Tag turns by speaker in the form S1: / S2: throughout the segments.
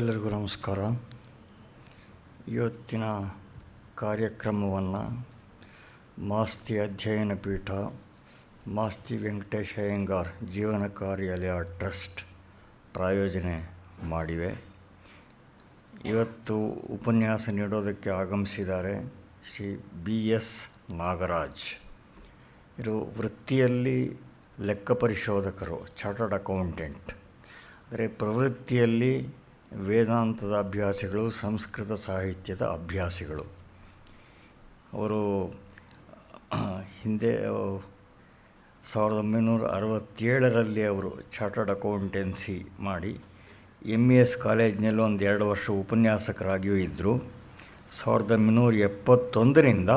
S1: ಎಲ್ಲರಿಗೂ ನಮಸ್ಕಾರ. ಇವತ್ತಿನ ಕಾರ್ಯಕ್ರಮವನ್ನು ಮಾಸ್ತಿ ಅಧ್ಯಯನ ಪೀಠ, ಮಾಸ್ತಿ ವೆಂಕಟೇಶ ಅಯ್ಯಂಗಾರ್ ಜೀವನ ಕಾರ್ಯಾಲಯ ಟ್ರಸ್ಟ್ ಪ್ರಾಯೋಜನೆ ಮಾಡಿವೆ. ಇವತ್ತು ಉಪನ್ಯಾಸ ನೀಡೋದಕ್ಕೆ ಆಗಮಿಸಿದ್ದಾರೆ ಶ್ರೀ BS ನಾಗರಾಜ್. ಇವರು ವೃತ್ತಿಯಲ್ಲಿ ಲೆಕ್ಕ ಪರಿಶೋಧಕರು, ಚಾರ್ಟರ್ಡ್ ಅಕೌಂಟೆಂಟ್. ಅಂದರೆ ಪ್ರವೃತ್ತಿಯಲ್ಲಿ ವೇದಾಂತದ ಅಭ್ಯಾಸಿಗಳು, ಸಂಸ್ಕೃತ ಸಾಹಿತ್ಯದ ಅಭ್ಯಾಸಿಗಳು. ಅವರು ಹಿಂದೆ 1967ರಲ್ಲಿ ಅವರು ಚಾರ್ಟರ್ಡ್ ಅಕೌಂಟೆನ್ಸಿ ಮಾಡಿ MES ಕಾಲೇಜಿನಲ್ಲಿ ಒಂದು 2 ವರ್ಷ ಉಪನ್ಯಾಸಕರಾಗಿಯೂ ಇದ್ದರು. 1971ರಿಂದ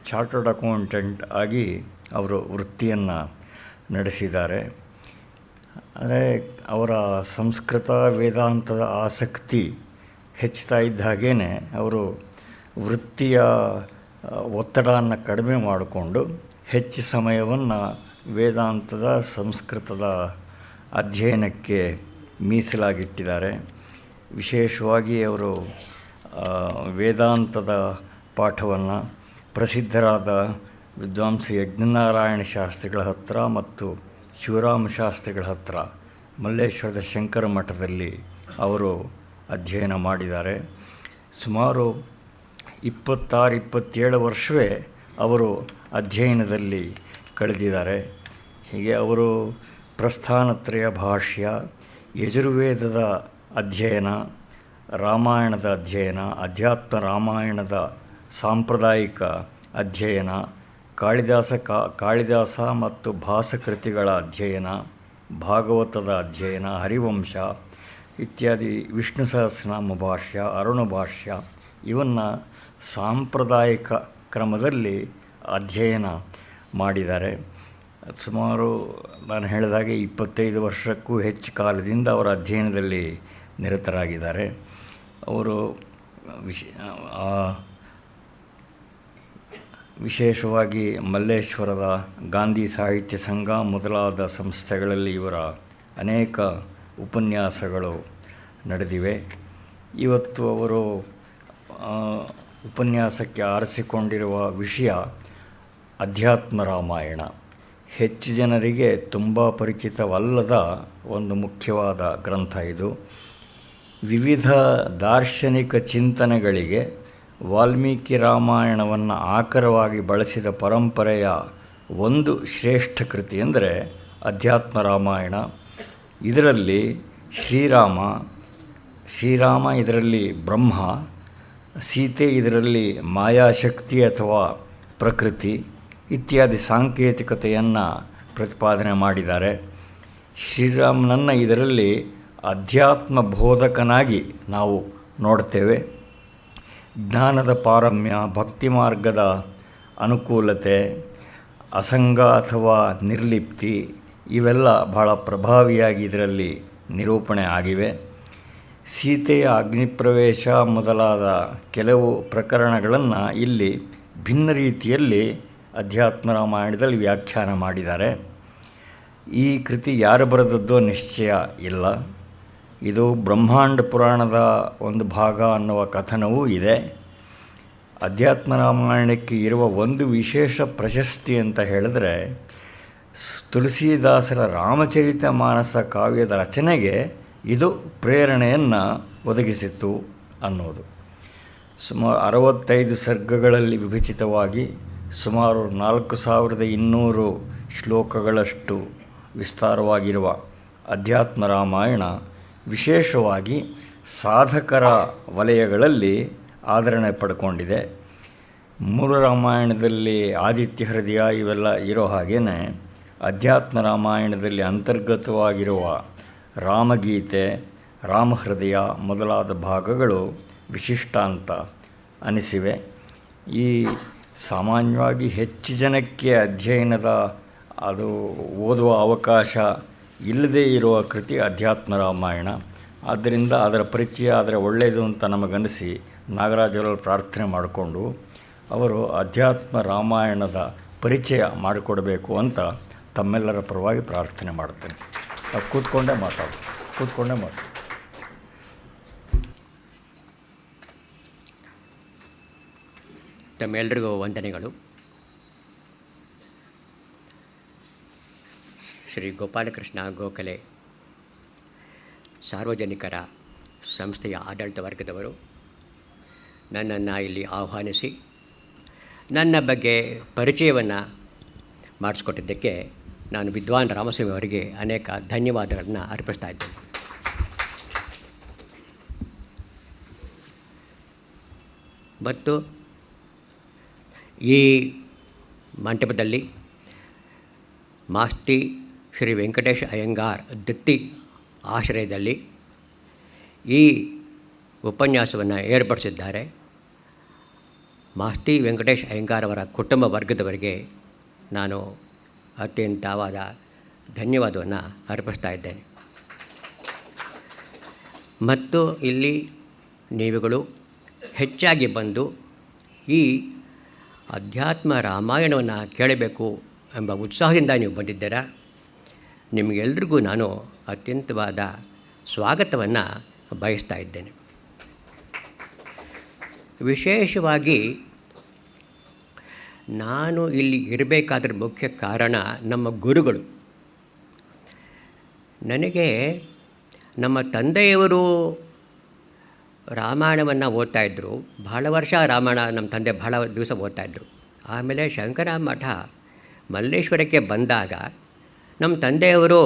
S1: ಚಾರ್ಟರ್ಡ್ ಅಕೌಂಟೆಂಟ್ ಆಗಿ ಅವರು ವೃತ್ತಿಯನ್ನು ನಡೆಸಿದ್ದಾರೆ. ಅಂದರೆ ಅವರ ಸಂಸ್ಕೃತ ವೇದಾಂತದ ಆಸಕ್ತಿ ಹೆಚ್ಚುತ್ತಾ ಇದ್ದ ಹಾಗೇ ಅವರು ವೃತ್ತಿಯ ಒತ್ತಡವನ್ನು ಕಡಿಮೆ ಮಾಡಿಕೊಂಡು ಹೆಚ್ಚು ಸಮಯವನ್ನು ವೇದಾಂತದ ಸಂಸ್ಕೃತದ ಅಧ್ಯಯನಕ್ಕೆ ಮೀಸಲಾಗಿಟ್ಟಿದ್ದಾರೆ. ವಿಶೇಷವಾಗಿ ಅವರು ವೇದಾಂತದ ಪಾಠವನ್ನು ಪ್ರಸಿದ್ಧರಾದ ವಿದ್ವಾಂಸ ಯಜ್ಞನಾರಾಯಣ ಶಾಸ್ತ್ರಿಗಳ ಹತ್ತಿರ ಮತ್ತು ಶಿವರಾಮ ಶಾಸ್ತ್ರಿಗಳ ಹತ್ತಿರ ಮಲ್ಲೇಶ್ವರದ ಶಂಕರ ಮಠದಲ್ಲಿ ಅವರು ಅಧ್ಯಯನ ಮಾಡಿದ್ದಾರೆ. ಸುಮಾರು 26-27 ವರ್ಷವೇ ಅವರು ಅಧ್ಯಯನದಲ್ಲಿ ಕಳೆದಿದ್ದಾರೆ. ಹೀಗೆ ಅವರು ಪ್ರಸ್ಥಾನತ್ರಯ ಭಾಷ್ಯ, ಯಜುರ್ವೇದದ ಅಧ್ಯಯನ, ರಾಮಾಯಣದ ಅಧ್ಯಯನ, ಅಧ್ಯಾತ್ಮ ರಾಮಾಯಣದ ಸಾಂಪ್ರದಾಯಿಕ ಅಧ್ಯಯನ, ಕಾಳಿದಾಸ ಮತ್ತು ಭಾಸಕೃತಿಗಳ ಅಧ್ಯಯನ, ಭಾಗವತದ ಅಧ್ಯಯನ, ಹರಿವಂಶ ಇತ್ಯಾದಿ, ವಿಷ್ಣು ಸಹಸ್ರನಾಮ ಭಾಷ್ಯ, ಅರುಣ ಭಾಷ್ಯ ಇವನ್ನು ಸಾಂಪ್ರದಾಯಿಕ ಕ್ರಮದಲ್ಲಿ ಅಧ್ಯಯನ ಮಾಡಿದ್ದಾರೆ. ಸುಮಾರು ನಾನು ಹೇಳಿದಾಗೆ 25 ವರ್ಷಕ್ಕೂ ಹೆಚ್ಚು ಕಾಲದಿಂದ ಅವರ ಅಧ್ಯಯನದಲ್ಲಿ ನಿರತರಾಗಿದ್ದಾರೆ. ಅವರು ವಿಶೇಷವಾಗಿ ಮಲ್ಲೇಶ್ವರದ ಗಾಂಧಿ ಸಾಹಿತ್ಯ ಸಂಘ ಮೊದಲಾದ ಸಂಸ್ಥೆಗಳಲ್ಲಿ ಇವರ ಅನೇಕ ಉಪನ್ಯಾಸಗಳು ನಡೆದಿವೆ. ಇವತ್ತು ಅವರು ಉಪನ್ಯಾಸಕ್ಕೆ ಆರಿಸಿಕೊಂಡಿರುವ ವಿಷಯ ಅಧ್ಯಾತ್ಮ ರಾಮಾಯಣ. ಹೆಚ್ಚು ಜನರಿಗೆ ತುಂಬ ಪರಿಚಿತವಲ್ಲದ ಒಂದು ಮುಖ್ಯವಾದ ಗ್ರಂಥ ಇದು. ವಿವಿಧ ದಾರ್ಶನಿಕ ಚಿಂತನೆಗಳಿಗೆ ವಾಲ್ಮೀಕಿ ರಾಮಾಯಣವನ್ನು ಆಕರವಾಗಿ ಬಳಸಿದ ಪರಂಪರೆಯ ಒಂದು ಶ್ರೇಷ್ಠ ಕೃತಿ ಅಂದರೆ ಅಧ್ಯಾತ್ಮ ರಾಮಾಯಣ. ಇದರಲ್ಲಿ ಶ್ರೀರಾಮ ಇದರಲ್ಲಿ ಬ್ರಹ್ಮ, ಸೀತೆ ಇದರಲ್ಲಿ ಮಾಯಾಶಕ್ತಿ ಅಥವಾ ಪ್ರಕೃತಿ ಇತ್ಯಾದಿ ಸಾಂಕೇತಿಕತೆಯನ್ನು ಪ್ರತಿಪಾದನೆ ಮಾಡಿದ್ದಾರೆ. ಶ್ರೀರಾಮನನ್ನು ಇದರಲ್ಲಿ ಅಧ್ಯಾತ್ಮ ಬೋಧಕನಾಗಿ ನಾವು ನೋಡ್ತೇವೆ. ಜ್ಞಾನದ ಪಾರಮ್ಯ, ಭಕ್ತಿ ಮಾರ್ಗದ ಅನುಕೂಲತೆ, ಅಸಂಗ ಅಥವಾ ನಿರ್ಲಿಪ್ತಿ ಇವೆಲ್ಲ ಬಹಳ ಪ್ರಭಾವಿಯಾಗಿ ಇದರಲ್ಲಿ ನಿರೂಪಣೆ ಆಗಿವೆ. ಸೀತೆಯ ಅಗ್ನಿಪ್ರವೇಶ ಮೊದಲಾದ ಕೆಲವು ಪ್ರಕರಣಗಳನ್ನು ಇಲ್ಲಿ ಭಿನ್ನ ರೀತಿಯಲ್ಲಿ ಅಧ್ಯಾತ್ಮ ರಾಮಾಯಣದಲ್ಲಿ ವ್ಯಾಖ್ಯಾನ ಮಾಡಿದ್ದಾರೆ. ಈ ಕೃತಿ ಯಾರು ಬರೆದದ್ದೋ ನಿಶ್ಚಯ ಇಲ್ಲ. ಇದು ಬ್ರಹ್ಮಾಂಡ ಪುರಾಣದ ಒಂದು ಭಾಗ ಅನ್ನುವ ಕಥನವೂ ಇದೆ. ಅಧ್ಯಾತ್ಮ ರಾಮಾಯಣಕ್ಕೆ ಇರುವ ಒಂದು ವಿಶೇಷ ಪ್ರಶಸ್ತಿ ಅಂತ ಹೇಳಿದ್ರೆ, ತುಳಸೀದಾಸರ ರಾಮಚರಿತ ಮಾನಸ ಕಾವ್ಯದ ರಚನೆಗೆ ಇದು ಪ್ರೇರಣೆಯನ್ನು ಒದಗಿಸಿತು ಅನ್ನೋದು. ಸುಮಾರು 65 ಸರ್ಗಗಳಲ್ಲಿ ವಿಭಜಿತವಾಗಿ ಸುಮಾರು 4200 ಶ್ಲೋಕಗಳಷ್ಟು ವಿಸ್ತಾರವಾಗಿರುವ ಅಧ್ಯಾತ್ಮ ರಾಮಾಯಣ ವಿಶೇಷವಾಗಿ ಸಾಧಕರ ವಲಯಗಳಲ್ಲಿ ಆದರಣೆ ಪಡ್ಕೊಂಡಿದೆ. ಮೂಲ ರಾಮಾಯಣದಲ್ಲಿ ಆದಿತ್ಯ ಹೃದಯ ಇವೆಲ್ಲ ಇರೋ ಹಾಗೆಯೇ ಅಧ್ಯಾತ್ಮ ರಾಮಾಯಣದಲ್ಲಿ ಅಂತರ್ಗತವಾಗಿರುವ ರಾಮಗೀತೆ, ರಾಮಹೃದಯ ಮೊದಲಾದ ಭಾಗಗಳು ವಿಶಿಷ್ಟ ಅಂತ ಅನಿಸಿವೆ. ಈ ಸಾಮಾನ್ಯವಾಗಿ ಹೆಚ್ಚು ಜನಕ್ಕೆ ಅಧ್ಯಯನದ ಅದು ಓದುವ ಅವಕಾಶ ಇಲ್ಲದೇ ಇರುವ ಕೃತಿ ಅಧ್ಯಾತ್ಮ ರಾಮಾಯಣ. ಆದ್ದರಿಂದ ಅದರ ಪರಿಚಯ ಆದರೆ ಒಳ್ಳೆಯದು ಅಂತ ನಮಗನಿಸಿ ನಾಗರಾಜರಲ್ಲಿ ಪ್ರಾರ್ಥನೆ ಮಾಡಿಕೊಂಡು ಅವರು ಅಧ್ಯಾತ್ಮ ರಾಮಾಯಣದ ಪರಿಚಯ ಮಾಡಿಕೊಡಬೇಕು ಅಂತ ತಮ್ಮೆಲ್ಲರ ಪರವಾಗಿ ಪ್ರಾರ್ಥನೆ ಮಾಡ್ತೇನೆ. ಕೂತ್ಕೊಂಡೇ ಮಾತಾಡು.
S2: ತಮ್ಮೆಲ್ಲರಿಗೂ ವಂದನೆಗಳು. ಶ್ರೀ ಗೋಪಾಲಕೃಷ್ಣ ಗೋಖಲೆ ಸಾರ್ವಜನಿಕರ ಸಂಸ್ಥೆಯ ಆಡಳಿತ ವರ್ಗದವರು ನನ್ನನ್ನು ಇಲ್ಲಿ ಆಹ್ವಾನಿಸಿ ನನ್ನ ಬಗ್ಗೆ ಪರಿಚಯವನ್ನು ಮಾಡಿಸ್ಕೊಟ್ಟಿದ್ದಕ್ಕೆ ನಾನು ವಿದ್ವಾನ್ ರಾಮಸ್ವಾಮಿ ಅವರಿಗೆ ಅನೇಕ ಧನ್ಯವಾದಗಳನ್ನು ಅರ್ಪಿಸ್ತಾ ಇದ್ದೇನೆ. ಮತ್ತು ಈ ಮಂಟಪದಲ್ಲಿ ಮಾಸ್ತಿ ಶ್ರೀ ವೆಂಕಟೇಶ ಅಯ್ಯಂಗಾರ್ ದತ್ತಿ ಆಶ್ರಯದಲ್ಲಿ ಈ ಉಪನ್ಯಾಸವನ್ನು ಏರ್ಪಡಿಸಿದ್ದಾರೆ. ಮಾಸ್ತಿ ವೆಂಕಟೇಶ್ ಅಯ್ಯಂಗಾರ್ ಅವರ ಕುಟುಂಬ ವರ್ಗದವರಿಗೆ ನಾನು ಅತ್ಯಂತವಾದ ಧನ್ಯವಾದವನ್ನು ಅರ್ಪಿಸ್ತಾ ಇದ್ದೇನೆ. ಮತ್ತು ಇಲ್ಲಿ ನೀವುಗಳು ಹೆಚ್ಚಾಗಿ ಬಂದು ಈ ಅಧ್ಯಾತ್ಮ ರಾಮಾಯಣವನ್ನು ಕೇಳಬೇಕು ಎಂಬ ಉತ್ಸಾಹದಿಂದ ನೀವು ಬಂದಿದ್ದೀರಾ. ನಿಮಗೆಲ್ರಿಗೂ ನಾನು ಅತ್ಯಂತವಾದ ಸ್ವಾಗತವನ್ನು ಬಯಸ್ತಾ ಇದ್ದೇನೆ. ವಿಶೇಷವಾಗಿ ನಾನು ಇಲ್ಲಿ ಇರಬೇಕಾದ್ರ ಮುಖ್ಯ ಕಾರಣ ನಮ್ಮ ಗುರುಗಳು. ನನಗೆ ನಮ್ಮ ತಂದೆಯವರು ರಾಮಾಯಣವನ್ನು ಓದ್ತಾಯಿದ್ರು. ಬಹಳ ವರ್ಷ ರಾಮಾಯಣ ನಮ್ಮ ತಂದೆ ಬಹಳ ದಿವಸ ಓದ್ತಾಯಿದ್ರು. ಆಮೇಲೆ ಶಂಕರ ಮಠ ಮಲ್ಲೇಶ್ವರಕ್ಕೆ ಬಂದಾಗ ನಮ್ಮ ತಂದೆಯವರು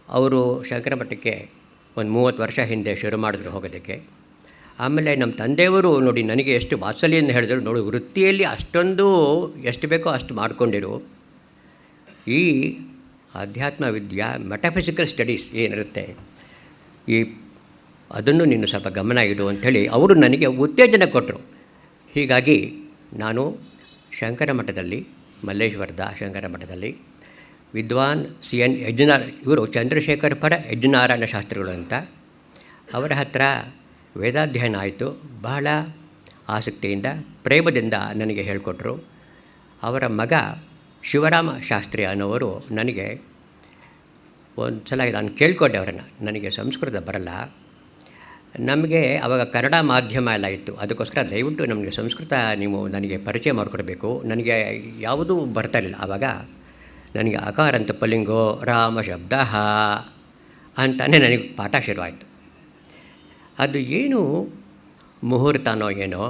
S2: ಅವರು ಶಂಕರ ಮಠಕ್ಕೆ ಒಂದು 30 ವರ್ಷ ಹಿಂದೆ ಶುರು ಮಾಡಿದ್ರು ಹೋಗೋದಕ್ಕೆ. ಆಮೇಲೆ ನಮ್ಮ ತಂದೆಯವರು ನೋಡಿ ನನಗೆ ಎಷ್ಟು ವಾತ್ಸಲ್ಯವನ್ನು ಹೇಳಿದ್ರು. ನೋಡಿ, ವೃತ್ತಿಯಲ್ಲಿ ಅಷ್ಟೊಂದು ಎಷ್ಟು ಬೇಕೋ ಅಷ್ಟು ಮಾಡಿಕೊಂಡಿರು. ಈ ಅಧ್ಯಾತ್ಮ ವಿದ್ಯಾ ಮೆಟಾಫಿಸಿಕಲ್ ಸ್ಟಡೀಸ್ ಏನಿರುತ್ತೆ ಅದನ್ನು ನೀನು ಸ್ವಲ್ಪ ಗಮನ ಇಡು ಅಂಥೇಳಿ ಅವರು ನನಗೆ ಉತ್ತೇಜನ ಕೊಟ್ಟರು. ಹೀಗಾಗಿ ನಾನು ಶಂಕರ ಮಠದಲ್ಲಿ, ಮಲ್ಲೇಶ್ವರದ ಶಂಕರ ಮಠದಲ್ಲಿ ವಿದ್ವಾನ್ CN ಇವರು ಚಂದ್ರಶೇಖರ ಪರ ಯಜ್ಞನಾರಾಯಣ ಶಾಸ್ತ್ರಿಗಳು ಅಂತ ಅವರ ಹತ್ರ ವೇದಾಧ್ಯಯನ ಆಯಿತು. ಬಹಳ ಆಸಕ್ತಿಯಿಂದ ಪ್ರೇಮದಿಂದ ನನಗೆ ಹೇಳಿಕೊಟ್ರು. ಅವರ ಮಗ ಶಿವರಾಮ ಶಾಸ್ತ್ರಿ ಅನ್ನೋವರು ನನಗೆ ಒಂದು ಸಲ ನಾನು ಕೇಳಿಕೊಂಡೆ ಅವರನ್ನು, ನನಗೆ ಸಂಸ್ಕೃತ ಬರಲ್ಲ, ನಮಗೆ ಆವಾಗ ಕನ್ನಡ ಮಾಧ್ಯಮ ಎಲ್ಲ ಇತ್ತು, ಅದಕ್ಕೋಸ್ಕರ ದಯವಿಟ್ಟು ನಮಗೆ ಸಂಸ್ಕೃತ ನೀವು ನನಗೆ ಪರಿಚಯ ಮಾಡಿಕೊಡ್ಬೇಕು. ನನಗೆ ಯಾವುದೂ ಬರ್ತಾ ಇರಲಿಲ್ಲ. ಆವಾಗ ನನಗೆ ಅಕಾರ ಅಂತ ಪಲ್ಲಿಂಗೋ ರಾಮ ಶಬ್ದ ಅಂತಾನೆ ನನಗೆ ಪಾಠ ಶುರುವಾಯಿತು. ಅದು ಏನು ಮುಹೂರ್ತನೋ ಏನೋ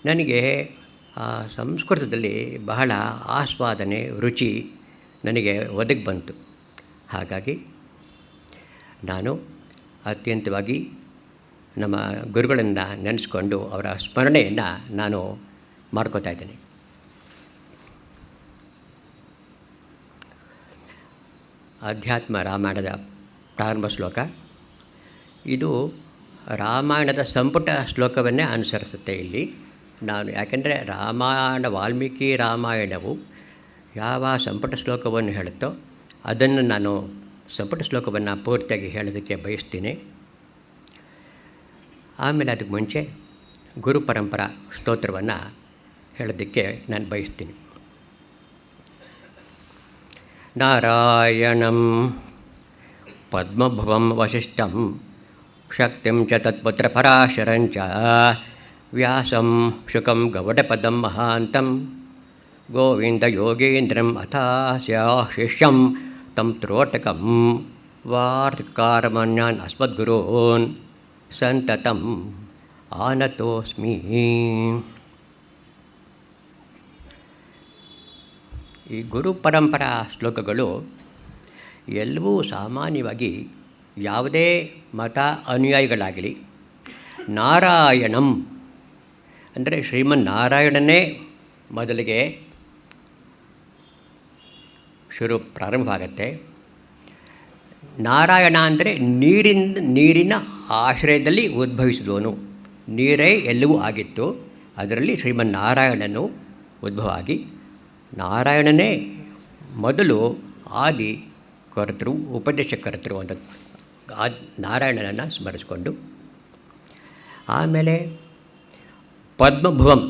S2: ನನಗೆ ಆ ಸಂಸ್ಕೃತದಲ್ಲಿ ಬಹಳ ಆಸ್ವಾದನೆ ರುಚಿ ನನಗೆ ಒದಗಿ ಬಂತು. ಹಾಗಾಗಿ ನಾನು ಅತ್ಯಂತವಾಗಿ ನಮ್ಮ ಗುರುಗಳಿಂದ ನೆನೆಸ್ಕೊಂಡು ಅವರ ಸ್ಮರಣೆಯನ್ನು ನಾನು ಮಾಡ್ಕೋತಾ ಇದ್ದೇನೆ. ಅಧ್ಯಾತ್ಮ ರಾಮಾಯಣದ ಪ್ರಾರಂಭ ಶ್ಲೋಕ ಇದು ರಾಮಾಯಣದ ಸಂಪುಟ ಶ್ಲೋಕವನ್ನೇ ಅನುಸರಿಸುತ್ತೆ ಇಲ್ಲಿ ನಾನು. ಯಾಕೆಂದರೆ ವಾಲ್ಮೀಕಿ ರಾಮಾಯಣವು ಯಾವ ಸಂಪುಟ ಶ್ಲೋಕವನ್ನು ಹೇಳುತ್ತೋ ಅದನ್ನು ನಾನು ಸಂಪುಟ ಶ್ಲೋಕವನ್ನು ಪೂರ್ತಿಯಾಗಿ ಹೇಳೋದಕ್ಕೆ ಬಯಸ್ತೀನಿ. ಆಮೇಲೆ ಅದಕ್ಕೆ ಮುಂಚೆ ಗುರು ಪರಂಪರಾ ಸ್ತೋತ್ರವನ್ನು ಹೇಳೋದಕ್ಕೆ ನಾನು ಬಯಸ್ತೀನಿ. ನಾರಾಯಣಂ ಪದ್ಮಭುವಂ ವಸಿಷ್ಠಂ ಶಕ್ತಿಂ ಚ ತತ್ಪುತ್ರ ಪರಾಶರಂಚ ವ್ಯಾಸಂ ಶುಕಂ ಗೌಡಪದಂ ಮಹಾಂತಂ ಗೋವಿಂದ ಯೋಗೀಂದ್ರಂ ಅಥಾಸ್ಯ ಶಿಷ್ಯಂ ತಂ ತ್ರೋಟಕಂ ವಾರ್ತಿಕಾರಮನ್ಯಾನ್ ಅಸ್ಮದ್ಗುರೋನ್ ಸಂತತಂ ಆನತೋಸ್ಮಿ. ಈ ಗುರು ಪರಂಪರಾ ಶ್ಲೋಕಗಳು ಎಲ್ಲವೂ ಸಾಮಾನ್ಯವಾಗಿ ಯಾವುದೇ ಮತ ಅನುಯಾಯಿಗಳಾಗಲಿ ನಾರಾಯಣಂ ಅಂದರೆ ಶ್ರೀಮನ್ನಾರಾಯಣನೇ ಮೊದಲಿಗೆ ಪ್ರಾರಂಭ ಆಗುತ್ತೆ. ನಾರಾಯಣ ಅಂದರೆ ನೀರಿನ ಆಶ್ರಯದಲ್ಲಿ ಉದ್ಭವಿಸಿದವನು. ನೀರೇ ಎಲ್ಲವೂ ಆಗಿತ್ತು, ಅದರಲ್ಲಿ ಶ್ರೀಮನ್ನಾರಾಯಣನು ಉದ್ಭವ ಆಗಿ ನಾರಾಯಣನೇ ಮೊದಲು ಆದಿ ಕರ್ತೃ ಉಪದೇಶಕರ್ತೃ ಅಂತ ನಾರಾಯಣನನ್ನು ಸ್ಮರಿಸಿಕೊಂಡು, ಆಮೇಲೆ ಪದ್ಮಭುವಂ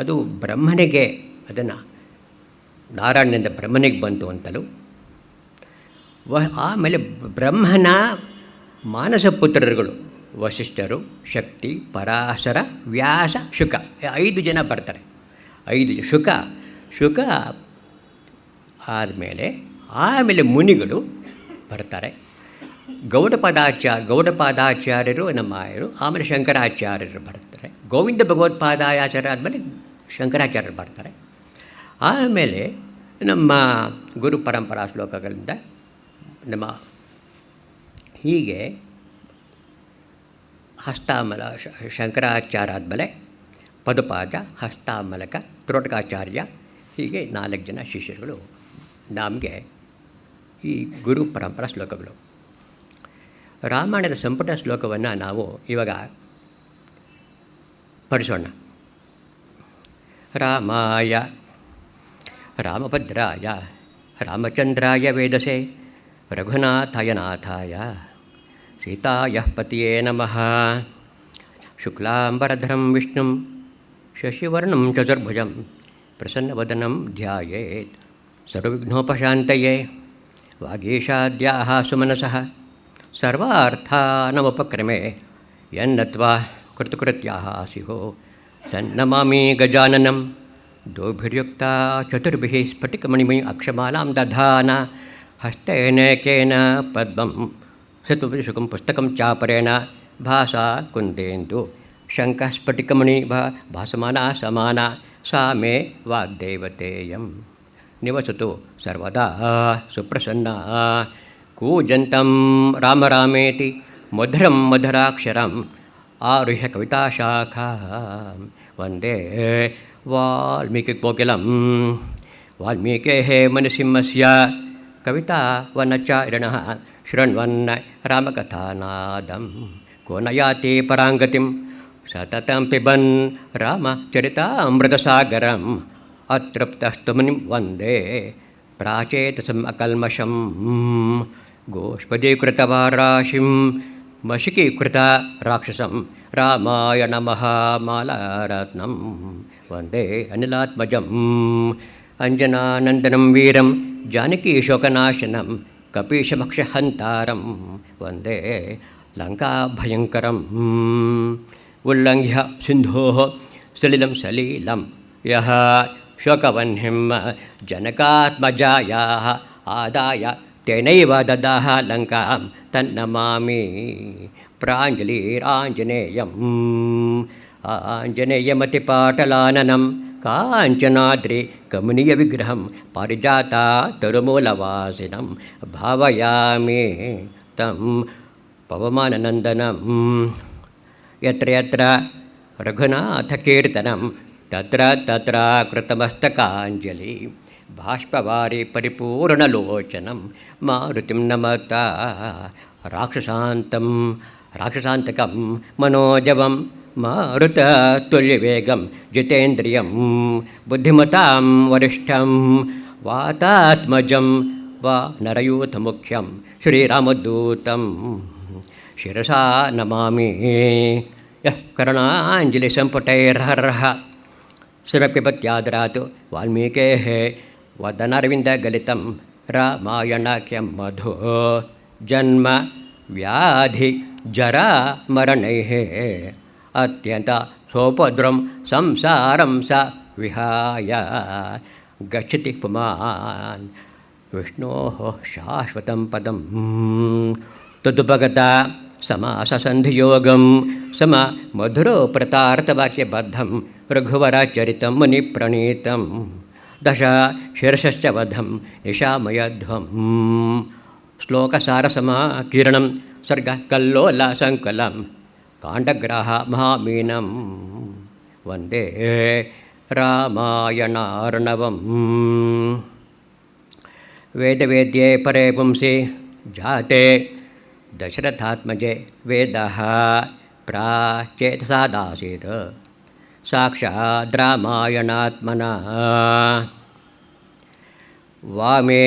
S2: ಅದು ಬ್ರಹ್ಮನಿಗೆ, ಅದನ್ನು ನಾರಾಯಣನಿಂದ ಬ್ರಹ್ಮನಿಗೆ ಬಂತು ಅಂತಲೂ, ಆಮೇಲೆ ಬ್ರಹ್ಮನ ಮಾನಸ ಪುತ್ರರುಗಳು ವಸಿಷ್ಠರು, ಶಕ್ತಿ, ಪರಾಶರ, ವ್ಯಾಸ, ಶುಕ 5 ಜನ ಬರ್ತಾರೆ. ಶುಕ ಆಮೇಲೆ ಮುನಿಗಳು ಬರ್ತಾರೆ. ಗೌಡಪಾದಾಚಾರ್ಯರು ನಮ್ಮ ಆಯರು, ಆಮೇಲೆ ಶಂಕರಾಚಾರ್ಯರು ಬರ್ತಾರೆ. ಗೋವಿಂದ ಭಗವತ್ಪಾದಾಚಾರ್ಯ ಆದಮೇಲೆ ಶಂಕರಾಚಾರ್ಯರು ಬರ್ತಾರೆ. ಆಮೇಲೆ ನಮ್ಮ ಗುರು ಪರಂಪರಾ ಶ್ಲೋಕಗಳಿಂದ ನಮ್ಮ ಹೀಗೆ ಹಸ್ತಾಮಲ ಶಂಕರಾಚಾರ್ಯ ಆದಮೇಲೆ ಪದುಪಾದ, ಹಸ್ತಾಮಲಕ, ತ್ರೋಟಕಾಚಾರ್ಯ, ಹೀಗೆ 4 ಜನ ಶಿಷ್ಯರುಗಳು ನಮಗೆ ಈ ಗುರು ಪರಂಪರಾ ಶ್ಲೋಕಗಳು. ರಾಮಾಯಣದ ಸಂಪುಟ ಶ್ಲೋಕವನ್ನು ನಾವು ಇವಾಗ ಪಡಿಸೋಣ. ರಾಮಾಯ ರಾಮಭದ್ರಾಯ ರಾಮಚಂದ್ರಾಯ ವೇದಸೆ ರಘುನಾಥಾಯ ನಾಥಾಯ ಸೀತಾಯ ಪತಿಯೇ ನಮಃ. ಶುಕ್ಲಾಂಬರಧರಂ ವಿಷ್ಣುಂ ಶಶಿವರ್ಣಂ ಚತುರ್ಭುಜಂ ಪ್ರಸನ್ನವದನಂ ಧ್ಯಾಯೇತ್ ಸರ್ವವಿಘ್ನೋಪಶಾಂತಯೇ. ವಾಗೀಶಾದ್ಯಾಃ ಸುಮನಸಃ ಸರ್ವಾರ್ಥಾನಮುಪಕ್ರಮೇ ಯನ್ನತ್ವಾ ಕೃತಕೃತ್ಯಾಃ ಸ್ಯುಃ ತನ್ನಮಾಮಿ ಗಜಾನನಂ. ದೌರ್ಭಿರ್ಯುಕ್ತಾ ಚತುರ್ಭಿಃ ಸ್ಫಟಿಕಮಣಿಮಯಿ ಅಕ್ಷಮಾಲಾಂ ದಧಾನ ಹಸ್ತೇನೇಕೇನ ಪದ್ಮಂ ಸತ್ವಶುಕಂ ಪುಸ್ತಕಂ ಚಾಪರೇಣ ಭಾಸಾ ಕುಂದೇಂದು ಶಂಖಃ ಸ್ಫಟಿಕಮಣಿ ಭಾಸಮಾನ ಸಮಾನ ಸಾ ಮೇ ವಾಗ್ದೇವತೇಯಂ ನಿವಸತು ಸರ್ವದಾ ಸುಪ್ರಸನ್ನ. ಕೂಜಂತಂ ರಾಮ ರಾಮೇತಿ ಮಧುರಂ ಮಧುರಾಕ್ಷರಂ ಆರುಹ್ಯ ಕವಿತಾಶಾಖಾಂ ವಂದೇ ವಾಲ್ಮೀಕಿಕೋಕಿಲಂ. ವಾಲ್ಮೀಕೇಃ ಮನಸಿಂಹಸ್ಯ ಕವಿತಾವನಚಾರಿಣಃ ಶೃಣ್ವನ್ ರಾಮಕಥಾನಾದಂ ಕೋ ನ ಯಾತಿ ಪರಾಂಗತಿಂ ಸತತಂ ಪಿಬನ್ ರಾಮಚರಿತಾಮೃತಸಾಗರಂ ಅತೃಪ್ತಸ್ತು ಮುನಿಂ ವಂದೇ ಪ್ರಾಚೇತಸಂ ಅಕಲ್ಮಷಂ. ಗೋಷ್ಪದೀಕೃತವಾರಾಶಿಂ ಮಶಿಕೀಕೃತ ರಾಕ್ಷಸಂ ರಾಮಾಯಣ ಮಹಾಮಾಲಾರತ್ನಂ ವಂದೇ ಅನಿಲಾತ್ಮಜಂ. ಅಂಜನಾನಂದನಂ ವೀರಂ ಜಾನಕೀಶೋಕನಾಶನಂ ಕಪೀಶಮಕ್ಷಹಂತಾರಂ ವಂದೇ ಲಂಕಾಭಯಂಕರಂ. ಉಲ್ಲಂಘ್ಯ ಸಿಂಧೋಃ ಸಲಿಲಂ ಸಲೀಲಂ ಯಃ ಶೋಕವಹ್ನಿಂ ಜನಕಾತ್ಮಜಾಯಾಃ ಆದಾಯ ತೇನೈವ ದದಾಹ ಲಂಕಾಂ ತನ್ನಮಾಮಿ ಪ್ರಾಂಜಲಿರಾಂಜನೇಯಂ. ಆಂಜನೇಯಮತಿಪಾಟಲಾನನಂ ಕಾಂಚನಾದ್ರಿ ಕಮನೀಯ ವಿಗ್ರಹಂ ಪಾರಿಜಾತ ತರುಮೂಲವಾಸಿನಂ ಭಾವಯಾಮಿ ತಂ ಪವಮಾನನಂದನಂ. ಯತ್ರ ಯತ್ರ ರಘುನಾಥಕೀರ್ತನಂ ತತ್ರ ತತ್ರ ಕೃತಮಸ್ತಕಾಂಜಲಿ ಬಾಷ್ಪವಾರಿ ಪರಿಪೂರ್ಣಲೋಚನಂ ಮಾರುತಿಂ ನಮತ ರಾಕ್ಷಸಾಂತಕಂ ಮನೋಜವಂ ಮಾರುತತುಲ್ಯವೇಗಂ ಜಿತೇಂದ್ರಿಯಂ ಬುದ್ಧಿಮತಾಂ ವರಿಷ್ಠಂ ವಾತಾತ್ಮಜಂ ವಾ ನರಯೂಥಮುಖ್ಯಂ ಶ್ರೀರಾಮದೂತಂ ಶಿರಸಾ ನಮಾಮಿ. ಯಃ ಕರುಣಾಂಜಲಿ ಸಂಪುಟೈರ್ಹರ್ಹ ಸಮಪಿಬತ್ಯಾದರಾತು ವಾಲ್ಮೀಕೇಃ ವದನಾರವಿಂದಗಲಿತಂ ರಾಮಾಯಣಾಖ್ಯಂ ಮಧು ಜನ್ಮ ವ್ಯಾಧಿ ಜರಾ ಮರಣೈಃ ಅತ್ಯಂತ ಸೋಪದ್ರಂ ಸಂಸಾರಂ ಸ ವಿಹಾಯ ಗಚ್ಚತಿ ಪುಮಾನ್ ವಿಷ್ಣೋಃ ಶಾಶ್ವತಂ ಪದಂ. ತದುಪಗತ ಸಮಾಸಸಂಧಿಯೋಗಂ ಸಮ ಮಧುರೋಪೃತಾರ್ಥವಾಕ್ಯಬದ್ಧಂ ರಘುವರಚರಿತಂ ಮುನಿಪ್ರಣೀತಂ ದಶ ಶಿರಶ್ಚ ವಧಂ ನಿಶಾಮಯಧ್ವಂ. ಶ್ಲೋಕಸಾರಸಮಾಕೀರ್ಣಂ ಸರ್ಗ ಕಲ್ಲೋಲ ಸಂಕಲಂ ಕಾಂಡಗ್ರಾಹ ಮಹಾಮೀನಂ ವಂದೇ ರಾಮಾಯಣಾರ್ಣವಂ. ವೇದವೇದ್ಯೆ ಪರೇ ಪುಂಸಿ ಜಾತೆ ದಶರಥಾತ್ಮಜೆ ವೇದಃ ಪ್ರಾಚೇತಸಾದಾಸೀತ್ ಸಾಕ್ಷಾದ್ ರಾಮಾಯಣಾತ್ಮನಃ. ವಾಮೇ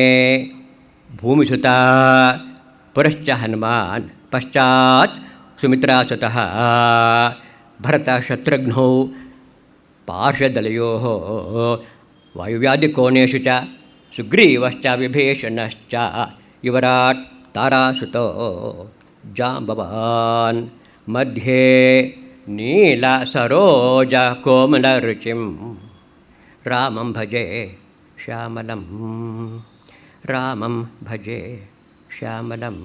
S2: ಭೂಮಿಸುತ ಪುರಶ್ಚ ಹನುಮಾನ್ ಪಶ್ಚಾತ್ ಸುಮಿತ್ರಾಸುತಃ ಭರತಶತ್ರುಘ್ನೌ ಪಾರ್ಶ್ವದಲಯೋಃ ವಾಯುವ್ಯಾದಿಕೋಣೇಷು ಚ ಸುಗ್ರೀವಶ್ಚ ವಿಭೀಷಣಶ್ಚ ಯುವರಾಟ್ ತಾರಾಸುತೋ ಜಾಂಬವಾನ್ ಮಧ್ಯೆ ನೀಲ ಸರೋಜ ಕೋಮಲರುಚಿಂ ರಾಮಂ ಭಜೆ ಶ್ಯಾಮಲಂ ರಾಮಂ ಭಜೆ ಶ್ಯಾಮಲಂ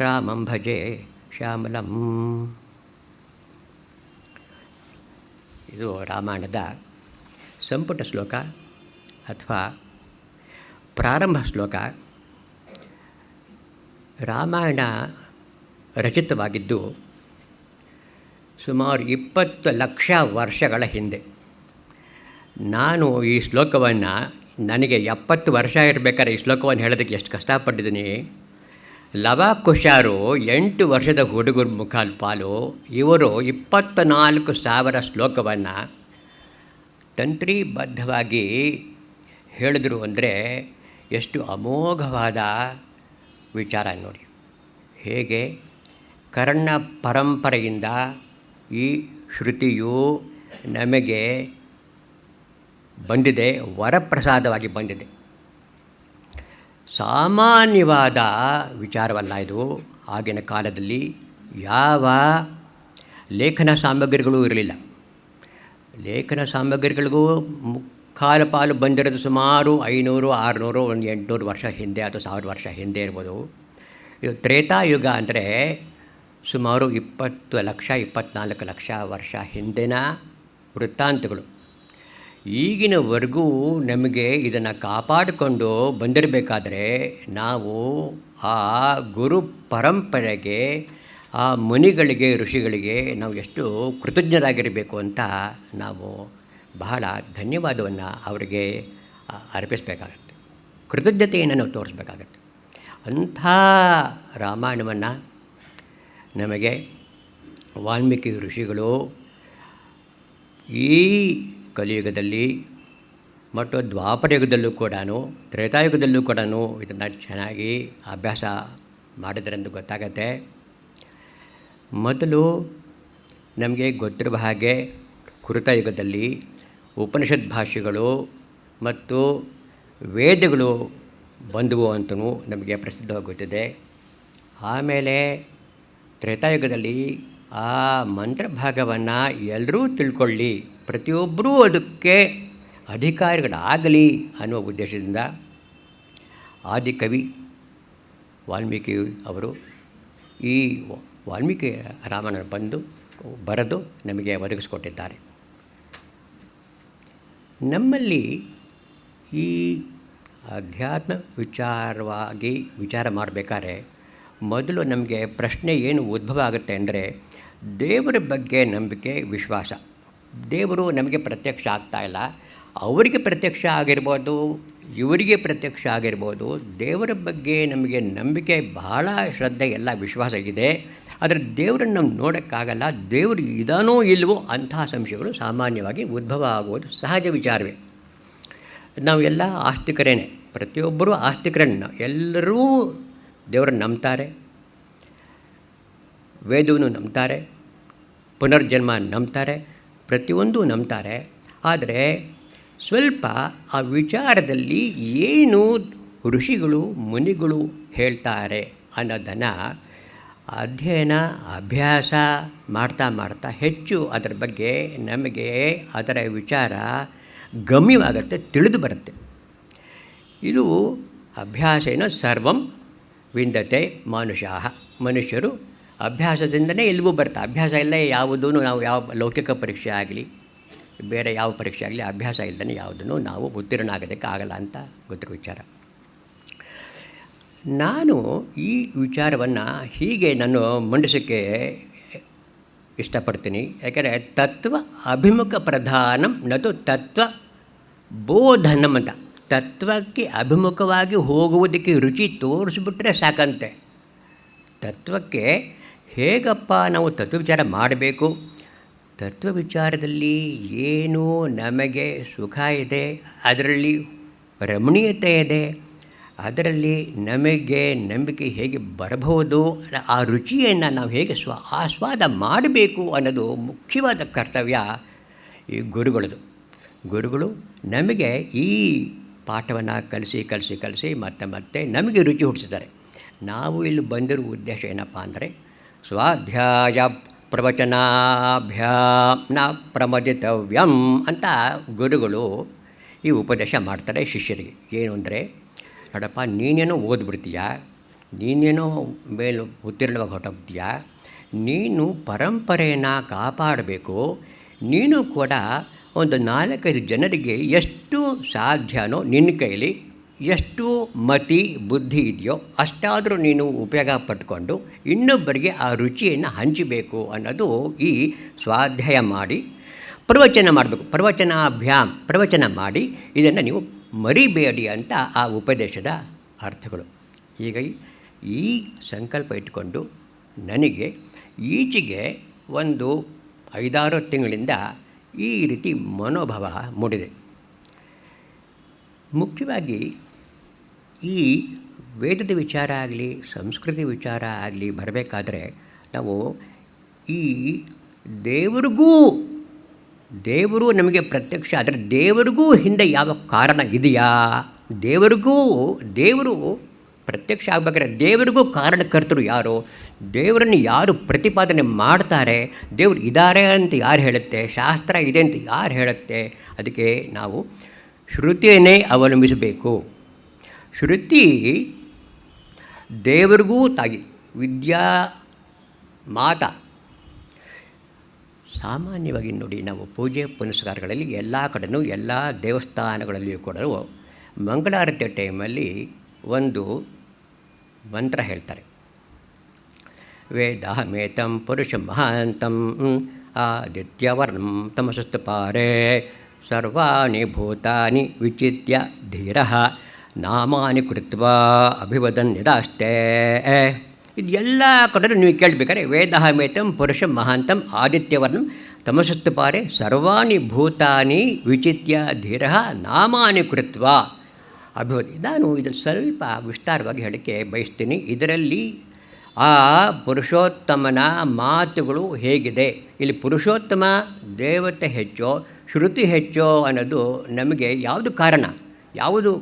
S2: ರಾಮಂ ಭಜೆ ಶ್ಯಾಮಲಂ. ಇದು ರಾಮಾಯಣದ ಸಂಪುಟ ಶ್ಲೋಕ ಅಥವಾ ಪ್ರಾರಂಭ ಶ್ಲೋಕ. ರಾಮಾಯಣ ರಚಿತವಾಗಿದ್ದು ಸುಮಾರು 20 ಲಕ್ಷ ವರ್ಷಗಳ ಹಿಂದೆ. ನಾನು ಈ ಶ್ಲೋಕವನ್ನು ನನಗೆ 70 ವರ್ಷ ಇರಬೇಕಾದ್ರೆ ಈ ಶ್ಲೋಕವನ್ನು ಹೇಳೋದಕ್ಕೆ ಎಷ್ಟು ಕಷ್ಟಪಟ್ಟಿದ್ದೀನಿ. ಲವಕುಶರು 8 ವರ್ಷದ ಹುಡುಗರ ಮುಖಾಲು ಪಾಲು, ಇವರು 24,000 ಶ್ಲೋಕವನ್ನು ತಂತ್ರಿಬದ್ಧವಾಗಿ ಹೇಳಿದ್ರು ಅಂದರೆ ಎಷ್ಟು ಅಮೋಘವಾದ ವಿಚಾರ ನೋಡಿ. ಹೇಗೆ ಕರ್ಣ ಪರಂಪರೆಯಿಂದ ಈ ಶ್ರುತಿಯು ನಮಗೆ ಬಂದಿದೆ, ವರಪ್ರಸಾದವಾಗಿ ಬಂದಿದೆ. ಸಾಮಾನ್ಯವಾದ ವಿಚಾರವಲ್ಲ ಇದು. ಆಗಿನ ಕಾಲದಲ್ಲಿ ಯಾವ ಲೇಖನ ಸಾಮಗ್ರಿಗಳೂ ಇರಲಿಲ್ಲ. ಲೇಖನ ಸಾಮಗ್ರಿಗಳಿಗೂ ಮುಕ್ಕಾಲು ಪಾಲು ಬಂದಿರೋದು ಸುಮಾರು 500, 600, 800 ವರ್ಷ ಹಿಂದೆ ಅಥವಾ 1000 ವರ್ಷ ಹಿಂದೆ ಇರ್ಬೋದು. ಇದು ತ್ರೇತಾಯುಗ ಅಂದರೆ ಸುಮಾರು 20 ಲಕ್ಷ 24 ಲಕ್ಷ ವರ್ಷ ಹಿಂದಿನ ವೃತ್ತಾಂತಗಳು. ಈಗಿನವರೆಗೂ ನಮಗೆ ಇದನ್ನು ಕಾಪಾಡಿಕೊಂಡು ಬಂದಿರಬೇಕಾದ್ರೆ ನಾವು ಆ ಗುರು ಪರಂಪರೆಗೆ, ಆ ಮುನಿಗಳಿಗೆ, ಋಷಿಗಳಿಗೆ ನಾವು ಎಷ್ಟು ಕೃತಜ್ಞರಾಗಿರಬೇಕು ಅಂತ ನಾವು ಬಹಳ ಧನ್ಯವಾದವನ್ನು ಅವರಿಗೆ ಅರ್ಪಿಸಬೇಕಾಗತ್ತೆ. ಕೃತಜ್ಞತೆಯನ್ನು ನಾವು ತೋರಿಸ್ಬೇಕಾಗತ್ತೆ. ಅಂಥ ರಾಮಾಯಣವನ್ನು ನಮಗೆ ವಾಲ್ಮೀಕಿ ಋಷಿಗಳು ಈ ಕಲಿಯುಗದಲ್ಲಿ ಮತ್ತು ದ್ವಾಪರಯುಗದಲ್ಲೂ ಕೂಡ, ತ್ರೇತಾಯುಗದಲ್ಲೂ ಕೂಡ ಇದನ್ನು ಚೆನ್ನಾಗಿ ಅಭ್ಯಾಸ ಮಾಡಿದ್ರೆಂದು ಗೊತ್ತಾಗತ್ತೆ. ಮೊದಲು ನಮಗೆ ಗೊತ್ತಿರುವ ಹಾಗೆ ಕೃತಯುಗದಲ್ಲಿ ಉಪನಿಷತ್ ಭಾಷೆಗಳು ಮತ್ತು ವೇದಗಳು ಬಂದವು ಅಂತಲೂ ನಮಗೆ ಪ್ರಸಿದ್ಧವಾಗಿ ಗೊತ್ತಿದೆ. ಆಮೇಲೆ ತ್ರೇತಾಯುಗದಲ್ಲಿ ಆ ಮಂತ್ರಭಾಗವನ್ನು ಎಲ್ಲರೂ ತಿಳ್ಕೊಳ್ಳಿ, ಪ್ರತಿಯೊಬ್ಬರೂ ಅದಕ್ಕೆ ಅಧಿಕಾರಿಗಳಾಗಲಿ ಅನ್ನುವ ಉದ್ದೇಶದಿಂದ ಆದಿಕವಿ ವಾಲ್ಮೀಕಿ ಅವರು ಈ ವಾಲ್ಮೀಕಿ ರಾಮಾಯಣ ಬರೆದು ನಮಗೆ ಒದಗಿಸಿಕೊಟ್ಟಿದ್ದಾರೆ. ನಮ್ಮಲ್ಲಿ ಈ ಅಧ್ಯಾತ್ಮ ವಿಚಾರ ಮಾಡಬೇಕಾದ್ರೆ ಮೊದಲು ನಮಗೆ ಪ್ರಶ್ನೆ ಏನು ಉದ್ಭವ ಆಗುತ್ತೆ ಅಂದರೆ, ದೇವರ ಬಗ್ಗೆ ನಂಬಿಕೆ, ವಿಶ್ವಾಸ. ದೇವರು ನಮಗೆ ಪ್ರತ್ಯಕ್ಷ ಆಗ್ತಾಯಿಲ್ಲ, ಅವರಿಗೆ ಪ್ರತ್ಯಕ್ಷ ಆಗಿರ್ಬೋದು, ಇವರಿಗೆ ಪ್ರತ್ಯಕ್ಷ ಆಗಿರ್ಬೋದು. ದೇವರ ಬಗ್ಗೆ ನಮಗೆ ನಂಬಿಕೆ, ಬಹಳ ಶ್ರದ್ಧೆ, ಎಲ್ಲ ವಿಶ್ವಾಸ ಇದೆ. ಆದರೆ ದೇವರನ್ನು ನಾವು ನೋಡೋಕ್ಕಾಗಲ್ಲ. ದೇವರು ಇದಾನೋ ಇಲ್ವೋ ಅಂತಹ ಸಂಶಯಗಳು ಸಾಮಾನ್ಯವಾಗಿ ಉದ್ಭವ ಆಗುವುದು ಸಹಜ ವಿಚಾರವೇ. ನಾವು ಎಲ್ಲ ಆಸ್ತಿಕರೇನೆ, ಪ್ರತಿಯೊಬ್ಬರೂ ಆಸ್ತಿಕರನ್ನು. ಎಲ್ಲರೂ ದೇವರನ್ನು ನಂಬ್ತಾರೆ, ವೇದವನ್ನು ನಂಬ್ತಾರೆ, ಪುನರ್ಜನ್ಮ ನಂಬ್ತಾರೆ, ಪ್ರತಿಯೊಂದು ನಂಬ್ತಾರೆ. ಆದರೆ ಸ್ವಲ್ಪ ಆ ವಿಚಾರದಲ್ಲಿ ಏನು ಋಷಿಗಳು ಮುನಿಗಳು ಹೇಳ್ತಾರೆ ಅನ್ನೋದನ್ನು ಅಧ್ಯಯನ ಅಭ್ಯಾಸ ಮಾಡ್ತಾ ಹೆಚ್ಚು ಅದರ ಬಗ್ಗೆ ನಮಗೆ ಅದರ ವಿಚಾರ ಗಮ್ಯವಾಗುತ್ತೆ, ತಿಳಿದು ಬರುತ್ತೆ. ಇದು ಅಭ್ಯಾಸೇನ ಸರ್ವಂ ವಿಂದತೆ ಮನುಷ್ಯಾಃ. ಮನುಷ್ಯರು ಅಭ್ಯಾಸದಿಂದಲೇ ಎಲ್ಲಿಗೂ ಬರ್ತಾರೆ. ಅಭ್ಯಾಸ ಇಲ್ಲ ಯಾವುದೂ ನಾವು ಯಾವ ಲೌಕಿಕ ಪರೀಕ್ಷೆ ಆಗಲಿ, ಬೇರೆ ಯಾವ ಪರೀಕ್ಷೆ ಆಗಲಿ, ಅಭ್ಯಾಸ ಇಲ್ಲದೇ ಯಾವುದನ್ನು ನಾವು ಉತ್ತೀರ್ಣ ಆಗೋದಕ್ಕೆ ಆಗಲ್ಲ ಅಂತ ಗೊತ್ತಿರೋ ವಿಚಾರ. ನಾನು ಈ ವಿಚಾರವನ್ನು ಹೀಗೆ ನಾನು ಮಂಡಿಸೋಕ್ಕೆ ಇಷ್ಟಪಡ್ತೀನಿ. ಯಾಕೆಂದರೆ ತತ್ವ ಅಭಿಮುಖ ಪ್ರಧಾನಂ ನತು ತತ್ವ ಬೋಧನಂ ಅಂತ. ತತ್ವಕ್ಕೆ ಅಭಿಮುಖವಾಗಿ ಹೋಗುವುದಕ್ಕೆ ರುಚಿ ತೋರಿಸ್ಬಿಟ್ರೆ ಸಾಕಂತೆ. ತತ್ವಕ್ಕೆ ಹೇಗಪ್ಪ ನಾವು ತತ್ವ ವಿಚಾರ ಮಾಡಬೇಕು, ತತ್ವ ವಿಚಾರದಲ್ಲಿ ಏನು ನಮಗೆ ಸುಖ ಇದೆ, ಅದರಲ್ಲಿ ರಮಣೀಯತೆ ಇದೆ, ಅದರಲ್ಲಿ ನಮಗೆ ನಂಬಿಕೆ ಹೇಗೆ ಬರಬಹುದು, ಆ ರುಚಿಯನ್ನು ನಾವು ಹೇಗೆ ಆಸ್ವಾದ ಮಾಡಬೇಕು ಅನ್ನೋದು ಮುಖ್ಯವಾದ ಕರ್ತವ್ಯ ಈ ಗುರುಗಳದು. ಗುರುಗಳು ನಮಗೆ ಈ ಪಾಠವನ್ನು ಕಲಿಸಿ ಮತ್ತೆ ನಮಗೆ ರುಚಿ ಹುಟ್ಟಿಸ್ತಾರೆ. ನಾವು ಇಲ್ಲಿ ಬಂದಿರೋ ಉದ್ದೇಶ ಏನಪ್ಪ ಅಂದರೆ ಸ್ವಾಧ್ಯಾಯ ಪ್ರವಚನಾಭ್ಯಾಂ ನ ಪ್ರಮದಿತವ್ಯಂ ಅಂತ ಗುರುಗಳು ಈ ಉಪದೇಶ ಮಾಡ್ತಾರೆ ಶಿಷ್ಯರಿಗೆ. ಏನು ಅಂದರೆ, ನೋಡಪ್ಪ, ನೀನೇನೋ ಓದ್ಬಿಡ್ತೀಯ, ನೀನೇನೋ ಮೇಲು ಉತ್ತೀರ್ಣವಾಗಿ ಹೊರಟೋಗ್ತೀಯ, ನೀನು ಪರಂಪರೆಯನ್ನು ಕಾಪಾಡಬೇಕು. ನೀನು ಕೂಡ ಒಂದು 4-5 ಜನರಿಗೆ ಎಷ್ಟು ಸಾಧ್ಯನೋ ನಿನ್ನ ಕೈಲಿ ಎಷ್ಟು ಮತಿ ಬುದ್ಧಿ ಇದೆಯೋ ಅಷ್ಟಾದರೂ ನೀನು ಉಪಯೋಗ ಪಟ್ಕೊಂಡು ಇನ್ನೊಬ್ಬರಿಗೆ ಆ ರುಚಿಯನ್ನು ಹಂಚಬೇಕು ಅನ್ನೋದು ಈ ಸ್ವಾಧ್ಯಾಯ ಮಾಡಿ ಪ್ರವಚನ ಮಾಡಬೇಕು. ಪ್ರವಚನಾಭ್ಯಾಮ್, ಪ್ರವಚನ ಮಾಡಿ ಇದನ್ನು ನೀವು ಮರಿಬೇಡಿ ಅಂತ ಆ ಉಪದೇಶದ ಅರ್ಥಗಳು. ಹೀಗಾಗಿ ಈ ಸಂಕಲ್ಪ ಇಟ್ಕೊಂಡು ನನಗೆ ಈಚೆಗೆ ಒಂದು 5-6 ತಿಂಗಳಿಂದ ಈ ರೀತಿ ಮನೋಭಾವ ಮೂಡಿದೆ. ಮುಖ್ಯವಾಗಿ ಈ ವೇದದ ವಿಚಾರ ಆಗಲಿ ಸಂಸ್ಕೃತಿ ವಿಚಾರ ಆಗಲಿ ಬರಬೇಕಾದ್ರೆ ನಾವು ಈ ದೇವರು ನಮಗೆ ಪ್ರತ್ಯಕ್ಷ, ಆದರೆ ದೇವರಿಗೂ ಹಿಂದೆ ಯಾವ ಕಾರಣ ಇದೆಯಾ? ದೇವರು ಪ್ರತ್ಯಕ್ಷ ಆಗಬೇಕಾದ್ರೆ ದೇವರಿಗೂ ಕಾರಣಕರ್ತರು ಯಾರು? ದೇವರನ್ನು ಯಾರು ಪ್ರತಿಪಾದನೆ ಮಾಡ್ತಾರೆ? ದೇವರು ಇದ್ದಾರೆ ಅಂತ ಯಾರು ಹೇಳುತ್ತೆ? ಶಾಸ್ತ್ರ ಇದೆ ಅಂತ ಯಾರು ಹೇಳುತ್ತೆ? ಅದಕ್ಕೆ ನಾವು ಶ್ರುತಿಯನ್ನೇ ಅವಲಂಬಿಸಬೇಕು. ಶ್ರುತಿ ದೇವರಿಗೂ ತಾಯಿ, ವಿದ್ಯಾ ಮಾತಾ. ಸಾಮಾನ್ಯವಾಗಿ ನೋಡಿ, ನಾವು ಪೂಜೆ ಪುನಸ್ಕಾರಗಳಲ್ಲಿ ಎಲ್ಲ ಕಡೆಯೂ ಎಲ್ಲ ದೇವಸ್ಥಾನಗಳಲ್ಲಿಯೂ ಕೂಡ ಮಂಗಳಾರತಿ ಟೈಮಲ್ಲಿ ಒಂದು ಮಂತ್ರ ಹೇಳ್ತಾರೆ. ವೇದಮೇತಂ ಪುರುಷಂ ಮಹಾಂತಂ ಆದಿತ್ಯವರ್ಣಂ ತಮಸಸ್ತು ಪಾರೇ ಸರ್ವಾಣಿ ಭೂತಾನಿ ವಿಚಿತ್ಯ ಧೀರಃ ನಾಮಾನಿ ಕೃತ್ವಾ ಅಭಿವದನ್ ಯದಾಸ್ತೆ. ಇದು ಎಲ್ಲ ಕಡೆ ನೀವು ಕೇಳಬೇಕಾದ್ರೆ ವೇದಮೇತಂ ಪುರುಷಂ ಮಹಾಂತಂ ಆದಿತ್ಯವರ್ಣಂ ತಮಸಸ್ತು ಪಾರೇ ಸರ್ವಾಣಿ ಭೂತಾನಿ ವಿಚಿತ್ಯ ಧೀರಃ ನಾಮಾನಿ ಕೃತ್ವಾ ಅಭಿವದ್. ನಾನು ಇದನ್ನು ಸ್ವಲ್ಪ ವಿಸ್ತಾರವಾಗಿ ಹೇಳೋಕ್ಕೆ ಬಯಸ್ತೀನಿ. ಇದರಲ್ಲಿ ಆ ಪುರುಷೋತ್ತಮನ ಮಾತುಗಳು ಹೇಗಿದೆ, ಇಲ್ಲಿ ಪುರುಷೋತ್ತಮ ದೇವತೆ ಹೆಚ್ಚೋ ಶ್ರುತಿ ಹೆಚ್ಚೋ ಅನ್ನೋದು ನಮಗೆ ಯಾವುದು ಕಾರಣ, ಯಾವುದು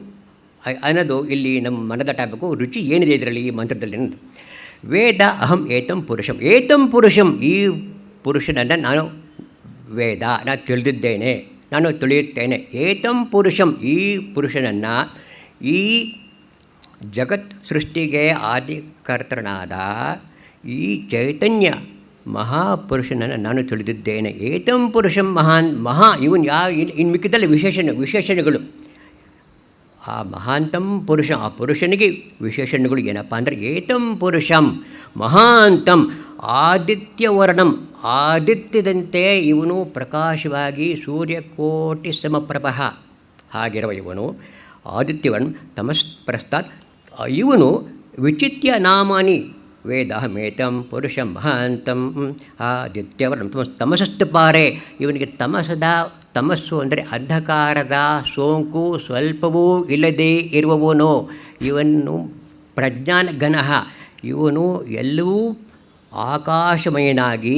S2: ಅನ್ನೋದು ಇಲ್ಲಿ ನಮ್ಮ ಮನದಟ್ಟಾಗಬೇಕು. ರುಚಿ ಏನಿದೆ ಇದರಲ್ಲಿ, ಈ ಮಂತ್ರದಲ್ಲಿ ಅನ್ನೋದು. ವೇದ ಅಹಂ ಏತಂ ಪುರುಷಂ ಈ ಪುರುಷನನ್ನು ನಾನು ವೇದ, ನಾನು ತಿಳಿದಿದ್ದೇನೆ, ನಾನು ತಿಳಿಯುತ್ತೇನೆ. ಏತಂ ಪುರುಷಂ ಈ ಪುರುಷನನ್ನು, ಈ ಜಗತ್ ಸೃಷ್ಟಿಗೆ ಆದಿಕರ್ತನಾದ ಈ ಚೈತನ್ಯ ಮಹಾಪುರುಷನನ್ನು ನಾನು ತಿಳಿದಿದ್ದೇನೆ. ಏತಂ ಪುರುಷಂ ಇವನು ಇನ್ನು ಮಿಕ್ಕಿದಲ್ಲಿ ವಿಶೇಷಣಗಳು. ಆ ಮಹಾಂತಂ ಪುರುಷ, ಆ ಪುರುಷನಿಗೆ ವಿಶೇಷಣಗಳು ಏನಪ್ಪ ಅಂದರೆ, ಏತಂ ಪುರುಷಂ ಮಹಾಂತಂ ಆದಿತ್ಯವರ್ಣಂ, ಆದಿತ್ಯದಂತೆ ಇವನು ಪ್ರಕಾಶವಾಗಿ ಸೂರ್ಯಕೋಟಿ ಸಮಪ್ರಭಃ ಹಾಗಿರುವ ಇವನು ಆದಿತ್ಯವರ್ಣ ತಮಸ್ಪ್ರಸ್ತಾತ್. ಇವನು ವಿಚಿತ್ಯ ನಾಮಾನಿ ವೇದಮೇತಂ ಪುರುಷಂ ಮಹಾಂತಂ ಆದಿತ್ಯವರ್ಣಂ ತಮಸಸ್ತು ಪಾರೆ. ಇವನಿಗೆ ತಮಸ್ಸು ಅಂದರೆ ಅಂಧಕಾರದ ಸೋಂಕು ಸ್ವಲ್ಪವೂ ಇಲ್ಲದೇ ಇರುವವನು. ಇವನು ಪ್ರಜ್ಞಾನ ಘನಃ, ಇವನು ಎಲ್ಲವೂ ಆಕಾಶಮಯನಾಗಿ,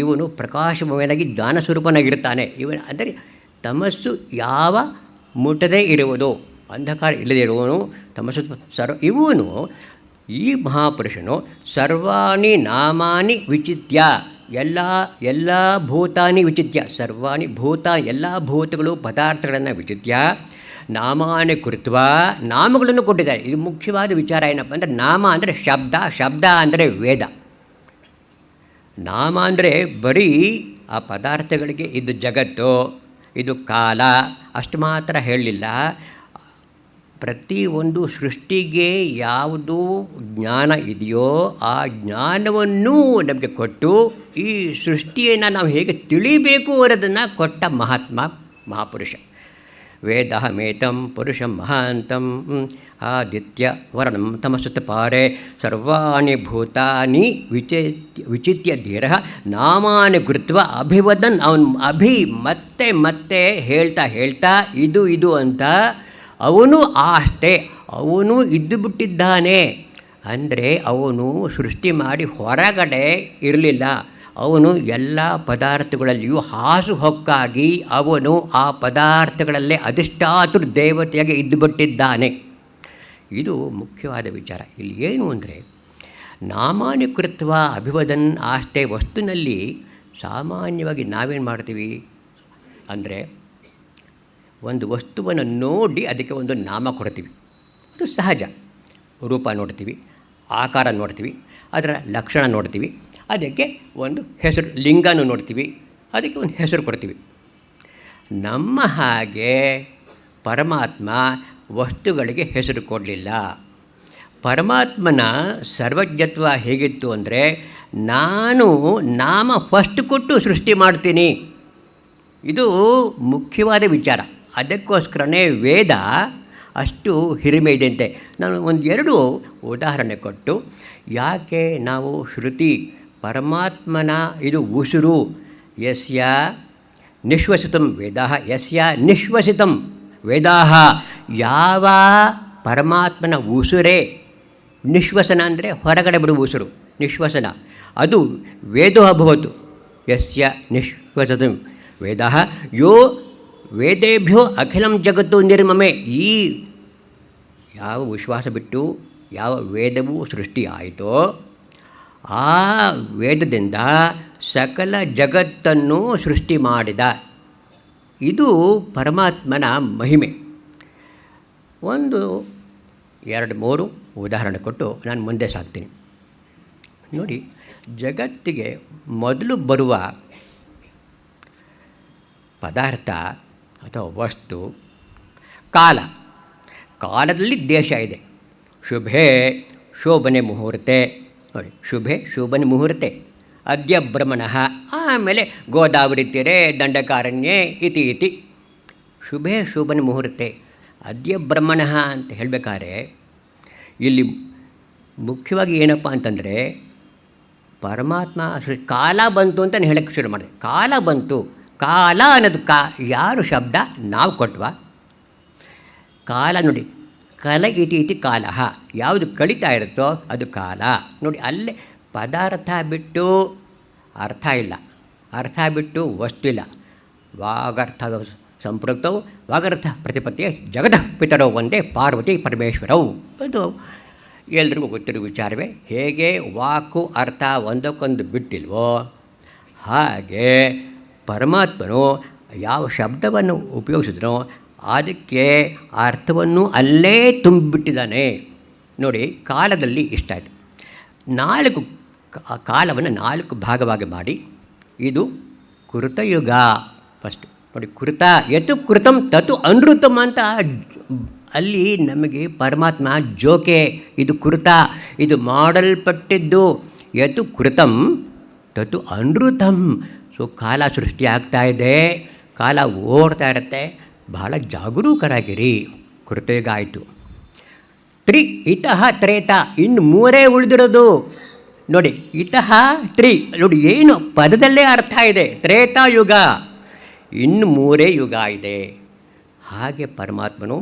S2: ಇವನು ಪ್ರಕಾಶಮಯನಾಗಿ ಜ್ಞಾನಸ್ವರೂಪನಾಗಿರ್ತಾನೆ. ಇವನು ಅಂದರೆ ತಮಸ್ಸು ಯಾವ ಮುಟ್ಟದೇ ಇರುವುದು, ಅಂಧಕಾರ ಇಲ್ಲದೇ ಇರುವವನು ತಮಸ್ಸು ಇವನು ಈ ಮಹಾಪುರುಷನು ಸರ್ವಾಣಿ ನಾಮಾನಿ ವಿಚಿತ್ಯ, ಎಲ್ಲ ಭೂತಾನಿ ವಿಚಿತ್ಯ, ಸರ್ವಾಣಿ ಭೂತಾನಿ ಎಲ್ಲ ಭೂತಗಳು ಪದಾರ್ಥಗಳನ್ನು ವಿಚಿತ್ಯ ನಾಮಾನಿ ಕೃತ್ವ, ನಾಮಗಳನ್ನು ಕೊಟ್ಟಿದ್ದಾರೆ. ಇದು ಮುಖ್ಯವಾದ ವಿಚಾರ. ಏನಪ್ಪ ಅಂದರೆ, ನಾಮ ಅಂದರೆ ಶಬ್ದ ಅಂದರೆ ವೇದ. ನಾಮ ಅಂದರೆ ಬರೀ ಆ ಪದಾರ್ಥಗಳಿಗೆ ಇದು ಜಗತ್ತು, ಇದು ಕಾಲ ಅಷ್ಟು ಮಾತ್ರ ಹೇಳಲಿಲ್ಲ. ಪ್ರತಿಯೊಂದು ಸೃಷ್ಟಿಗೆ ಯಾವುದು ಜ್ಞಾನ ಇದೆಯೋ ಆ ಜ್ಞಾನವನ್ನು ನಮಗೆ ಕೊಟ್ಟು ಈ ಸೃಷ್ಟಿಯನ್ನು ನಾವು ಹೇಗೆ ತಿಳಿಬೇಕು ಅನ್ನೋದನ್ನು ಕೊಟ್ಟ ಮಹಾಪುರುಷ. ವೇದಮೇತಂ ಪುರುಷಂ ಮಹಾಂತಂ ಆದಿತ್ಯವರ್ಣಂ ತಮಸಸ್ತು ಪಾರೆ ಸರ್ವಾಣಿ ಭೂತಾನಿ ವಿಚಿತ್ಯ ಧೀರಃ ನಾಮಾನಿ ಕೃತ್ವ ಅಭಿವದನ್. ಅವನು ಮತ್ತೆ ಹೇಳ್ತಾ ಇದು ಅಂತ ಅವನು ಆಸ್ತೆ, ಅವನು ಇದ್ದು ಬಿಟ್ಟಿದ್ದಾನೆ. ಅಂದರೆ ಅವನು ಸೃಷ್ಟಿ ಮಾಡಿ ಹೊರಗಡೆ ಇರಲಿಲ್ಲ, ಅವನು ಎಲ್ಲ ಪದಾರ್ಥಗಳಲ್ಲಿಯೂ ಹಾಸುಹೊಕ್ಕಾಗಿ ಅವನು ಆ ಪದಾರ್ಥಗಳಲ್ಲೇ ಅಧಿಷ್ಠಾತೃ ದೇವತೆಯಾಗಿ ಇದ್ದು ಬಿಟ್ಟಿದ್ದಾನೆ. ಇದು ಮುಖ್ಯವಾದ ವಿಚಾರ. ಇಲ್ಲಿ ಏನು ಅಂದರೆ, ನಾಮಾನಿ ಕೃತ್ವ ಅಭಿವದನ್ ಆಸ್ತೆ ವಸ್ತುನಲ್ಲಿ ಸಾಮಾನ್ಯವಾಗಿ ನಾವೇನು ಮಾಡ್ತೀವಿ ಅಂದರೆ ಒಂದು ವಸ್ತುವನ್ನು ನೋಡಿ ಅದಕ್ಕೆ ಒಂದು ನಾಮ ಕೊಡ್ತೀವಿ. ಅದು ಸಹಜ. ರೂಪ ನೋಡ್ತೀವಿ, ಆಕಾರ ನೋಡ್ತೀವಿ, ಅದರ ಲಕ್ಷಣ ನೋಡ್ತೀವಿ, ಅದಕ್ಕೆ ಒಂದು ಹೆಸರು, ಲಿಂಗನೂ ನೋಡ್ತೀವಿ, ಅದಕ್ಕೆ ಒಂದು ಹೆಸರು ಕೊಡ್ತೀವಿ. ನಮ್ಮ ಹಾಗೆ ಪರಮಾತ್ಮ ವಸ್ತುಗಳಿಗೆ ಹೆಸರು ಕೊಡಲಿಲ್ಲ. ಪರಮಾತ್ಮನ ಸರ್ವಜ್ಞತ್ವ ಹೇಗಿತ್ತು ಅಂದರೆ, ನಾನು ನಾಮ ಫಸ್ಟ್ ಕೊಟ್ಟು ಸೃಷ್ಟಿ ಮಾಡ್ತೀನಿ. ಇದು ಮುಖ್ಯವಾದ ವಿಚಾರ. ಅದಕ್ಕೋಸ್ಕರನೇ ವೇದ ಅಷ್ಟು ಹಿರಿಮೆ ಇದೆಯಂತೆ. ನಾನು ಒಂದೆರಡು ಉದಾಹರಣೆ ಕೊಟ್ಟು, ಯಾಕೆ ನಾವು ಶ್ರುತಿ ಪರಮಾತ್ಮನ ಇದು ಉಸಿರು, ಯಸ್ಯ ನಿಶ್ವಸಿತಂ ವೇದಾಃ, ಯಸ್ಯ ನಿಶ್ವಸಿತಂ ವೇದಾಃ, ಯಾವ ಪರಮಾತ್ಮನ ಉಸುರೇ, ನಿಶ್ವಸನ ಅಂದರೆ ಹೊರಗಡೆ ಬಿಡುವ ಉಸಿರು, ನಿಶ್ವಸನ, ಅದು ವೇದೋ ಅಭವತು, ಯಸ್ಯ ನಿಶ್ವಸತಂ ವೇದಾಃ ಯೋ ವೇದೇಭ್ಯೋ ಅಖಿಲಂ ಜಗತ್ತು ನಿರ್ಮಮೆ. ಈ ಯಾವ ವಿಶ್ವಾಸ ಬಿಟ್ಟು ಯಾವ ವೇದವೂ ಸೃಷ್ಟಿ ಆಯಿತೋ ಆ ವೇದದಿಂದ ಸಕಲ ಜಗತ್ತನ್ನು ಸೃಷ್ಟಿ ಮಾಡಿದ. ಇದು ಪರಮಾತ್ಮನ ಮಹಿಮೆ. ಒಂದು 2-3 ಉದಾಹರಣೆ ಕೊಟ್ಟು ನಾನು ಮುಂದೆ ಸಾಗ್ತೀನಿ. ನೋಡಿ, ಜಗತ್ತಿಗೆ ಮೊದಲು ಬರುವ ಪದಾರ್ಥ ಅಥವಾ ವಸ್ತು ಕಾಲ. ಕಾಲದಲ್ಲಿ ದೇಶ ಇದೆ. ಶುಭೆ ಶೋಭನೆ ಮುಹೂರ್ತೆ, ನೋಡಿ, ಶುಭೆ ಶೋಭನೆ ಮುಹೂರ್ತೆ, ಅದ್ಯ ಬ್ರಹ್ಮಣಃ, ಆಮೇಲೆ ಗೋದಾವರಿ ತೀರೆ ದಂಡಕಾರಣ್ಯೆ ಇತಿ ಇತಿ. ಶುಭೆ ಶೋಭನೆ ಮುಹೂರ್ತೆ, ಅದ್ಯ ಬ್ರಹ್ಮಣಃ ಅಂತ ಹೇಳಬೇಕಾದ್ರೆ ಇಲ್ಲಿ ಮುಖ್ಯವಾಗಿ ಏನಪ್ಪ ಅಂತಂದರೆ, ಪರಮಾತ್ಮ ಕಾಲ ಬಂತು ಅಂತ ನಾನು ಹೇಳಕ್ಕೆ ಶುರು ಮಾಡಿದೆ. ಕಾಲ ಬಂತು. ಕಾಲ ಅನ್ನೋದು ಯಾರು ಶಬ್ದ ನಾವು ಕೊಟ್ವ? ಕಾಲ ನೋಡಿ, ಕಲ ಇತಿ ಇತಿ ಕಾಲ, ಯಾವುದು ಕಳೀತಾ ಇರುತ್ತೋ ಅದು ಕಾಲ. ನೋಡಿ, ಅಲ್ಲೇ ಪದಾರ್ಥ ಬಿಟ್ಟು ಅರ್ಥ ಇಲ್ಲ, ಅರ್ಥ ಬಿಟ್ಟು ವಸ್ತು ಇಲ್ಲ. ವಾಗರ್ಥ ಸಂಪೃಕ್ತವು ವಾಗರ್ಥ ಪ್ರತಿಪತ್ತಿಯೇ ಜಗತಃ ಪಿತರವು ಒಂದೇ ಪಾರ್ವತಿ ಪರಮೇಶ್ವರವು. ಅದು ಎಲ್ರಿಗೂ ಗೊತ್ತಿರೋ ವಿಚಾರವೇ. ಹೇಗೆ ವಾಕು ಅರ್ಥ ಒಂದಕ್ಕೊಂದು ಬಿಟ್ಟಿಲ್ವೋ ಹಾಗೆ ಪರಮಾತ್ಮನು ಯಾವ ಶಬ್ದವನ್ನು ಉಪಯೋಗಿಸಿದ್ನೋ ಅದಕ್ಕೆ ಅರ್ಥವನ್ನು ಅಲ್ಲೇ ತುಂಬಿಬಿಟ್ಟಿದ್ದಾನೆ. ನೋಡಿ, ಕಾಲದಲ್ಲಿ ಇಷ್ಟಾಯಿತು. 4 ಕಾಲವನ್ನು 4 ಭಾಗವಾಗಿ ಮಾಡಿ, ಇದು ಕೃತಯುಗ ಫಸ್ಟು. ನೋಡಿ, ಕೃತ ಯತು ಕೃತಂ ತತು ಅನೃತಂ ಅಂತ ಅಲ್ಲಿ ನಮಗೆ ಪರಮಾತ್ಮ ಜೋಕೆ. ಇದು ಕೃತ, ಇದು ಮಾಡಲ್ಪಟ್ಟಿದ್ದು. ಯತು ಕೃತಂ ತತು ಅನೃತಂ. ಸೊ ಕಾಲ ಸೃಷ್ಟಿ ಆಗ್ತಾ ಇದೆ, ಕಾಲ ಓಡ್ತಾ ಇರುತ್ತೆ, ಬಹಳ ಜಾಗರೂಕರಾಗಿರಿ. ಕೃತಯುಗ ಆಯಿತು. ಇತಃ ತ್ರೇತ, ಇನ್ನು 3 ಉಳಿದಿರೋದು. ನೋಡಿ, ಇತಃ ನೋಡಿ, ಏನು ಪದದಲ್ಲೇ ಅರ್ಥ ಇದೆ. ತ್ರೇತಾಯುಗ, ಇನ್ನು 3 ಯುಗ ಇದೆ. ಹಾಗೆ ಪರಮಾತ್ಮನು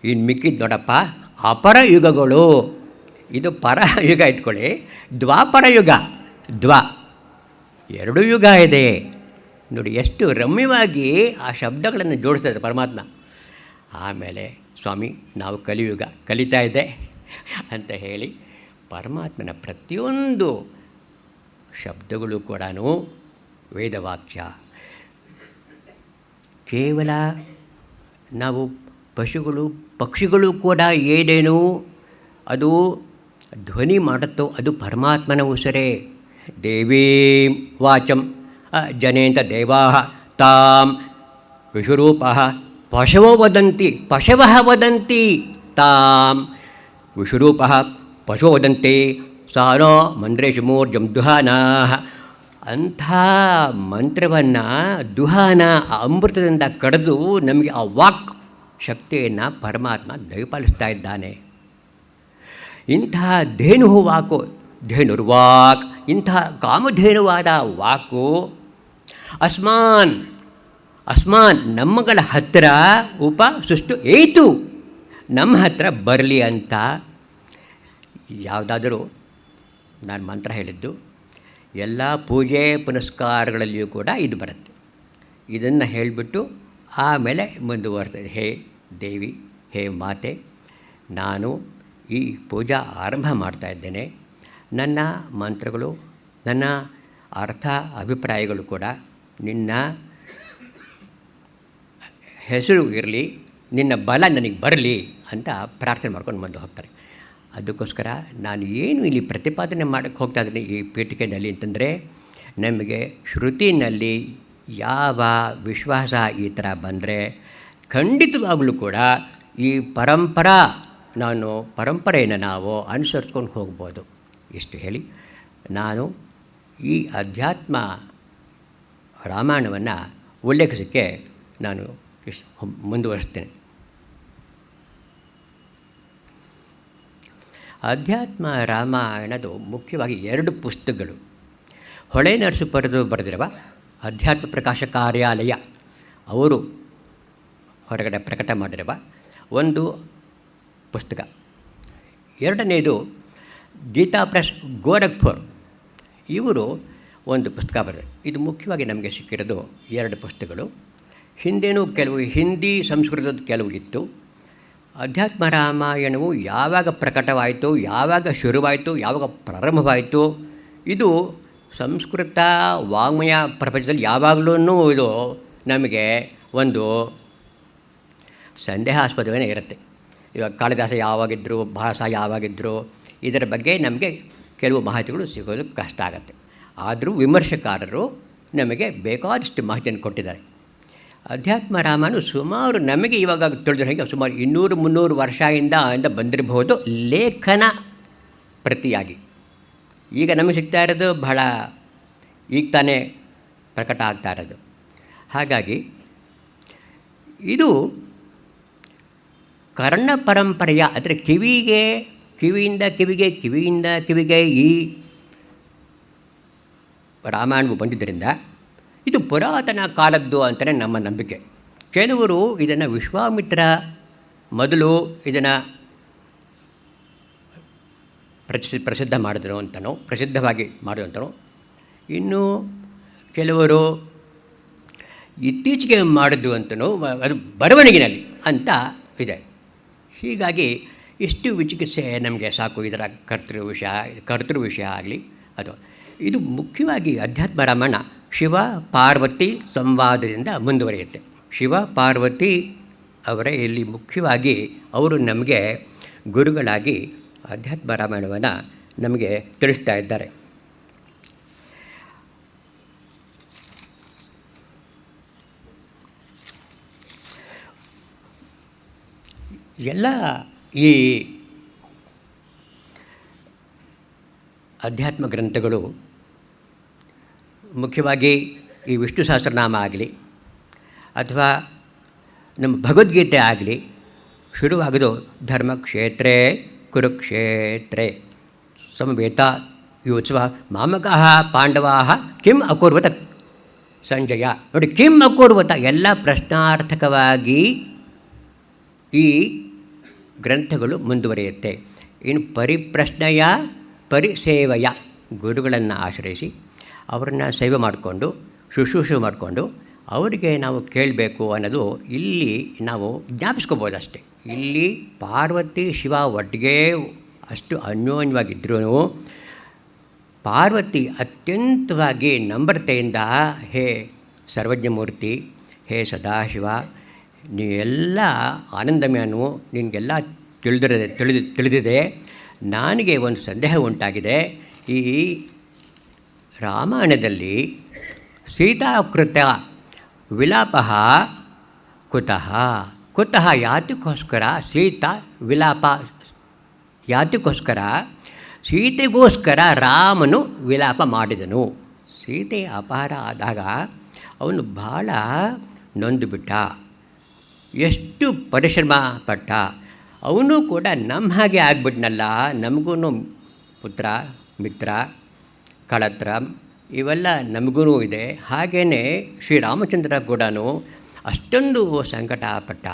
S2: ಇನ್ನು ಮಿಕ್ಕಿದ್ದು ನೋಡಪ್ಪ ಅಪರ ಯುಗಗಳು. ಇದು ಪರ ಯುಗ ಇಟ್ಕೊಳ್ಳಿ, ದ್ವಾಪರ ಯುಗ, 2 ಯುಗ ಇದೆ. ನೋಡಿ, ಎಷ್ಟು ರಮ್ಯವಾಗಿ ಆ ಶಬ್ದಗಳನ್ನು ಜೋಡಿಸ್ತಾರೆ ಪರಮಾತ್ಮ. ಆಮೇಲೆ ಸ್ವಾಮಿ ನಾವು ಕಲಿಯುಗ ಕಲಿತಾ ಇದೆ ಅಂತ ಹೇಳಿ ಪರಮಾತ್ಮನ ಪ್ರತಿಯೊಂದು ಶಬ್ದಗಳು ಕೂಡ ವೇದವಾಕ್ಯ. ಕೇವಲ ನಾವು ಪಶುಗಳು ಪಕ್ಷಿಗಳು ಕೂಡ ಏನೇನು ಅದು ಧ್ವನಿ ಮಾಡುತ್ತೋ ಅದು ಪರಮಾತ್ಮನ ಉಸಿರೇ. ದೇವೀಂ ವಾಚಂ ಜನೇಂತ ದೇವಾ ತಾಂ ವಿಶ್ವರೂಪಃ ಪಶವಃ ವದಂತಿ ತಾಂ ವಿಶ್ವರೂಪಃ ಪಶವೋ ವದಂತಿ ಸಾನೋ ಮಂತ್ರೇಶು ಮೂರ್ಜಂ ದುಹಾನಾಃ. ಅಂಥ ಮಂತ್ರವನ್ನು ದುಹಾನ ಅಮೃತದಿಂದ ಕಡಿದು ನಮಗೆ ಆ ವಾಕ್ ಶಕ್ತಿಯನ್ನು ಪರಮಾತ್ಮ ದಯಪಾಲಿಸ್ತಾ ಇದ್ದಾನೆ. ಇಂಥ ಧೇನು ವಾಕು, ಧೇನುರ್ವಾಕ್, ಇಂಥ ಕಾಮಧೇನುವಾದ ವಾಕು ಅಸ್ಮಾನ್ ನಮ್ಮಗಳ ಹತ್ತಿರ ಉಪಸೃಷ್ಟು ಏತು, ನಮ್ಮ ಹತ್ತಿರ ಬರಲಿ ಅಂತ. ಯಾವುದಾದರೂ ನಾನು ಮಂತ್ರ ಹೇಳಿದ್ದು ಎಲ್ಲ ಪೂಜೆ ಪುನಸ್ಕಾರಗಳಲ್ಲಿಯೂ ಕೂಡ ಇದು ಬರುತ್ತೆ. ಇದನ್ನು ಹೇಳಿಬಿಟ್ಟು ಆಮೇಲೆ ಮುಂದುವರ್ತದೆ. ಹೇ ದೇವಿ, ಹೇ ಮಾತೆ, ನಾನು ಈ ಪೂಜಾ ಆರಂಭ ಮಾಡ್ತಾ ಇದ್ದೇನೆ. ನನ್ನ ಮಂತ್ರಗಳು, ನನ್ನ ಅರ್ಥ ಅಭಿಪ್ರಾಯಗಳು ಕೂಡ ನಿನ್ನ ಹೆಸರು ಇರಲಿ, ನಿನ್ನ ಬಲ ನನಗೆ ಬರಲಿ ಅಂತ ಪ್ರಾರ್ಥನೆ ಮಾಡ್ಕೊಂಡು ಬಂದು ಹೋಗ್ತಾರೆ. ಅದಕ್ಕೋಸ್ಕರ ನಾನು ಏನು ಇಲ್ಲಿ ಪ್ರತಿಪಾದನೆ ಮಾಡೋಕ್ಕೆ ಹೋಗ್ತಾ ಇದ್ದೀನಿ ಈ ಪೀಠಿಕೆಯಲ್ಲಿ ಅಂತಂದರೆ, ನಮಗೆ ಶ್ರುತಿನಲ್ಲಿ ಯಾವ ವಿಶ್ವಾಸ ಈ ಥರ ಬಂದರೆ ಖಂಡಿತವಾಗಲೂ ಕೂಡ ಈ ಪರಂಪರೆಯನ್ನು ನಾವು ಅನುಸರಿಸ್ಕೊಂಡು ಹೋಗ್ಬೋದು. ಇಷ್ಟು ಹೇಳಿ ನಾನು ಈ ಅಧ್ಯಾತ್ಮ ರಾಮಾಯಣವನ್ನು ಉಲ್ಲೇಖಿಸೋಕ್ಕೆ ನಾನು ಮುಂದುವರಿಸ್ತೇನೆ. ಅಧ್ಯಾತ್ಮ ರಾಮಾಯಣದು ಮುಖ್ಯವಾಗಿ 2 ಪುಸ್ತಕಗಳು. ಹೊಳೆ ನರಸೀಪುರರು ಬರೆದಿರುವ ಅಧ್ಯಾತ್ಮ ಪ್ರಕಾಶ ಕಾರ್ಯಾಲಯ ಅವರು ಹೊರಗಡೆ ಪ್ರಕಟ ಮಾಡಿರುವ ಒಂದು ಪುಸ್ತಕ. 2ನೇದು ಗೀತಾ ಪ್ರೆಸ್ ಗೋರಖ್ಪುರ್ ಇವರು ಒಂದು ಪುಸ್ತಕ ಬರೆದರು. ಇದು ಮುಖ್ಯವಾಗಿ ನಮಗೆ ಸಿಕ್ಕಿರೋದು 2 ಪುಸ್ತಕಗಳು. ಹಿಂದೇನೂ ಕೆಲವು ಹಿಂದಿ ಸಂಸ್ಕೃತದ ಕೆಲವು ಇತ್ತು. ಅಧ್ಯಾತ್ಮ ರಾಮಾಯಣವು ಯಾವಾಗ ಪ್ರಕಟವಾಯಿತು, ಯಾವಾಗ ಶುರುವಾಯಿತು, ಯಾವಾಗ ಪ್ರಾರಂಭವಾಯಿತು, ಇದು ಸಂಸ್ಕೃತ ವಾङ्ಮಯ ಪ್ರಪಂಚದಲ್ಲಿ ಯಾವಾಗಲೂ ಇದು ನಮಗೆ ಒಂದು ಸಂದೇಹಾಸ್ಪದವೇ ಇರುತ್ತೆ. ಇವಾಗ ಕಾಳಿದಾಸ ಯಾವಾಗಿದ್ದರು, ಭಾಸ ಯಾವಾಗಿದ್ದರು, ಇದರ ಬಗ್ಗೆ ನಮಗೆ ಕೆಲವು ಮಾಹಿತಿಗಳು ಸಿಗೋದು ಕಷ್ಟ ಆಗುತ್ತೆ. ಆದರೂ ವಿಮರ್ಶಕಾರರು ನಮಗೆ ಬೇಕಾದಷ್ಟು ಮಾಹಿತಿಯನ್ನು ಕೊಟ್ಟಿದ್ದಾರೆ. ಅಧ್ಯಾತ್ಮ ರಾಮಾಯಣ ಸುಮಾರು ನಮಗೆ ಇವಾಗ ತಿಳಿದಿರೋ ಹಾಗೆ ಸುಮಾರು 200-300 ವರ್ಷದಿಂದ ಬಂದಿರಬಹುದು ಲೇಖನ ಪ್ರತಿಯಾಗಿ. ಈಗ ನಮಗೆ ಸಿಗ್ತಾ ಇರೋದು ಬಹಳ ಈಗ ತಾನೇ ಪ್ರಕಟ ಆಗ್ತಾ ಇರೋದು. ಹಾಗಾಗಿ ಇದು ಕರ್ಣ ಪರಂಪರೆಯ ಅಂದರೆ ಕಿವಿಯಿಂದ ಕಿವಿಗೆ ಈ ರಾಮಾಯಣವು ಬಂದಿದ್ದರಿಂದ ಇದು ಪುರಾತನ ಕಾಲದ್ದು ಅಂತಲೇ ನಮ್ಮ ನಂಬಿಕೆ. ಕೆಲವರು ಇದನ್ನು ವಿಶ್ವಾಮಿತ್ರ ಮೊದಲು ಇದನ್ನು ಪ್ರಸಿದ್ಧ ಮಾಡಿದ್ರು ಅಂತನೋ, ಪ್ರಸಿದ್ಧವಾಗಿ ಮಾಡಿದ್ರು ಅಂತನೋ, ಇನ್ನು ಕೆಲವರು ಇತ್ತೀಚೆಗೆ ಮಾಡಿದ್ದು ಅಂತನೋ, ಅದು ಬರವಣಿಗೆಯಲ್ಲಿ ಅಂತ ಇದೆ. ಹೀಗಾಗಿ ಇಷ್ಟು ವಿಚಿಕಿತ್ಸೆ ನಮಗೆ ಸಾಕು. ಇದರ ಕರ್ತೃ ವಿಷಯ ಆಗಲಿ ಅದು. ಇದು ಮುಖ್ಯವಾಗಿ ಅಧ್ಯಾತ್ಮ ರಾಮಾಯಣ ಶಿವ ಪಾರ್ವತಿ ಸಂವಾದದಿಂದ ಮುಂದುವರಿಯುತ್ತೆ. ಶಿವ ಪಾರ್ವತಿ ಅವರೇ ಇಲ್ಲಿ ಮುಖ್ಯವಾಗಿ ಅವರು ನಮಗೆ ಗುರುಗಳಾಗಿ ಅಧ್ಯಾತ್ಮ ರಾಮಾಯಣವನ್ನು ನಮಗೆ ತಿಳಿಸ್ತಾ ಇದ್ದಾರೆ. ಎಲ್ಲ ಈ ಅಧ್ಯಾತ್ಮ ಗ್ರಂಥಗಳು ಮುಖ್ಯವಾಗಿ ಈ ವಿಷ್ಣು ಸಹಸ್ರನಾಮ ಆಗಲಿ ಅಥವಾ ನಮ್ಮ ಭಗವದ್ಗೀತೆ ಆಗಲಿ ಶುರುವಾಗೋದು ಧರ್ಮಕ್ಷೇತ್ರೇ ಕುರುಕ್ಷೇತ್ರೇ ಸಮವೇತ ಯೋತ್ಸವ ಮಾಮಕಃ ಪಾಂಡವಾಃ ಕಿಂ ಅಕುರ್ವತ ಸಂಜಯ. ನೋಡಿ, ಕಿಂ ಅಕುರ್ವತ ಎಲ್ಲ ಪ್ರಶ್ನಾರ್ಥಕವಾಗಿ ಈ ಗ್ರಂಥಗಳು ಮುಂದುವರಿಯುತ್ತೆ. ಇನ್ನು ಪರಿಪ್ರಶ್ನೆಯ ಪರಿಸೇವೆಯ ಗುರುಗಳನ್ನು ಆಶ್ರಯಿಸಿ ಅವರನ್ನು ಸೇವೆ ಮಾಡಿಕೊಂಡು ಶುಶ್ರೂಷೆ ಮಾಡಿಕೊಂಡು ಅವರಿಗೆ ನಾವು ಕೇಳಬೇಕು ಅನ್ನೋದು ಇಲ್ಲಿ ನಾವು ಜ್ಞಾಪಿಸ್ಕೋಬೋದಷ್ಟೆ. ಇಲ್ಲಿ ಪಾರ್ವತಿ ಶಿವ ಒಟ್ಟಿಗೆ ಅಷ್ಟು ಅನ್ಯೋನ್ಯವಾಗಿದ್ದರೂ ಪಾರ್ವತಿ ಅತ್ಯಂತವಾಗಿ ನಂಬರ್ತೆಯಿಂದ ಹೇ ಸರ್ವಜ್ಞಮೂರ್ತಿ, ಹೇ ಸದಾಶಿವ, ನೀವೆಲ್ಲ ಆನಂದಮಯನು, ನಿನಗೆಲ್ಲ ತಿಳಿದಿದೆ. ನನಗೆ ಒಂದು ಸಂದೇಹ ಉಂಟಾಗಿದೆ. ಈ ರಾಮಾಯಣದಲ್ಲಿ ಸೀತಾಕೃತ ವಿಲಾಪ ಕುತಃ ಯಾತಕ್ಕೋಸ್ಕರ ಸೀತಾ ವಿಲಾಪ, ಯಾತಕ್ಕೋಸ್ಕರ ಸೀತೆಗೋಸ್ಕರ ರಾಮನು ವಿಲಾಪ ಮಾಡಿದನು. ಸೀತೆ ಅಪಹಾರ ಆದಾಗ ಅವನು ಭಾಳ ನೊಂದುಬಿಟ್ಟ, ಎಷ್ಟು ಪರಿಶ್ರಮ ಪಟ್ಟ. ಅವನು ಕೂಡ ನಮ್ಮ ಹಾಗೆ ಆಗ್ಬಿಟ್ನಲ್ಲ, ನಮಗೂ ಪುತ್ರ ಮಿತ್ರ ಕಳತ್ರ ಇವೆಲ್ಲ ನಮಗೂ ಇದೆ. ಹಾಗೆಯೇ ಶ್ರೀರಾಮಚಂದ್ರ ಕೂಡ ಅಷ್ಟೊಂದು ಸಂಕಟ ಪಟ್ಟ.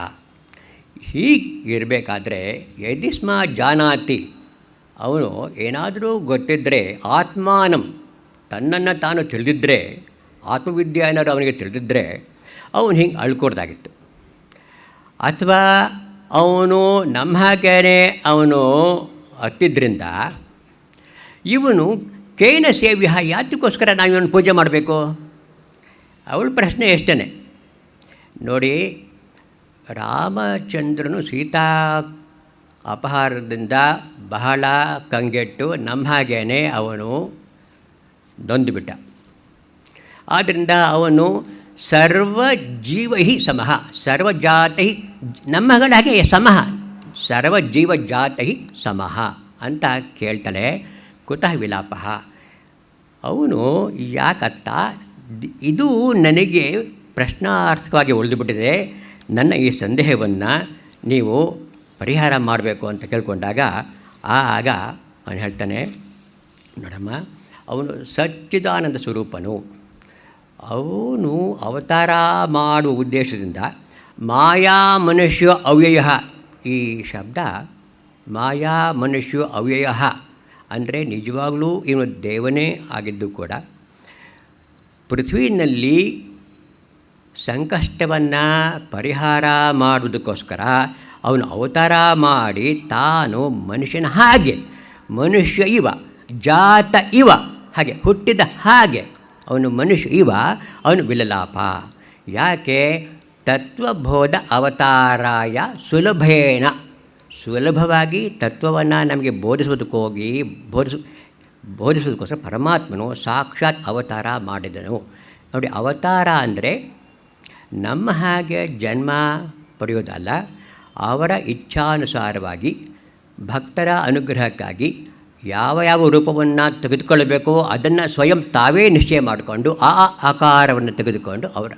S2: ಹೀಗಿರಬೇಕಾದ್ರೆ ಯದಿಸ್ಮ ಜಾನಾತಿ, ಅವನು ಏನಾದರೂ ಗೊತ್ತಿದ್ದರೆ ಆತ್ಮಾನಂ, ತನ್ನನ್ನು ತಾನು ತಿಳಿದಿದ್ದರೆ, ಆತ್ಮವಿದ್ಯೆ ಏನಾದ್ರು ಅವನಿಗೆ ತಿಳಿದಿದ್ದರೆ ಅವನು ಹಿಂಗೆ ಅಳ್ಕೊಡ್ದಾಗಿತ್ತು. ಅಥವಾ ಅವನು ನಮ್ಮ ಹಾಗೇ ಅವನು ಹತ್ತಿದ್ರಿಂದ ಇವನು ಕೇನ ಸೇವ್ಯ, ಯಾತಕ್ಕೋಸ್ಕರ ನಾವು ಇವನು ಪೂಜೆ ಮಾಡಬೇಕು? ಅವಳ ಪ್ರಶ್ನೆ ಎಷ್ಟೇ ನೋಡಿ. ರಾಮಚಂದ್ರನು ಸೀತಾ ಅಪಹಾರದಿಂದ ಬಹಳ ಕಂಗೆಟ್ಟು ನಮ್ಮ ಹಾಗೇನೆ ಅವನು ನೊಂದುಬಿಟ್ಟ. ಆದ್ದರಿಂದ ಅವನು ಸರ್ವಜೀವೈ ಸಮಃ, ಸರ್ವಜಾತೈ, ನಮ್ಮಗಳ ಹಾಗೆ ಸಮಃ, ಸರ್ವಜೀವಜಾತೈ ಸಮಃ ಅಂತ ಕೇಳ್ತಾಳೆ. ಕುತಃ ವಿಲಾಪ, ಅವನು ಯಾಕತ್ತ, ಇದು ನನಗೆ ಪ್ರಶ್ನಾರ್ಥಕವಾಗಿ ಉಳಿದುಬಿಟ್ಟಿದೆ. ನನ್ನ ಈ ಸಂದೇಹವನ್ನು ನೀವು ಪರಿಹಾರ ಮಾಡಬೇಕು ಅಂತ ಕೇಳ್ಕೊಂಡಾಗ ಆಗ ಅವನು ಹೇಳ್ತಾನೆ, ನೋಡಮ್ಮ, ಅವನು ಸಚ್ಚಿದಾನಂದ ಸ್ವರೂಪನು. ಅವನು ಅವತಾರ ಮಾಡುವ ಉದ್ದೇಶದಿಂದ ಮಾಯಾ ಮನುಷ್ಯ ಅವ್ಯಯ, ಈ ಶಬ್ದ ಮಾಯಾ ಮನುಷ್ಯ ಅವ್ಯಯ ಅಂದರೆ ನಿಜವಾಗಲೂ ಇವನು ದೇವನೇ ಆಗಿದ್ದು ಕೂಡ ಪೃಥ್ವಿನಲ್ಲಿ ಸಂಕಷ್ಟವನ್ನು ಪರಿಹಾರ ಮಾಡುವುದಕ್ಕೋಸ್ಕರ ಅವನು ಅವತಾರ ಮಾಡಿ ತಾನು ಮನುಷ್ಯನ ಹಾಗೆ, ಮನುಷ್ಯ ಇವ, ಜಾತ ಇವ, ಹಾಗೆ ಹುಟ್ಟಿದ ಹಾಗೆ ಅವನು ಮನುಷ್ಯ ಇವ, ಅವನು ವಿಲಲಾಪ. ಯಾಕೆ? ತತ್ವಬೋಧ ಅವತಾರಾಯ ಸುಲಭೇನ, ಸುಲಭವಾಗಿ ತತ್ವವನ್ನು ನಮಗೆ ಬೋಧಿಸೋದಕ್ಕೋಸ್ಕರ ಪರಮಾತ್ಮನು ಸಾಕ್ಷಾತ್ ಅವತಾರ ಮಾಡಿದನು. ನೋಡಿ, ಅವತಾರ ಅಂದರೆ ನಮ್ಮ ಹಾಗೆ ಜನ್ಮ ಪಡೆಯೋದಲ್ಲ, ಅವರ ಇಚ್ಛಾನುಸಾರವಾಗಿ ಭಕ್ತರ ಅನುಗ್ರಹಕ್ಕಾಗಿ ಯಾವ ಯಾವ ರೂಪವನ್ನು ತೆಗೆದುಕೊಳ್ಳಬೇಕೋ ಅದನ್ನು ಸ್ವಯಂ ತಾವೇ ನಿಶ್ಚಯ ಮಾಡಿಕೊಂಡು ಆ ಆಕಾರವನ್ನು ತೆಗೆದುಕೊಂಡು ಅವರ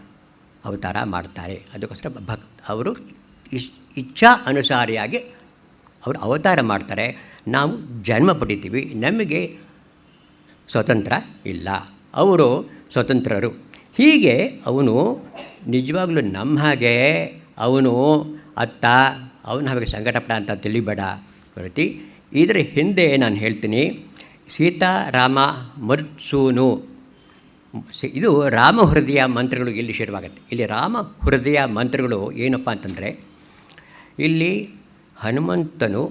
S2: ಅವತಾರ ಮಾಡ್ತಾರೆ. ಅದಕ್ಕೋಸ್ಕರ ಅವರು ಇಚ್ಛಾ ಅನುಸಾರಿಯಾಗಿ ಅವರು ಅವತಾರ ಮಾಡ್ತಾರೆ. ನಾವು ಜನ್ಮ ಪಡಿತೀವಿ, ನಮಗೆ ಸ್ವತಂತ್ರ ಇಲ್ಲ, ಅವರು ಸ್ವತಂತ್ರರು. ಹೀಗೆ ಅವನು ನಿಜವಾಗ್ಲೂ ನಮ್ಮ ಹಾಗೆ ಅವನು ಅವನ ಹಾಗೆ ಸಂಕಟಪಡ ಅಂತ ತಿಳಿಬೇಡ ಪ್ರತಿ. ಇದರ ಹಿಂದೆ ನಾನು ಹೇಳ್ತೀನಿ, ಸೀತಾರಾಮ ಮರುತ್ಸೂನು, ಇದು ರಾಮ ಹೃದಯ ಮಂತ್ರಗಳು ಇಲ್ಲಿ ಶುರುವಾಗುತ್ತೆ. ಇಲ್ಲಿ ರಾಮ ಹೃದಯ ಮಂತ್ರಗಳು ಏನಪ್ಪ ಅಂತಂದರೆ, ಇಲ್ಲಿ ಹನುಮಂತನು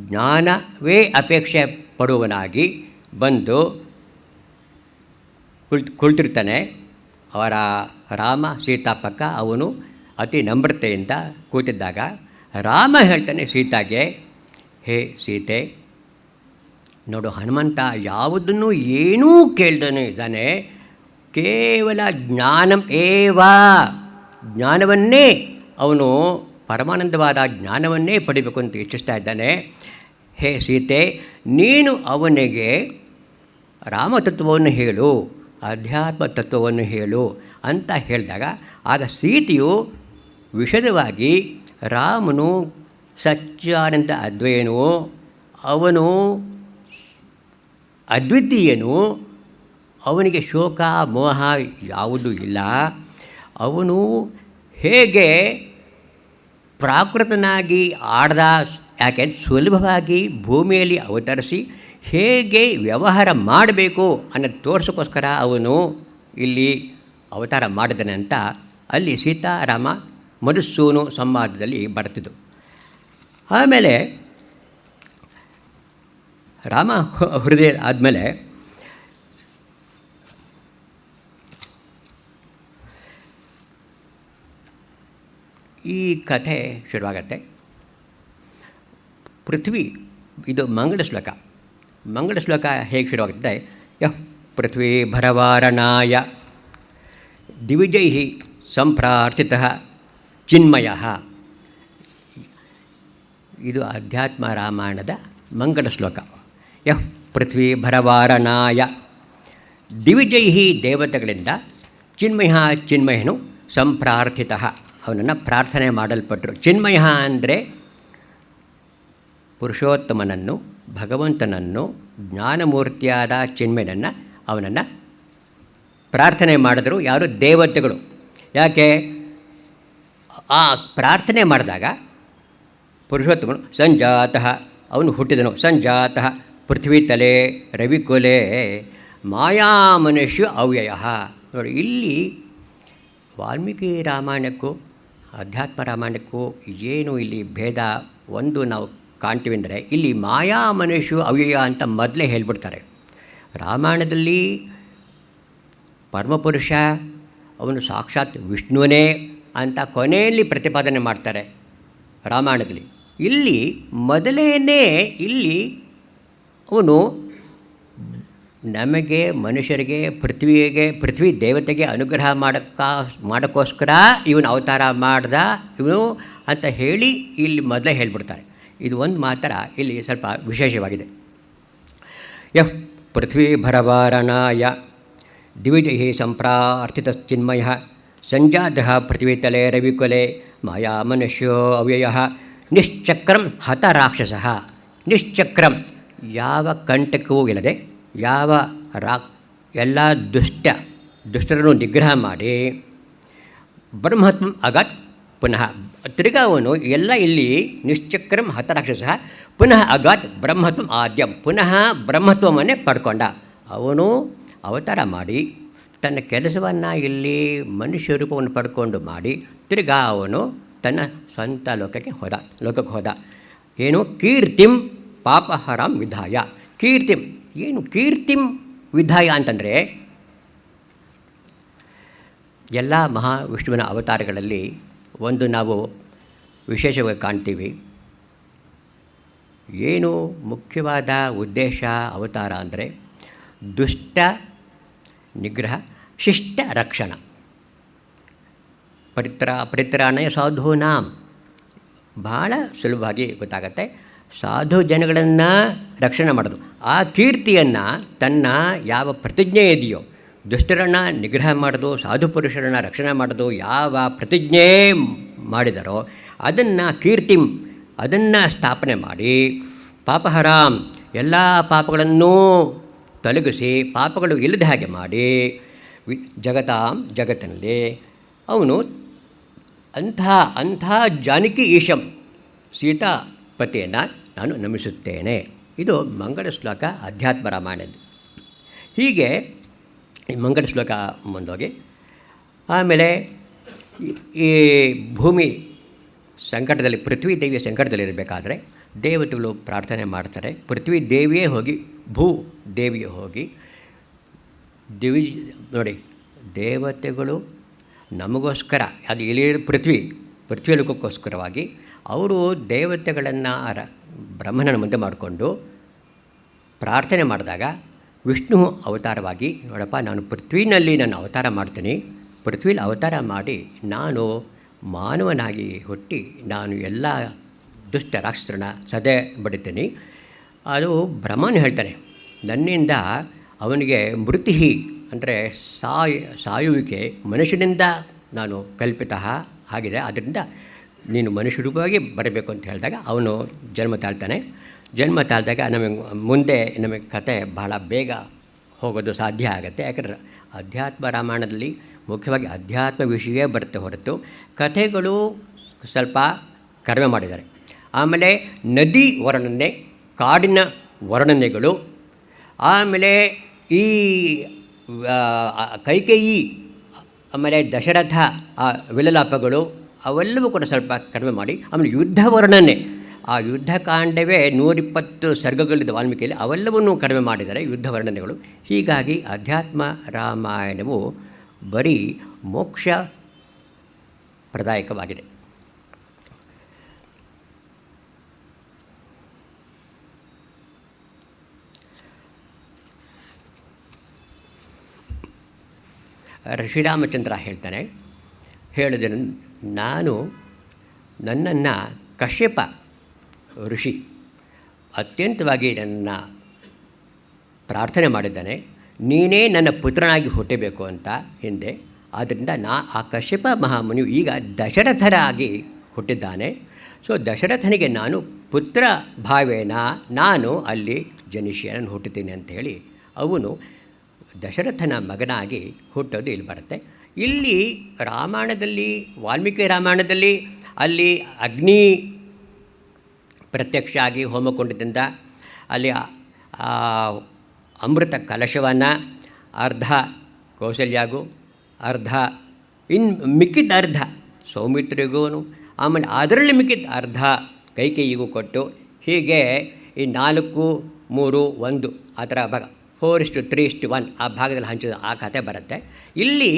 S2: ಜ್ಞಾನವೇ ಅಪೇಕ್ಷೆ ಪಡುವನಾಗಿ ಬಂದು ಕುಳಿತಿರ್ತಾನೆ. ಅವರ ರಾಮ ಸೀತಾ ಪಕ್ಕ ಅವನು ಅತಿ ನಮ್ರತೆಯಿಂದ ಕೂತಿದ್ದಾಗ ರಾಮ ಹೇಳ್ತಾನೆ ಸೀತಾಗೆ, ಹೇ ಸೀತೆ, ನೋಡು, ಹನುಮಂತ ಯಾವುದನ್ನು ಏನೂ ಕೇಳ್ದನೇ ಇದ್ದಾನೆ, ಕೇವಲ ಜ್ಞಾನಂ ಏವಾ, ಜ್ಞಾನವನ್ನೇ ಅವನು ಪರಮಾನಂದವಾದ ಜ್ಞಾನವನ್ನೇ ಪಡಿಬೇಕು ಅಂತ ಇಚ್ಛಿಸ್ತಾ ಇದ್ದಾನೆ. ಹೇ ಸೀತೆ, ನೀನು ಅವನಿಗೆ ರಾಮತತ್ವವನ್ನು ಹೇಳು, ಅಧ್ಯಾತ್ಮ ತತ್ವವನ್ನು ಹೇಳು ಅಂತ ಹೇಳಿದಾಗ ಆಗ ಸೀತೆಯು ವಿಶದವಾಗಿ ರಾಮನು ಸಚ್ಚಿದಾನಂದ ಅದ್ವಯನು, ಅವನು ಅದ್ವಿತೀಯನು, ಅವನಿಗೆ ಶೋಕ ಮೋಹ ಯಾವುದೂ ಇಲ್ಲ, ಅವನು ಹೇಗೆ ಪ್ರಾಕೃತನಾಗಿ ಆಡ್ದ, ಯಾಕೆ ಸುಲಭವಾಗಿ ಭೂಮಿಯಲ್ಲಿ ಅವತರಿಸಿ ಹೇಗೆ ವ್ಯವಹಾರ ಮಾಡಬೇಕು ಅನ್ನೋದು ತೋರಿಸೋಕ್ಕೋಸ್ಕರ ಅವನು ಇಲ್ಲಿ ಅವತಾರ ಮಾಡಿದ್ದಾನೆ ಅಂತ ಅಲ್ಲಿ ಸೀತಾರಾಮ ಮರುತ್ಸೂನು ಸಂವಾದದಲ್ಲಿ ಬರ್ತಿದ್ದು. ಆಮೇಲೆ ರಾಮ ಹೃದಯ ಆದಮೇಲೆ ಈ ಕಥೆ ಶುರುವಾಗತ್ತೆ. ಪೃಥ್ವಿ, ಇದು ಮಂಗಳ ಶ್ಲೋಕ. ಮಂಗಳ ಶ್ಲೋಕ ಹೇಗೆ ಶುರುವಾಗುತ್ತೆ? ಯಃ ಪೃಥ್ವಿ ಭರವಾರಣಾಯ ದಿವಿಜೈ ಸಂಪ್ರಾರ್ಥಿತಃ ಚಿನ್ಮಯಃ. ಇದು ಅಧ್ಯಾತ್ಮ ರಾಮಾಯಣದ ಮಂಗಳ ಶ್ಲೋಕ. ಯಃ ಪೃಥ್ವಿ ಭರವಾರಣಾಯ ದಿವಿಜೈ ದೇವತೆಗಳಿಂದ ಚಿನ್ಮಯನು ಸಂಪ್ರಾರ್ಥಿತಃ, ಅವನನ್ನು ಪ್ರಾರ್ಥನೆ ಮಾಡಲ್ಪಟ್ಟರು. ಚಿನ್ಮಯ ಅಂದರೆ ಪುರುಷೋತ್ತಮನನ್ನು, ಭಗವಂತನನ್ನು, ಜ್ಞಾನಮೂರ್ತಿಯಾದ ಚಿನ್ಮಯನನ್ನು ಅವನನ್ನು ಪ್ರಾರ್ಥನೆ ಮಾಡಿದ್ರು. ಯಾರು? ದೇವತೆಗಳು. ಯಾಕೆ? ಆ ಪ್ರಾರ್ಥನೆ ಮಾಡಿದಾಗ ಪುರುಷೋತ್ತಮನು ಸಂಜಾತಃ, ಅವನು ಹುಟ್ಟಿದನು. ಸಂಜಾತಃ ಪೃಥ್ವಿತಲೆ ರವಿಕುಲೆ ಮಾಯಾಮನುಷ್ಯ ಅವ್ಯಯ. ನೋಡಿ, ಇಲ್ಲಿ ವಾಲ್ಮೀಕಿ ರಾಮಾಯಣಕ್ಕೂ ಅಧ್ಯಾತ್ಮ ರಾಮಾಯಣಕ್ಕೂ ಏನು ಇಲ್ಲಿ ಭೇದ ಒಂದು ನಾವು ಕಾಣ್ತೀವಿ ಅಂದರೆ, ಇಲ್ಲಿ ಮಾಯಾ ಮನುಷ್ಯ ಅವ್ಯಯ ಅಂತ ಮೊದಲೇ ಹೇಳ್ಬಿಡ್ತಾರೆ. ರಾಮಾಯಣದಲ್ಲಿ ಪರಮಪುರುಷ ಅವನು ಸಾಕ್ಷಾತ್ ವಿಷ್ಣುವನೇ ಅಂತ ಕೊನೆಯಲ್ಲಿ ಪ್ರತಿಪಾದನೆ ಮಾಡ್ತಾರೆ ರಾಮಾಯಣದಲ್ಲಿ. ಇಲ್ಲಿ ಮೊದಲೇನೇ ಇಲ್ಲಿ ಅವನು ನಮಗೆ ಮನುಷ್ಯರಿಗೆ ಪೃಥ್ವಿ ದೇವತೆಗೆ ಅನುಗ್ರಹ ಮಾಡೋಕ್ಕೋಸ್ಕರ ಇವನು ಅವತಾರ ಮಾಡ್ದ ಇವನು ಅಂತ ಹೇಳಿ ಇಲ್ಲಿ ಮೊದಲೇ ಹೇಳಿಬಿಡ್ತಾರೆ. ಇದು ಒಂದು ಮಾತ್ರ ಇಲ್ಲಿ ಸ್ವಲ್ಪ ವಿಶೇಷವಾಗಿದೆ. ಯಃ ಪೃಥ್ವೀಭರವಾರಣಾಯ ದಿವಿಜೈ ಸಂಪ್ರಾರ್ಥಿತಶ್ಚಿನ್ಮಯ ಸಂಜಾತಃ ಪೃಥ್ವೀತಲೆ ರವಿಕುಲೆ ಮಾಯಾ ಮನುಷ್ಯೋ ಅವ್ಯಯಃ ನಿಶ್ಚಕ್ರಂ ಹತ ರಾಕ್ಷಸಃ. ನಿಶ್ಚಕ್ರಂ, ಯಾವ ಕಂಟಕವೂ ಇಲ್ಲದೆ ಯಾವ ಎಲ್ಲ ದುಷ್ಟರನ್ನು ನಿಗ್ರಹ ಮಾಡಿ ಬ್ರಹ್ಮತ್ವ ಅಗತ್ ಪುನಃ ತಿರ್ಗಾ ಅವನು ಎಲ್ಲ ಇಲ್ಲಿ ನಿಶ್ಚಕ್ರಂ ಹತ ರಾಕ್ಷಸ ಪುನಃ ಅಗಾತ್ ಬ್ರಹ್ಮತ್ವ ಆದ್ಯಂ, ಪುನಃ ಬ್ರಹ್ಮತ್ವವನ್ನೇ ಪಡ್ಕೊಂಡ. ಅವನು ಅವತಾರ ಮಾಡಿ ತನ್ನ ಕೆಲಸವನ್ನು ಇಲ್ಲಿ ಮನುಷ್ಯ ರೂಪವನ್ನು ಪಡ್ಕೊಂಡು ಮಾಡಿ ತಿರ್ಗಾ ಅವನು ತನ್ನ ಸ್ವಂತ ಲೋಕಕ್ಕೆ ಹೋದ. ಏನು ಕೀರ್ತಿಂ ಪಾಪಹರಾಂ ವಿಧಾಯ. ಕೀರ್ತಿಂ, ಏನು ಕೀರ್ತಿಂ ವಿಧಾಯ ಅಂತಂದರೆ ಎಲ್ಲ ಮಹಾವಿಷ್ಣುವಿನ ಅವತಾರಗಳಲ್ಲಿ ಒಂದು ನಾವು ವಿಶೇಷವಾಗಿ ಕಾಣ್ತೀವಿ. ಏನು ಮುಖ್ಯವಾದ ಉದ್ದೇಶ ಅವತಾರ ಅಂದರೆ ದುಷ್ಟ ನಿಗ್ರಹ, ಶಿಷ್ಟ ರಕ್ಷಣ. ಪರಿತ್ರಾಣಯ ಸಾಧೂನಾಂ, ಭಾಳ ಸುಲಭವಾಗಿ ಗೊತ್ತಾಗತ್ತೆ. ಸಾಧು ಜನಗಳನ್ನು ರಕ್ಷಣೆ ಮಾಡೋದು, ಆ ಕೀರ್ತಿಯನ್ನು ತನ್ನ ಯಾವ ಪ್ರತಿಜ್ಞೆ ಇದೆಯೋ ದುಷ್ಟರನ್ನು ನಿಗ್ರಹ ಮಾಡೋದು, ಸಾಧು ಪುರುಷರನ್ನು ರಕ್ಷಣೆ ಮಾಡೋದು ಯಾವ ಪ್ರತಿಜ್ಞೆ ಮಾಡಿದರೋ ಅದನ್ನು ಕೀರ್ತಿಂ, ಅದನ್ನು ಸ್ಥಾಪನೆ ಮಾಡಿ ಪಾಪಹರಾಂ, ಎಲ್ಲ ಪಾಪಗಳನ್ನೂ ತೊಲಗಿಸಿ ಪಾಪಗಳು ಇಲ್ಲದ ಹಾಗೆ ಮಾಡಿ ಜಗತ್ತಿನಲ್ಲಿ ಅವನು ಅಂಥ ಜಾನಕಿ ಈಶಂ ಸೀತಾಪತಿಯನ್ನು ನಾನು ನಮಿಸುತ್ತೇನೆ. ಇದು ಮಂಗಳ ಶ್ಲೋಕ ಅಧ್ಯಾತ್ಮ ರಾಮಾಯಣದ್ದು. ಹೀಗೆ ಈ ಮಂಗಳ ಶ್ಲೋಕ ಮುಂದೋಗಿ ಆಮೇಲೆ ಈ ಭೂಮಿ ಸಂಕಟದಲ್ಲಿ, ಪೃಥ್ವಿ ದೇವಿಯ ಸಂಕಟದಲ್ಲಿರಬೇಕಾದ್ರೆ ದೇವತೆಗಳು ಪ್ರಾರ್ಥನೆ ಮಾಡ್ತಾರೆ. ಪೃಥ್ವಿ ದೇವಿಯೇ ಹೋಗಿ ಭೂ ದೇವಿಯೇ ಹೋಗಿ ನೋಡಿ, ದೇವತೆಗಳು ನಮಗೋಸ್ಕರ, ಅದು ಇಲ್ಲಿ ಪೃಥ್ವಿ ಲೋಕಕ್ಕೋಸ್ಕರವಾಗಿ ಅವರು ದೇವತೆಗಳನ್ನು ಬ್ರಹ್ಮನ ಮುಂದೆ ಮಾಡಿಕೊಂಡು ಪ್ರಾರ್ಥನೆ ಮಾಡಿದಾಗ ವಿಷ್ಣು ಅವತಾರವಾಗಿ, ನೋಡಪ್ಪ ನಾನು ಪೃಥ್ವಿನಲ್ಲಿ ನಾನು ಅವತಾರ ಮಾಡ್ತೀನಿ, ಪೃಥ್ವಿಲಿ ಅವತಾರ ಮಾಡಿ ನಾನು ಮಾನವನಾಗಿ ಹುಟ್ಟಿ ನಾನು ಎಲ್ಲ ದುಷ್ಟ ರಾಕ್ಷಸರನ್ನ ಸದೆ ಬಡಿತೀನಿ. ಅದು ಬ್ರಹ್ಮನು ಹೇಳ್ತಾನೆ, ನನ್ನಿಂದ ಅವನಿಗೆ ಮೃತಿ ಅಂದರೆ ಸಾಯುವಿಕೆ ಮನುಷ್ಯನಿಂದ ನಾನು ಕಲ್ಪಿತ ಆಗಿದೆ, ಆದ್ದರಿಂದ ನೀನು ಮನುಷ್ಯ ರೂಪವಾಗಿ ಬರಬೇಕು ಅಂತ ಹೇಳಿದಾಗ ಅವನು ಜನ್ಮ ತಾಳ್ತಾನೆ. ಜನ್ಮ ತಾಳಿದಾಗ ನಮಗೆ ಕತೆ ಬಹಳ ಬೇಗ ಹೋಗೋದು ಸಾಧ್ಯ ಆಗುತ್ತೆ. ಯಾಕಂದರೆ ಅಧ್ಯಾತ್ಮ ರಾಮಾಯಣದಲ್ಲಿ ಮುಖ್ಯವಾಗಿ ಅಧ್ಯಾತ್ಮ ವಿಷಯವೇ ಬರುತ್ತೆ ಹೊರತು ಕಥೆಗಳು ಸ್ವಲ್ಪ ಕಡಿಮೆ ಮಾಡಿದ್ದಾರೆ. ಆಮೇಲೆ ನದಿ ವರ್ಣನೆ, ಕಾಡಿನ ವರ್ಣನೆಗಳು, ಆಮೇಲೆ ಈ ಕೈಕೇಯಿ ಆಮೇಲೆ ದಶರಥ ವಿಲಲಾಪಗಳು ಅವೆಲ್ಲವೂ ಕೂಡ ಸ್ವಲ್ಪ ಕಡಿಮೆ ಮಾಡಿ, ಆಮೇಲೆ ಯುದ್ಧ ವರ್ಣನೆ, ಆ ಯುದ್ಧಕಾಂಡವೇ 120 ಸರ್ಗಗಳಿದ್ದ ವಾಲ್ಮೀಕಿಯಲ್ಲಿ, ಅವೆಲ್ಲವನ್ನೂ ಕಡಿಮೆ ಮಾಡಿದ್ದಾರೆ ಯುದ್ಧ ವರ್ಣನೆಗಳು. ಹೀಗಾಗಿ ಅಧ್ಯಾತ್ಮ ರಾಮಾಯಣವು ಬರೀ ಮೋಕ್ಷ ಪ್ರದಾಯಕವಾಗಿದೆ. ಶ್ರೀರಾಮಚಂದ್ರ ಹೇಳ್ತಾನೆ, ಹೇಳಿದ ನನ್ನನ್ನು ಕಶ್ಯಪ ಋಷಿ ಅತ್ಯಂತವಾಗಿ ನನ್ನ ಪ್ರಾರ್ಥನೆ ಮಾಡಿದ್ದಾನೆ, ನೀನೇ ನನ್ನ ಪುತ್ರನಾಗಿ ಹುಟ್ಟಬೇಕು ಅಂತ ಹಿಂದೆ. ಆದ್ದರಿಂದ ಆ ಕಶ್ಯಪ ಮಹಾಮುನಿಯು ಈಗ ದಶರಥರಾಗಿ ಹುಟ್ಟಿದ್ದಾನೆ. ಸೊ ದಶರಥನಿಗೆ ನಾನು ಪುತ್ರ ಭಾವೇನ ನಾನು ಅಲ್ಲಿ ಜನಿಸಿ ನಾನು ಹುಟ್ಟುತ್ತೀನಿ ಅಂಥೇಳಿ ಅವನು ದಶರಥನ ಮಗನಾಗಿ ಹುಟ್ಟೋದು ಇಲ್ಲಿ ಬರುತ್ತೆ. ಇಲ್ಲಿ ರಾಮಾಯಣದಲ್ಲಿ, ವಾಲ್ಮೀಕಿ ರಾಮಾಯಣದಲ್ಲಿ ಅಲ್ಲಿ ಅಗ್ನಿ ಪ್ರತ್ಯಕ್ಷ ಆಗಿ ಹೋಮಕೊಂಡಿದ್ದರಿಂದ ಅಲ್ಲಿ ಅಮೃತ ಕಲಶವನ್ನು ಅರ್ಧ ಕೌಸಲ್ಯಾಗೂ ಅರ್ಧ ಮಿಕ್ಕಿದ ಅರ್ಧ ಸೌಮಿತ್ರಿಗೂ, ಆಮೇಲೆ ಅದರಲ್ಲಿ ಮಿಕ್ಕಿದ ಅರ್ಧ ಕೈಕೇಯಿಗೂ ಕೊಟ್ಟು, ಹೀಗೆ ಈ 4, 3, 1 ಆ ಥರ ಭಾಗ 4:3:1 ಆ ಭಾಗದಲ್ಲಿ ಹಂಚಿದ ಆ ಕಥೆ ಬರುತ್ತೆ. ಇಲ್ಲಿ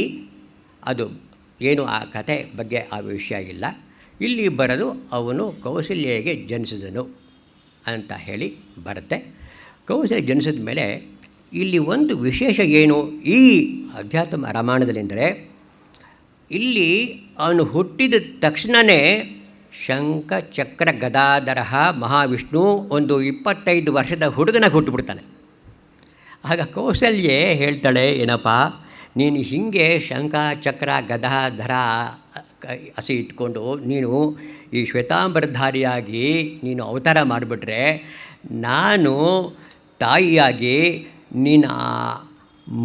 S2: ಅದು ಏನು ಆ ಕಥೆ ಬಗ್ಗೆ ಆ ವಿಷಯ ಇಲ್ಲ. ಇಲ್ಲಿ ಬರೋದು ಅವನು ಕೌಸಲ್ಯಗೆ ಜನಿಸಿದನು ಅಂತ ಹೇಳಿ ಬರುತ್ತೆ. ಕೌಸಲ್ಯ ಜನಿಸಿದ ಮೇಲೆ ಇಲ್ಲಿ ಒಂದು ವಿಶೇಷ ಏನು ಈ ಅಧ್ಯಾತ್ಮ ರಾಮಾಯಣದಲ್ಲಿಂದರೆ, ಇಲ್ಲಿ ಅವನು ಹುಟ್ಟಿದ ತಕ್ಷಣವೇ ಶಂಖ ಚಕ್ರ ಗದಾಧರ ಮಹಾವಿಷ್ಣು ಒಂದು 25 ವರ್ಷದ ಹುಡುಗನಾಗಿ ಹುಟ್ಟುಬಿಡ್ತಾನೆ. ಆಗ ಕೌಸಲ್ಯೆ ಹೇಳ್ತಾಳೆ, ಏನಪ್ಪ ನೀನು ಹೀಗೆ ಶಂಖ ಚಕ್ರ ಗದಾಧರ ಹಸಿ ಇಟ್ಕೊಂಡು ನೀನು ಈ ಶ್ವೇತಾಂಬರಧಾರಿಯಾಗಿ ನೀನು ಅವತಾರ ಮಾಡಿಬಿಟ್ರೆ, ನಾನು ತಾಯಿಯಾಗಿ ನೀನು ಆ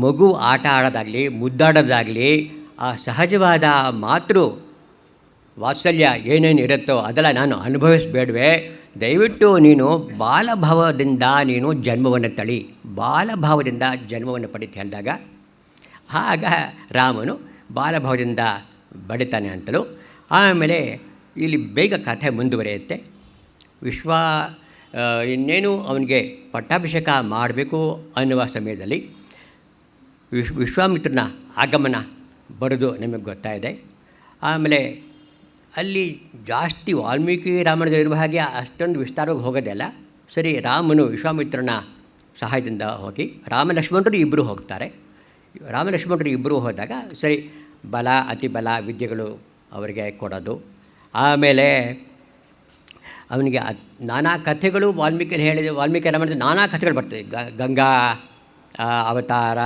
S2: ಮಗು ಆಟ ಆಡೋದಾಗಲಿ ಮುದ್ದಾಡೋದಾಗಲಿ ಆ ಸಹಜವಾದ ಮಾತೃ ವಾತ್ಸಲ್ಯ ಏನೇನು ಇರುತ್ತೋ ಅದೆಲ್ಲ ನಾನು ಅನುಭವಿಸಬೇಡವೆ. ದಯವಿಟ್ಟು ನೀನು ಬಾಲಭಾವದಿಂದ ನೀನು ಜನ್ಮವನ್ನು ತಳಿ, ಬಾಲಭಾವದಿಂದ ಜನ್ಮವನ್ನು ಪಡಿತ ಹೇಳಿದಾಗ ಆಗ ರಾಮನು ಬಾಲಭಾವದಿಂದ ಬಡಿತಾನೆ ಅಂತಲೂ. ಆಮೇಲೆ ಇಲ್ಲಿ ಬೇಗ ಕಥೆ ಮುಂದುವರಿಯುತ್ತೆ. ಇನ್ನೇನು ಅವನಿಗೆ ಪಟ್ಟಾಭಿಷೇಕ ಮಾಡಬೇಕು ಅನ್ನುವ ಸಮಯದಲ್ಲಿ ವಿಶ್ವಾಮಿತ್ರನ ಆಗಮನ ಬರೋದು ನಮಗೆ ಗೊತ್ತಾಯಿದೆ. ಆಮೇಲೆ ಅಲ್ಲಿ ಜಾಸ್ತಿ ವಾಲ್ಮೀಕಿ ರಾಮಾಯಣದಲ್ಲಿ ಇರುವ ಹಾಗೆ ಅಷ್ಟೊಂದು ವಿಸ್ತಾರವಾಗಿ ಹೋಗೋದಿಲ್ಲ. ಸರಿ, ರಾಮನು ವಿಶ್ವಾಮಿತ್ರನ ಸಹಾಯದಿಂದ ಹೋಗಿ ರಾಮಲಕ್ಷ್ಮಣರು ಇಬ್ಬರು ಹೋಗ್ತಾರೆ. ರಾಮಲಕ್ಷ್ಮಣರು ಇಬ್ಬರು ಹೋದಾಗ ಸರಿ ಬಲ ಅತಿ ಬಲ ವಿದ್ಯೆಗಳು ಅವರಿಗೆ ಕೊಡೋದು. ಆಮೇಲೆ ಅವನಿಗೆ ನಾನಾ ಕಥೆಗಳು ವಾಲ್ಮೀಕಿಯಲ್ಲಿ ಹೇಳಿದ ವಾಲ್ಮೀಕಿ ರಾಮಾಯಣದಲ್ಲಿ ನಾನಾ ಕಥೆಗಳು ಬರ್ತವೆ. ಗಂಗಾ ಅವತಾರ,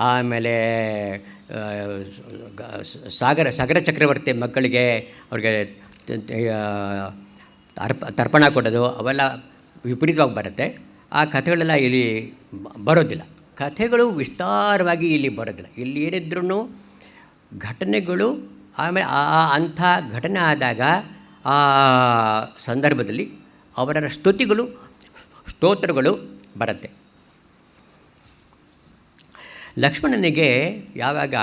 S2: ಆಮೇಲೆ ಸಾಗರ ಚಕ್ರವರ್ತಿ ಮಕ್ಕಳಿಗೆ ಅವ್ರಿಗೆ ತರ್ಪಣ ಕೊಡೋದು ಅವೆಲ್ಲ ವಿಪರೀತವಾಗಿ ಬರುತ್ತೆ. ಆ ಕಥೆಗಳೆಲ್ಲ ಇಲ್ಲಿ ಬರೋದಿಲ್ಲ. ಕಥೆಗಳು ವಿಸ್ತಾರವಾಗಿ ಇಲ್ಲಿ ಬರೋದಿಲ್ಲ. ಇಲ್ಲಿ ಏನಿದ್ರೂ ಘಟನೆಗಳು, ಆಮೇಲೆ ಅಂಥ ಘಟನೆ ಆದಾಗ ಆ ಸಂದರ್ಭದಲ್ಲಿ ಅವರ ಸ್ತುತಿಗಳು ಸ್ತೋತ್ರಗಳು ಬರುತ್ತೆ. ಲಕ್ಷ್ಮಣನಿಗೆ ಯಾವಾಗ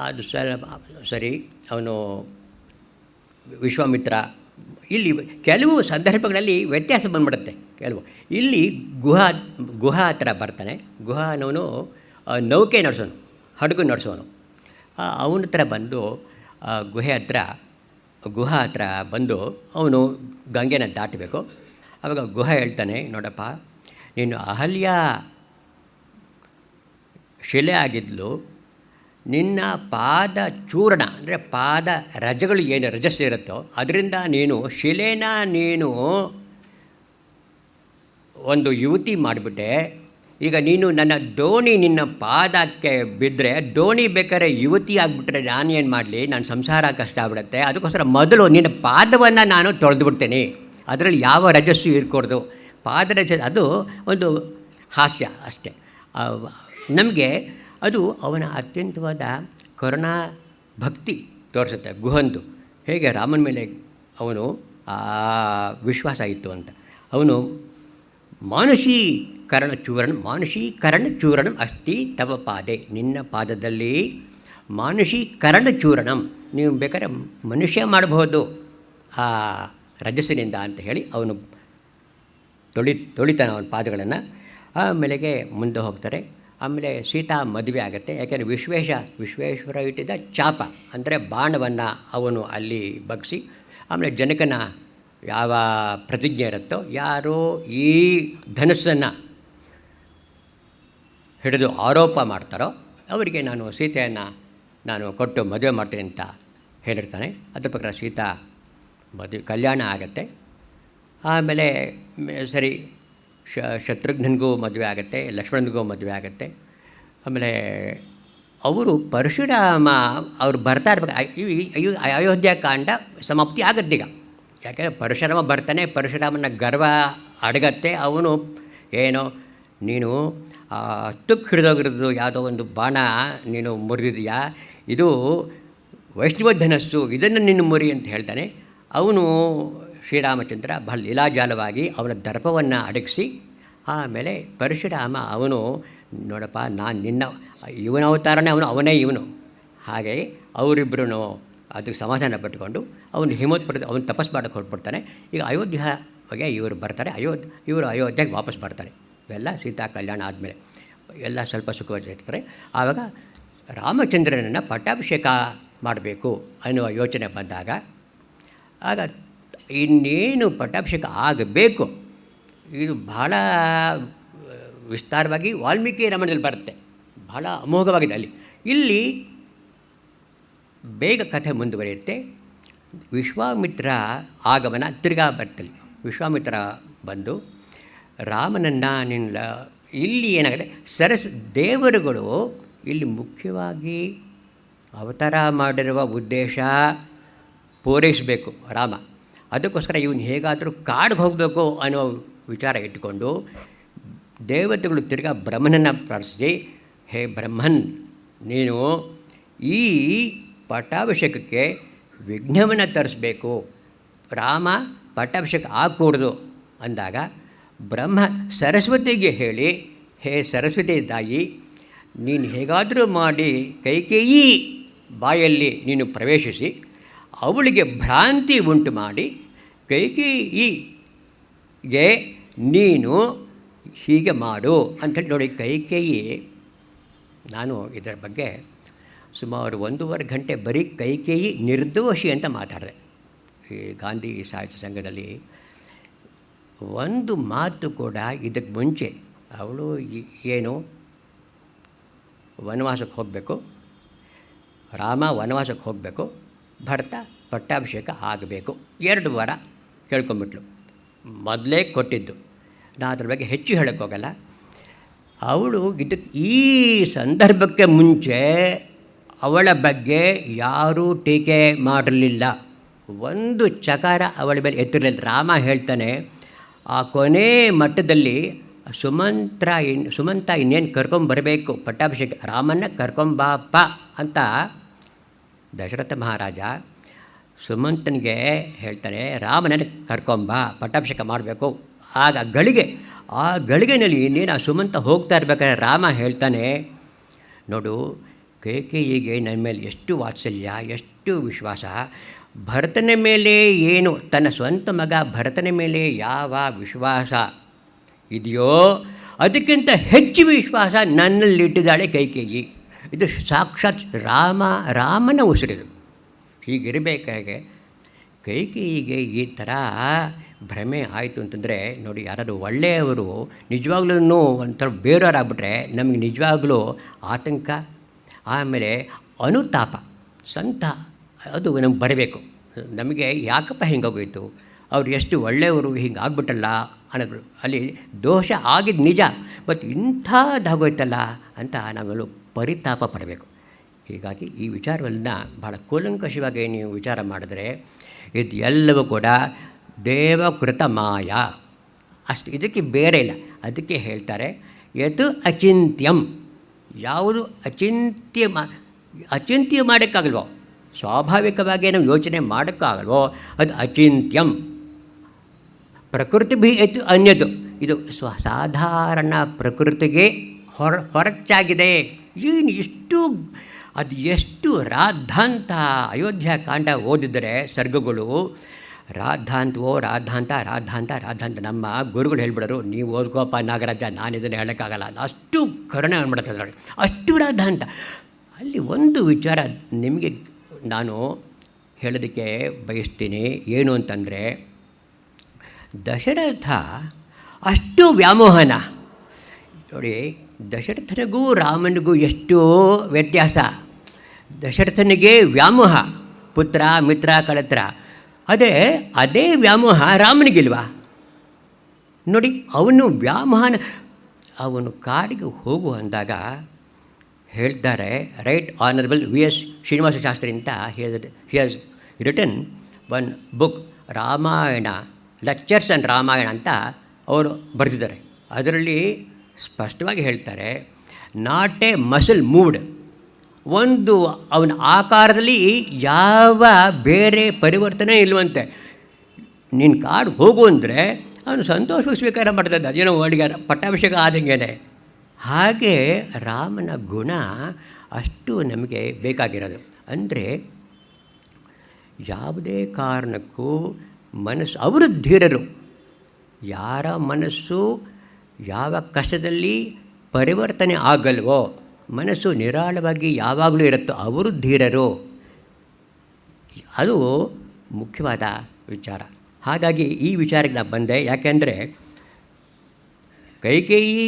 S2: ಅದು ಸರಿ ಅವನು ವಿಶ್ವಾಮಿತ್ರ ಇಲ್ಲಿ ಕೆಲವು ಸಂದರ್ಭಗಳಲ್ಲಿ ವ್ಯತ್ಯಾಸ ಬಂದ್ಬಿಡುತ್ತೆ. ಇಲ್ಲಿ ಗುಹಾ ಹತ್ರ ಬರ್ತಾನೆ. ಗುಹಾನವನು ನೌಕೆ ನಡೆಸೋನು, ಹಡಗು ನಡೆಸೋನು. ಅವನ ಹತ್ರ ಬಂದು ಗುಹಾ ಹತ್ರ ಬಂದು ಅವನು ಗಂಗೆನ ದಾಟಬೇಕು. ಆವಾಗ ಗುಹಾ ಹೇಳ್ತಾನೆ, ನೋಡಪ್ಪ ನೀನು ಅಹಲ್ಯ ಶಿಲೆ ಆಗಿದ್ಲು, ನಿನ್ನ ಪಾದ ಚೂರ್ಣ ಅಂದರೆ ಪಾದ ರಜಗಳು ಏನು ರಜಸ್ಸು ಇರುತ್ತೋ ಅದರಿಂದ ನೀನು ಶಿಲೆನ ನೀನು ಒಂದು ಯುವತಿ ಮಾಡಿಬಿಟ್ಟೆ. ಈಗ ನೀನು ನನ್ನ ದೋಣಿ ನಿನ್ನ ಪಾದಕ್ಕೆ ಬಿದ್ದರೆ, ದೋಣಿ ಬೇಕಾದ್ರೆ ಯುವತಿ ಆಗಿಬಿಟ್ರೆ ನಾನೇನು ಮಾಡಲಿ, ನನ್ನ ಸಂಸಾರ ಕಷ್ಟ ಆಗ್ಬಿಡುತ್ತೆ. ಅದಕ್ಕೋಸ್ಕರ ಮೊದಲು ನಿನ್ನ ಪಾದವನ್ನು ನಾನು ತೊಳೆದು ಬಿಡ್ತೇನೆ. ಅದರಲ್ಲಿ ಯಾವ ರಜಸ್ಸು ಇರ್ಕೊಡ್ದು, ಪಾದರಜ ಅದು ಒಂದು ಹಾಸ್ಯ ಅಷ್ಟೆ. ನಮಗೆ ಅದು ಅವನ ಅತ್ಯಂತವಾದ ಕರುಣಾ ಭಕ್ತಿ ತೋರಿಸುತ್ತೆ. ಗುಹಂದು ಹೇಗೆ ರಾಮನ ಮೇಲೆ ಅವನು ಆ ವಿಶ್ವಾಸ ಇತ್ತು ಅಂತ. ಅವನು ಮಾನುಷೀಕರಣ ಚೂರಣಂ ಅಸ್ತಿ ತವ ಪಾದೆ, ನಿನ್ನ ಪಾದದಲ್ಲಿ ಮಾನುಷೀಕರಣ ಚೂರಣಂ, ನೀವು ಬೇಕಾದ್ರೆ ಮನುಷ್ಯ ಮಾಡಬಹುದು ಆ ರಜಸ್ಸಿನಿಂದ ಅಂತ ಹೇಳಿ ಅವನು ತೊಳಿತಾನೆ ಅವನ ಪಾದಗಳನ್ನು. ಆಮೇಲೆಗೆ ಮುಂದೆ ಹೋಗ್ತಾರೆ. ಆಮೇಲೆ ಸೀತಾ ಮದುವೆ ಆಗುತ್ತೆ. ಯಾಕೆಂದರೆ ವಿಶ್ವೇಶ್ವರ ಇಟ್ಟಿದ್ದ ಚಾಪ ಅಂದರೆ ಬಾಣವನ್ನು ಅವನು ಅಲ್ಲಿ ಬಗ್ಗಿಸಿ, ಆಮೇಲೆ ಜನಕನ ಯಾವ ಪ್ರತಿಜ್ಞೆ ಇರುತ್ತೋ, ಯಾರೋ ಈ ಧನಸ್ಸನ್ನು ಹಿಡಿದು ಆರೋಪ ಮಾಡ್ತಾರೋ ಅವರಿಗೆ ನಾನು ಸೀತೆಯನ್ನು ಕೊಟ್ಟು ಮದುವೆ ಮಾಡ್ತೀನಿ ಅಂತ ಹೇಳಿರ್ತಾನೆ. ಅದ್ರ ಪ್ರಕಾರ ಸೀತಾ ಕಲ್ಯಾಣ ಆಗುತ್ತೆ. ಆಮೇಲೆ ಸರಿ ಶತ್ರುಘ್ನಿಗೂ ಮದುವೆ ಆಗುತ್ತೆ, ಲಕ್ಷ್ಮಣನಿಗೂ ಮದುವೆ ಆಗುತ್ತೆ. ಆಮೇಲೆ ಅವರು ಪರಶುರಾಮ ಅವರು ಬರ್ತಾ ಇರ್ಬೇಕು. ಅಯೋಧ್ಯಾಕಾಂಡ ಸಮಾಪ್ತಿ ಆಗುತ್ತೀಗ. ಯಾಕೆಂದರೆ ಪರಶುರಾಮ ಬರ್ತಾನೆ, ಪರಶುರಾಮನ ಗರ್ವ ಅಡಗತ್ತೆ. ಅವನು ಏನೋ ನೀನು ತುಕ್ಕು ಹಿಡಿದೋಗಿರೋದು ಯಾವುದೋ ಒಂದು ಬಾಣ ನೀನು ಮುರಿದಿದೆಯಾ, ಇದು ವೈಷ್ಣವ ಧನಸ್ಸು, ಇದನ್ನು ನೀನು ಮುರಿ ಅಂತ ಹೇಳ್ತಾನೆ. ಅವನು ಶ್ರೀರಾಮಚಂದ್ರ ಬಹಳ ಲೀಲಾಜಾಲವಾಗಿ ಅವನ ದರ್ಪವನ್ನು ಅಡಗಿಸಿ, ಆಮೇಲೆ ಪರಶುರಾಮ ಅವನು ನೋಡಪ್ಪ, ನಾನು ನಿನ್ನ ಇವನ ಅವತಾರನೇ ಅವನೇ ಇವನು. ಹಾಗೆ ಅವರಿಬ್ಬರೂ ಅದಕ್ಕೆ ಸಮಾಧಾನ ಪಟ್ಟುಕೊಂಡು ಅವನು ಅವನು ತಪಸ್ ಮಾಡೋಕ್ಕೆ ಹೊರಟ್ಬಿಡ್ತಾನೆ. ಈಗ ಅಯೋಧ್ಯೆಗೆ ಇವರು ಬರ್ತಾರೆ, ಇವರು ಅಯೋಧ್ಯೆಗೆ ವಾಪಸ್ ಬರ್ತಾರೆ. ಇವೆಲ್ಲ ಸೀತಾ ಕಲ್ಯಾಣ ಆದಮೇಲೆ ಎಲ್ಲ ಸ್ವಲ್ಪ ಸುಖವಾಗಿರ್ತಾರೆ. ಆವಾಗ ರಾಮಚಂದ್ರನನ್ನು ಪಟ್ಟಾಭಿಷೇಕ ಮಾಡಬೇಕು ಅನ್ನುವ ಯೋಚನೆ ಬಂದಾಗ, ಆಗ ಇನ್ನೇನು ಪಟ್ಟಾಭಿಷೇಕ ಆಗಬೇಕು, ಇದು ಬಹಳ ವಿಸ್ತಾರವಾಗಿ ವಾಲ್ಮೀಕಿ ರಾಮಾಯಣದಲ್ಲಿ ಬರುತ್ತೆ, ಬಹಳ ಅಮೋಘವಾಗಿದೆ. ಇಲ್ಲಿ ಬೇಗ ಕಥೆ ಮುಂದುವರಿಯುತ್ತೆ. ವಿಶ್ವಾಮಿತ್ರ ಆಗಮನ ತಿರ್ಗಾ ಬರ್ತಲ್ಲಿ. ವಿಶ್ವಾಮಿತ್ರ ಬಂದು ರಾಮನನ್ನು ಇಲ್ಲಿ ಏನಾಗುತ್ತೆ, ದೇವರುಗಳು ಇಲ್ಲಿ ಮುಖ್ಯವಾಗಿ ಅವತಾರ ಮಾಡಿರುವ ಉದ್ದೇಶ ಪೂರೈಸಬೇಕು ರಾಮ. ಅದಕ್ಕೋಸ್ಕರ ಇವನು ಹೇಗಾದರೂ ಕಾಡಿಗೆ ಹೋಗಬೇಕು ಅನ್ನೋ ವಿಚಾರ ಇಟ್ಟುಕೊಂಡು ದೇವತೆಗಳು ತಿರ್ಗಾ ಬ್ರಹ್ಮನನ್ನು ಪ್ರಾರ್ಥಿಸಿ, ಹೇ ಬ್ರಹ್ಮನ್, ನೀನು ಈ ಪಟ್ಟಾಭಿಷೇಕಕ್ಕೆ ವಿಘ್ನವನ್ನು ತರಿಸಬೇಕು, ರಾಮ ಪಟ್ಟಾಭಿಷೇಕ ಆಗಕೂಡ್ದು ಅಂದಾಗ ಬ್ರಹ್ಮ ಸರಸ್ವತಿಗೆ ಹೇಳಿ, ಹೇ ಸರಸ್ವತಿ ತಾಯಿ, ನೀನು ಹೇಗಾದರೂ ಮಾಡಿ ಕೈಕೇಯಿ ಬಾಯಲ್ಲಿ ನೀನು ಪ್ರವೇಶಿಸಿ ಅವಳಿಗೆ ಭ್ರಾಂತಿ ಉಂಟು ಮಾಡಿ ಕೈಕೇಯಿಗೆ ನೀನು ಹೀಗೆ ಮಾಡು ಅಂಥೇಳಿ. ನೋಡಿ, ಕೈಕೇಯಿ, ನಾನು ಇದರ ಬಗ್ಗೆ ಸುಮಾರು 1.5 ಗಂಟೆ ಬರೀ ಕೈಕೇಯಿ ನಿರ್ದೋಷಿ ಅಂತ ಮಾತಾಡಿದೆ. ಈ ಗಾಂಧಿ ಸಾಹಿತ್ಯ ಸಂಘದಲ್ಲಿ ಒಂದು ಮಾತು ಕೂಡ ಇದಕ್ಕೆ ಮುಂಚೆ ಅವಳು ಏನು ವನವಾಸಕ್ಕೆ ಹೋಗಬೇಕು, ರಾಮ ವನವಾಸಕ್ಕೆ ಹೋಗಬೇಕು, ಭರತ ಪಟ್ಟಾಭಿಷೇಕ ಆಗಬೇಕು, 2 ವಾರ ಕೇಳ್ಕೊಂಬಿಟ್ಲು. ಮೊದಲೇ ಕೊಟ್ಟಿದ್ದು. ನಾನು ಅದ್ರ ಬಗ್ಗೆ ಹೆಚ್ಚು ಹೇಳೋಕ್ಕೋಗಲ್ಲ. ಅವಳು ಇದಕ್ಕೆ ಈ ಸಂದರ್ಭಕ್ಕೆ ಮುಂಚೆ ಅವಳ ಬಗ್ಗೆ ಯಾರೂ ಟೀಕೆ ಮಾಡಿರಲಿಲ್ಲ, ಒಂದು ಚಕಾರ ಅವಳ ಮೇಲೆ ಎತ್ತಿರಲಿಲ್ಲ. ರಾಮ ಹೇಳ್ತಾನೆ, ಆ ಕೊನೆ ಮಟ್ಟದಲ್ಲಿ ಸುಮಂತ ಇನ್ನೇನು ಕರ್ಕೊಂಬರಬೇಕು ಪಟ್ಟಾಭಿಷೇಕ, ರಾಮನ್ನ ಕರ್ಕೊಂಬಾಪ ಅಂತ ದಶರಥ ಮಹಾರಾಜ ಸುಮಂತನಿಗೆ ಹೇಳ್ತಾನೆ, ರಾಮನನ್ನು ಕರ್ಕೊಂಬ, ಪಟ್ಟಾಭಿಷೇಕ ಮಾಡಬೇಕು. ಆಗ ಆ ಗಳಿಗೆನಲ್ಲಿ ಇನ್ನೇನು ಆ ಸುಮಂತ ಹೋಗ್ತಾ ಇರ್ಬೇಕಾದ್ರೆ ರಾಮ ಹೇಳ್ತಾನೆ, ನೋಡು, ಕೈಕೇಯಿಗೆ ನನ್ನ ಮೇಲೆ ಎಷ್ಟು ವಾತ್ಸಲ್ಯ, ಎಷ್ಟು ವಿಶ್ವಾಸ, ಭರತನ ಮೇಲೆ ಏನು ತನ್ನ ಸ್ವಂತ ಮಗ ಭರತನ ಮೇಲೆ ಯಾವ ವಿಶ್ವಾಸ ಇದೆಯೋ ಅದಕ್ಕಿಂತ ಹೆಚ್ಚು ವಿಶ್ವಾಸ ನನ್ನಲ್ಲಿಟ್ಟಿದ್ದಾಳೆ ಕೈಕೇಯಿ. ಇದು ಸಾಕ್ಷಾತ್ ರಾಮನ ಉಸಿರಿದು. ಹೀಗಿರಬೇಕಾಗೆ ಕೈಕೇಯಿಗೆ ಈ ಥರ ಭ್ರಮೆ ಆಯಿತು ಅಂತಂದರೆ, ನೋಡಿ, ಯಾರಾದರೂ ಒಳ್ಳೆಯವರು ನಿಜವಾಗ್ಲೂ ಒಂಥರ ಬೇರೆಯವರಾಗ್ಬಿಟ್ರೆ ನಮಗೆ ನಿಜವಾಗ್ಲೂ ಆತಂಕ, ಆಮೇಲೆ ಅನುತಾಪ, ಸಂತ ಅದು ನಮ್ಗೆ ಬರಬೇಕು. ನಮಗೆ ಯಾಕಪ್ಪ ಹಿಂಗೋಗೋಯ್ತು, ಅವ್ರು ಎಷ್ಟು ಒಳ್ಳೆಯವರು, ಹಿಂಗೆ ಆಗ್ಬಿಟ್ಟಲ್ಲ ಅನ್ನೋದು. ಅಲ್ಲಿ ದೋಷ ಆಗಿದ್ದು ನಿಜ, ಬಟ್ ಇಂಥದ್ದಾಗೋಯ್ತಲ್ಲ ಅಂತ ನಾವೆಲ್ಲೂ ಪರಿತಾಪ ಪಡಬೇಕು. ಹೀಗಾಗಿ ಈ ವಿಚಾರವನ್ನು ಭಾಳ ಕೂಲಂಕಷವಾಗಿ ನೀವು ವಿಚಾರ ಮಾಡಿದ್ರೆ ಇದು ಎಲ್ಲವೂ ಕೂಡ ದೇವಕೃತ ಮಾಯ, ಅಷ್ಟು, ಇದಕ್ಕೆ ಬೇರೆ ಇಲ್ಲ. ಅದಕ್ಕೆ ಹೇಳ್ತಾರೆ ಯತ್ ಅಚಿಂತ್ಯಂ, ಯಾವುದು ಅಚಿಂತ್ಯ ಮಾಡೋಕ್ಕಾಗಲ್ವೋ, ಸ್ವಾಭಾವಿಕವಾಗಿ ನಾವು ಯೋಚನೆ ಮಾಡೋಕ್ಕಾಗಲ್ವೋ ಅದು ಅಚಿಂತ್ಯಂ. ಪ್ರಕೃತಿ ಯತ್ ಅನ್ಯದು, ಇದು ಸಾಧಾರಣ ಪ್ರಕೃತಿಗೆ ಹೊರಚಾಗಿದೆ. ಏನು ಎಷ್ಟು ರಾದ್ಧಾಂತ. ಅಯೋಧ್ಯಾಕಾಂಡ ಓದಿದರೆ ಸರ್ಗಗಳು ರಾದ್ಧಾಂತ. ನಮ್ಮ ಗುರುಗಳು ಹೇಳ್ಬಿಡೋರು, ನೀವು ಓದ್ಕೋಪ ನಾಗರಾಜ, ನಾನು ಇದನ್ನು ಹೇಳೋಕ್ಕಾಗಲ್ಲ, ಅಷ್ಟು ಕರುಣೆ ಅಂದ್ಬಿಡುತ್ತೆ, ಅಷ್ಟು ರಾದ್ಧಾಂತ. ಅಲ್ಲಿ ಒಂದು ವಿಚಾರ ನಿಮಗೆ ನಾನು ಹೇಳೋದಕ್ಕೆ ಬಯಸ್ತೀನಿ, ಏನು ಅಂತಂದರೆ, ದಶರಥ ಅಷ್ಟು ವ್ಯಾಮೋಹನ. ನೋಡಿ, ದಶರಥನಿಗೂ ರಾಮನಿಗೂ ಎಷ್ಟು ವ್ಯತ್ಯಾಸ. ದಶರಥನಿಗೆ ವ್ಯಾಮೋಹ, ಪುತ್ರ ಮಿತ್ರ ಕಳತ್ರ, ಅದೇ ವ್ಯಾಮೋಹ ರಾಮನಿಗಿಲ್ವಾ? ನೋಡಿ, ಅವನು ವ್ಯಾಮೋಹನ, ಅವನು ಕಾಡಿಗೆ ಹೋಗು ಅಂದಾಗ ಹೇಳ್ತಾರೆ, right honourable V S. Srinivasa Sastri ಅಂತ he has written one book, Ramayana lectures and Ramayana ಅಂತ ಅವರು ಬರೆದಿದ್ದಾರೆ. ಅದರಲ್ಲಿ ಸ್ಪಷ್ಟವಾಗಿ ಹೇಳ್ತಾರೆ, ನಾಟ್ ಎ ಮಸಲ್ ಮೂವ್ಡ್, ಒಂದು ಅವನ ಆಕಾರದಲ್ಲಿ ಯಾವ ಬೇರೆ ಪರಿವರ್ತನೆ ಇಲ್ಲವಂತೆ. ನೀನು ಕಾಡು ಹೋಗು ಅಂದರೆ ಅವನು ಸಂತೋಷವಾಗಿ ಸ್ವೀಕಾರ ಮಾಡ್ತಾಯಿದ್ದ, ಅದೇನೋ ಅಡಿಗಾರ ಪಟ್ಟಾಭಿಷೇಕ ಆದಂಗೆ. ಹಾಗೆ ರಾಮನ ಗುಣ ಅಷ್ಟು ನಮಗೆ ಬೇಕಾಗಿರೋದು. ಅಂದರೆ ಯಾವುದೇ ಕಾರಣಕ್ಕೂ ಮನಸ್ಸು, ಅವರು ಧೀರರು. ಯಾರ ಮನಸ್ಸು ಯಾವ ಕಷ್ಟದಲ್ಲಿ ಪರಿವರ್ತನೆ ಆಗಲ್ವೋ, ಮನಸ್ಸು ನಿರಾಳವಾಗಿ ಯಾವಾಗಲೂ ಇರುತ್ತೋ ಅವರು ಧೀರರು. ಅದು ಮುಖ್ಯವಾದ ವಿಚಾರ. ಹಾಗಾಗಿ ಈ ವಿಚಾರಕ್ಕೆ ನಾನು ಬಂದೆ. ಯಾಕೆಂದರೆ ಕೈಕೇಯಿ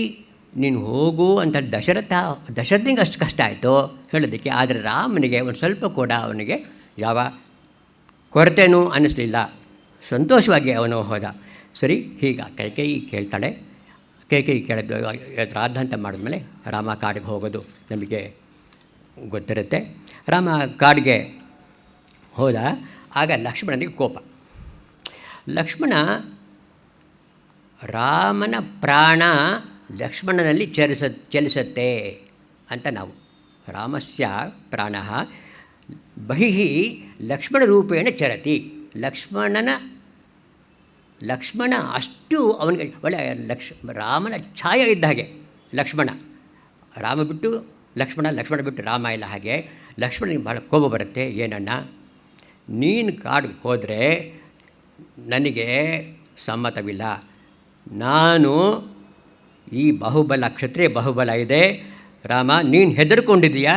S2: ನೀನು ಹೋಗು ಅಂತ ದಶರಥನಿಗೆ ಅಷ್ಟು ಕಷ್ಟ ಆಯಿತು ಹೇಳೋದಕ್ಕೆ. ಆದರೆ ರಾಮನಿಗೆ ಒಂದು ಸ್ವಲ್ಪ ಕೂಡ ಅವನಿಗೆ ಯಾವ ಕೊರತೆಯೂ ಅನ್ನಿಸ್ಲಿಲ್ಲ, ಸಂತೋಷವಾಗಿ ಅವನು ಹೋದ. ಸರಿ, ಹೀಗ ಕೈಕೇಯಿ ಕೇಳ್ತಾಳೆ. ಕೈಕೇಯಿ ಕೇಳಿದ ರಾಧಾಂತ ಮಾಡಿದ್ಮೇಲೆ ರಾಮ ಕಾಡಿಗೆ ಹೋಗೋದು ನಮಗೆ ಗೊತ್ತಿರುತ್ತೆ. ರಾಮ ಕಾಡಿಗೆ ಹೋದ. ಆಗ ಲಕ್ಷ್ಮಣನಿಗೆ ಕೋಪ. ಲಕ್ಷ್ಮಣ, ರಾಮನ ಪ್ರಾಣ ಲಕ್ಷ್ಮಣನಲ್ಲಿ ಚಲಿಸುತ್ತೆ ಅಂತ ನಾವು, ರಾಮಸ್ಯ ಪ್ರಾಣ ಬಹಿಃ ಲಕ್ಷ್ಮಣರೂಪೇಣ ಚರತಿ. ಲಕ್ಷ್ಮಣ ಅಷ್ಟು ಅವನಿಗೆ ಒಳ್ಳೆ ರಾಮನ ಛಾಯೆ ಇದ್ದ ಹಾಗೆ ಲಕ್ಷ್ಮಣ. ರಾಮ ಬಿಟ್ಟು ಲಕ್ಷ್ಮಣ, ಲಕ್ಷ್ಮಣ ಬಿಟ್ಟು ರಾಮ ಇಲ್ಲ. ಹಾಗೆ ಲಕ್ಷ್ಮಣನಿಗೆ ಭಾಳ ಕೋಪ ಬರುತ್ತೆ. ಏನಣ್ಣ, ನೀನು ಕಾಡಿಗೆ ಹೋದರೆ ನನಗೆ ಸಮ್ಮತವಿಲ್ಲ. ನಾನು ಈ ಬಾಹುಬಲ, ಕ್ಷತ್ರಿಯ ಬಾಹುಬಲ ಇದೆ. ರಾಮ, ನೀನು ಹೆದರ್ಕೊಂಡಿದ್ದೀಯಾ?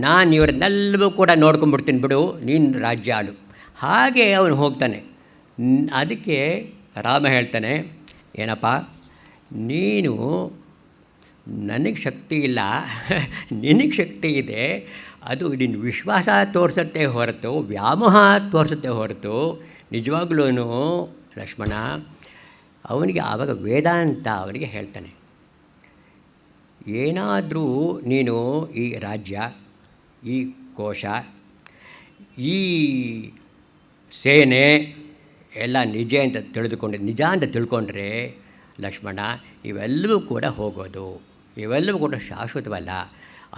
S2: ನಾನು ಇವರನ್ನೆಲ್ಲವೂ ಕೂಡ ನೋಡ್ಕೊಂಡ್ಬಿಡ್ತೀನಿ, ಬಿಡು, ನೀನು ರಾಜ್ಯ ಆಳು. ಹಾಗೆ ಅವನು ಹೋಗ್ತಾನೆ. ಅದಕ್ಕೆ ರಾಮ ಹೇಳ್ತಾನೆ, ಏನಪ್ಪ ನೀನು, ನನಗೆ ಶಕ್ತಿ ಇಲ್ಲ, ನಿನಗೆ ಶಕ್ತಿ ಇದೆ. ಅದು ನಿನ್ನ ವಿಶ್ವಾಸ ತೋರಿಸುತ್ತೆ ಹೊರತು, ವ್ಯಾಮೋಹ ತೋರಿಸುತ್ತೆ ಹೊರತು ನಿಜವಾಗ್ಲೂ ಲಕ್ಷ್ಮಣ. ಅವನಿಗೆ ಆವಾಗ ವೇದಾಂತ ಅವನಿಗೆ ಹೇಳ್ತಾನೆ, ಏನಾದರೂ ನೀನು ಈ ರಾಜ್ಯ, ಈ ಕೋಶ, ಈ ಸೇನೆ ಎಲ್ಲ ನಿಜ ಅಂತ ತಿಳ್ಕೊಂಡ್ರೆ ಲಕ್ಷ್ಮಣ, ಇವೆಲ್ಲವೂ ಕೂಡ ಹೋಗೋದು, ಇವೆಲ್ಲವೂ ಕೂಡ ಶಾಶ್ವತವಲ್ಲ.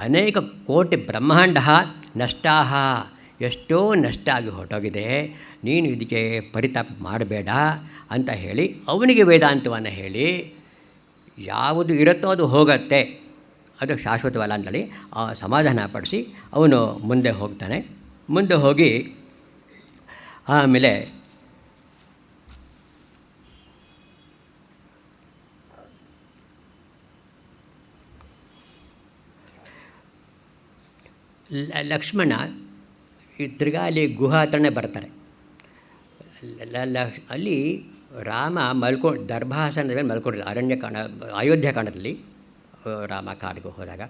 S2: ಅನೇಕ ಕೋಟಿ ಬ್ರಹ್ಮಾಂಡ ನಷ್ಟಾ, ಎಷ್ಟೋ ನಷ್ಟ ಆಗಿ ಹೊರಟೋಗಿದೆ. ನೀನು ಇದಕ್ಕೆ ಪರಿತಾಪ ಮಾಡಬೇಡ ಅಂತ ಹೇಳಿ ಅವನಿಗೆ ವೇದಾಂತವನ್ನು ಹೇಳಿ, ಯಾವುದು ಇರುತ್ತೋ ಅದು ಹೋಗುತ್ತೆ, ಅದು ಶಾಶ್ವತವಲ್ಲ ಅಂತೇಳಿ ಸಮಾಧಾನ ಪಡಿಸಿ ಅವನು ಮುಂದೆ ಹೋಗ್ತಾನೆ. ಮುಂದೆ ಹೋಗಿ ಆಮೇಲೆ ಲಕ್ಷ್ಮಣ ಈ ತಿರ್ಗಾ ಅಲ್ಲಿ ಗುಹಾ ಹತ್ರನೇ ಬರ್ತಾರೆ. ಅಲ್ಲಿ ರಾಮ ದರ್ಭಾಸನದ ಮೇಲೆ ಮಲ್ಕೊಂಡಿರ್ತಾರೆ. ಅಯೋಧ್ಯಕಾಂಡದಲ್ಲಿ ರಾಮ ಕಾಡಿಗೆ ಹೋದಾಗ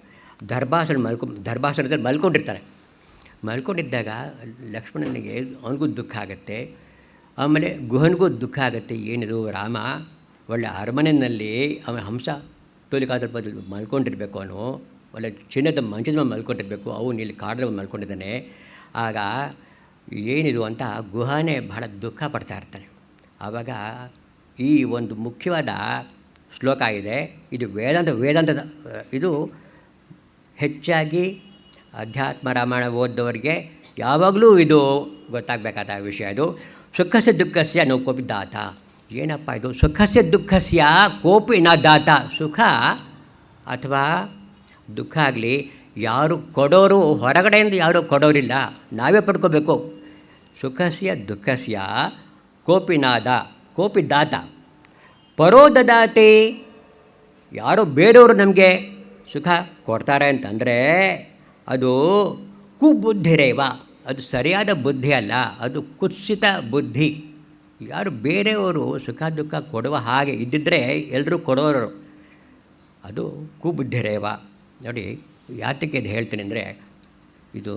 S2: ದರ್ಭಾಸನದಲ್ಲಿ ಮಲ್ಕೊಂಡಿದ್ದಾಗ ಲಕ್ಷ್ಮಣನಿಗೆ ಅವನಿಗೂ ದುಃಖ ಆಗುತ್ತೆ. ಆಮೇಲೆ ಗುಹನಿಗೂ ದುಃಖ ಆಗುತ್ತೆ. ಏನಿದು ರಾಮ ಒಳ್ಳೆ ಅರಮನೆಯಲ್ಲಿ ಅವನ ಹಂಸ ತೋಲಿಕಾದ್ರ ಬದಲು ಮಲ್ಕೊಂಡಿರಬೇಕು, ಅವನು ಒಳ್ಳೆ ಚಿನ್ನದ ಮಂಚದ ಮೇಲೆ ಮಲ್ಕೊಂಡಿರಬೇಕು, ಅವನು ಇಲ್ಲಿ ಕಾಡಲ್ಲಿ ಮಲ್ಕೊಂಡಿದ್ದಾನೆ. ಆಗ ಏನಿದು ಅಂತ ಗುಹಾನೇ ಬಹಳ ದುಃಖ ಪಡ್ತಾ ಇರ್ತಾನೆ. ಆವಾಗ ಈ ಒಂದು ಮುಖ್ಯವಾದ ಶ್ಲೋಕ ಇದೆ. ಇದು ವೇದಾಂತದ ಇದು ಹೆಚ್ಚಾಗಿ ಅಧ್ಯಾತ್ಮ ರಾಮಾಯಣ ಓದ್ದವರಿಗೆ ಯಾವಾಗಲೂ ಇದು ಗೊತ್ತಾಗಬೇಕಾದ ವಿಷಯ. ಇದು ಸುಖಸ್ಯ ದುಃಖಸ್ಯ ನೋ ಕೋಪಿ ದಾತ. ಏನಪ್ಪ ಇದು ಸುಖಸ್ಯ ದುಃಖಸ್ಯ ಕೋಪಿ ನ ದಾತ. ಸುಖ ಅಥವಾ ದುಃಖ ಆಗಲಿ ಯಾರು ಕೊಡೋರು, ಹೊರಗಡೆಯಿಂದ ಯಾರೂ ಕೊಡೋರಿಲ್ಲ, ನಾವೇ ಪಡ್ಕೋಬೇಕು. ಸುಖಸ್ಯ ದುಃಖಸ್ಯ ಕೋಪಿ ದಾತ ಪರೋ ದದಾತಿ. ಯಾರೋ ಬೇರೆಯವರು ನಮಗೆ ಸುಖ ಕೊಡ್ತಾರೆ ಅಂತಂದರೆ ಅದು ಕುಬುದ್ಧಿರೇವ, ಅದು ಸರಿಯಾದ ಬುದ್ಧಿ ಅಲ್ಲ, ಅದು ಕುತ್ಸಿತ ಬುದ್ಧಿ. ಯಾರು ಬೇರೆಯವರು ಸುಖ ದುಃಖ ಕೊಡುವ ಹಾಗೆ ಇದ್ದಿದ್ದರೆ ಎಲ್ಲರೂ ಕೊಡೋರು, ಅದು ಕುಬುದ್ಧಿರೇವ. ನೋಡಿ ಯಾತಕ್ಕೆ ಇದು ಹೇಳ್ತೀನಿ ಅಂದರೆ, ಇದು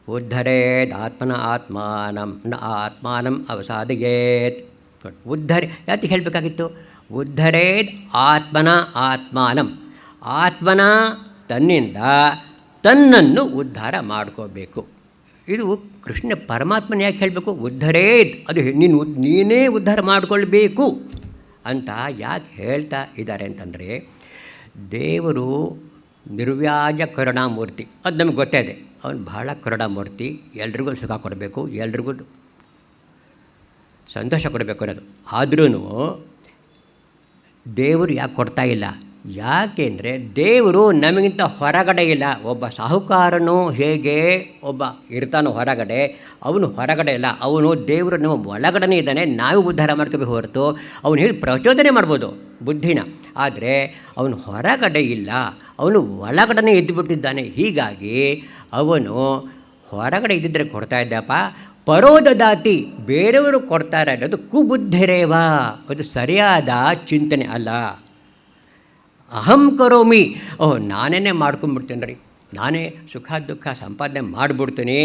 S2: ಉದ್ಧರೇದ್ ಆತ್ಮನ ಆತ್ಮಾನಂ ಅವಸಾದಯೇತ್. ಯಾತಕ್ಕೆ ಹೇಳಬೇಕಾಗಿತ್ತು? ಉದ್ಧರೇದ್ ಆತ್ಮನ ತನ್ನಿಂದ ತನ್ನನ್ನು ಉದ್ಧಾರ ಮಾಡ್ಕೋಬೇಕು. ಇದು ಕೃಷ್ಣ ಪರಮಾತ್ಮನ ಯಾಕೆ ಹೇಳಬೇಕು? ಉದ್ಧರೇದ್, ಅದು ನೀನೇ ಉದ್ಧಾರ ಮಾಡಿಕೊಳ್ಬೇಕು ಅಂತ ಯಾಕೆ ಹೇಳ್ತಾ ಇದ್ದಾರೆ ಅಂತಂದರೆ, ದೇವರು ನಿರ್ವ್ಯಾಜ ಕರುಣಾಮೂರ್ತಿ, ಅದು ನಮಗೆ ಗೊತ್ತೇ ಇದೆ. ಅವನು ಬಹಳ ಕರುಣಾಮೂರ್ತಿ, ಎಲ್ರಿಗೂ ಸುಖ ಕೊಡಬೇಕು, ಎಲ್ರಿಗೂ ಸಂತೋಷ ಕೊಡಬೇಕು ಅನ್ನೋದು. ಆದ್ರೂ ದೇವರು ಯಾಕೆ ಕೊಡ್ತಾ ಇಲ್ಲ? ಯಾಕೆಂದರೆ ದೇವರು ನಮಗಿಂತ ಹೊರಗಡೆ ಇಲ್ಲ. ಒಬ್ಬ ಸಾಹುಕಾರನು ಹೇಗೆ ಒಬ್ಬ ಇರ್ತಾನೋ ಹೊರಗಡೆ, ಅವನು ಹೊರಗಡೆ ಇಲ್ಲ, ಅವನು ದೇವರು ನಮ್ಮ ಒಳಗಡೆ ಇದ್ದಾನೆ. ನಾವು ಉದ್ಧಾರ ಮಾಡ್ಕೋಬೇಕು ಹೊರತು ಅವನು ಹೇಳಿ ಪ್ರಚೋದನೆ ಮಾಡ್ಬೋದು ಬುದ್ಧಿನ, ಆದರೆ ಅವನು ಹೊರಗಡೆ ಇಲ್ಲ, ಅವನು ಒಳಗಡೆ ಇದ್ದುಬಿಟ್ಟಿದ್ದಾನೆ. ಹೀಗಾಗಿ ಅವನು ಹೊರಗಡೆ ಇದ್ದಿದ್ದರೆ ಕೊಡ್ತಾ ಇದ್ದಪ್ಪ, ಪರೋದದಾತಿ ಬೇರೆಯವರು ಕೊಡ್ತಾರೆ ಅನ್ನೋದು ಕುಬುದ್ಧಿರೇವ, ಅದು ಸರಿಯಾದ ಚಿಂತನೆ ಅಲ್ಲ. ಅಹಂ ಕರೋಮಿ, ನಾನೇ ಮಾಡ್ಕೊಂಡ್ಬಿಡ್ತೀನಿ ರೀ, ನಾನೇ ಸುಖ ದುಃಖ ಸಂಪಾದನೆ ಮಾಡಿಬಿಡ್ತೀನಿ,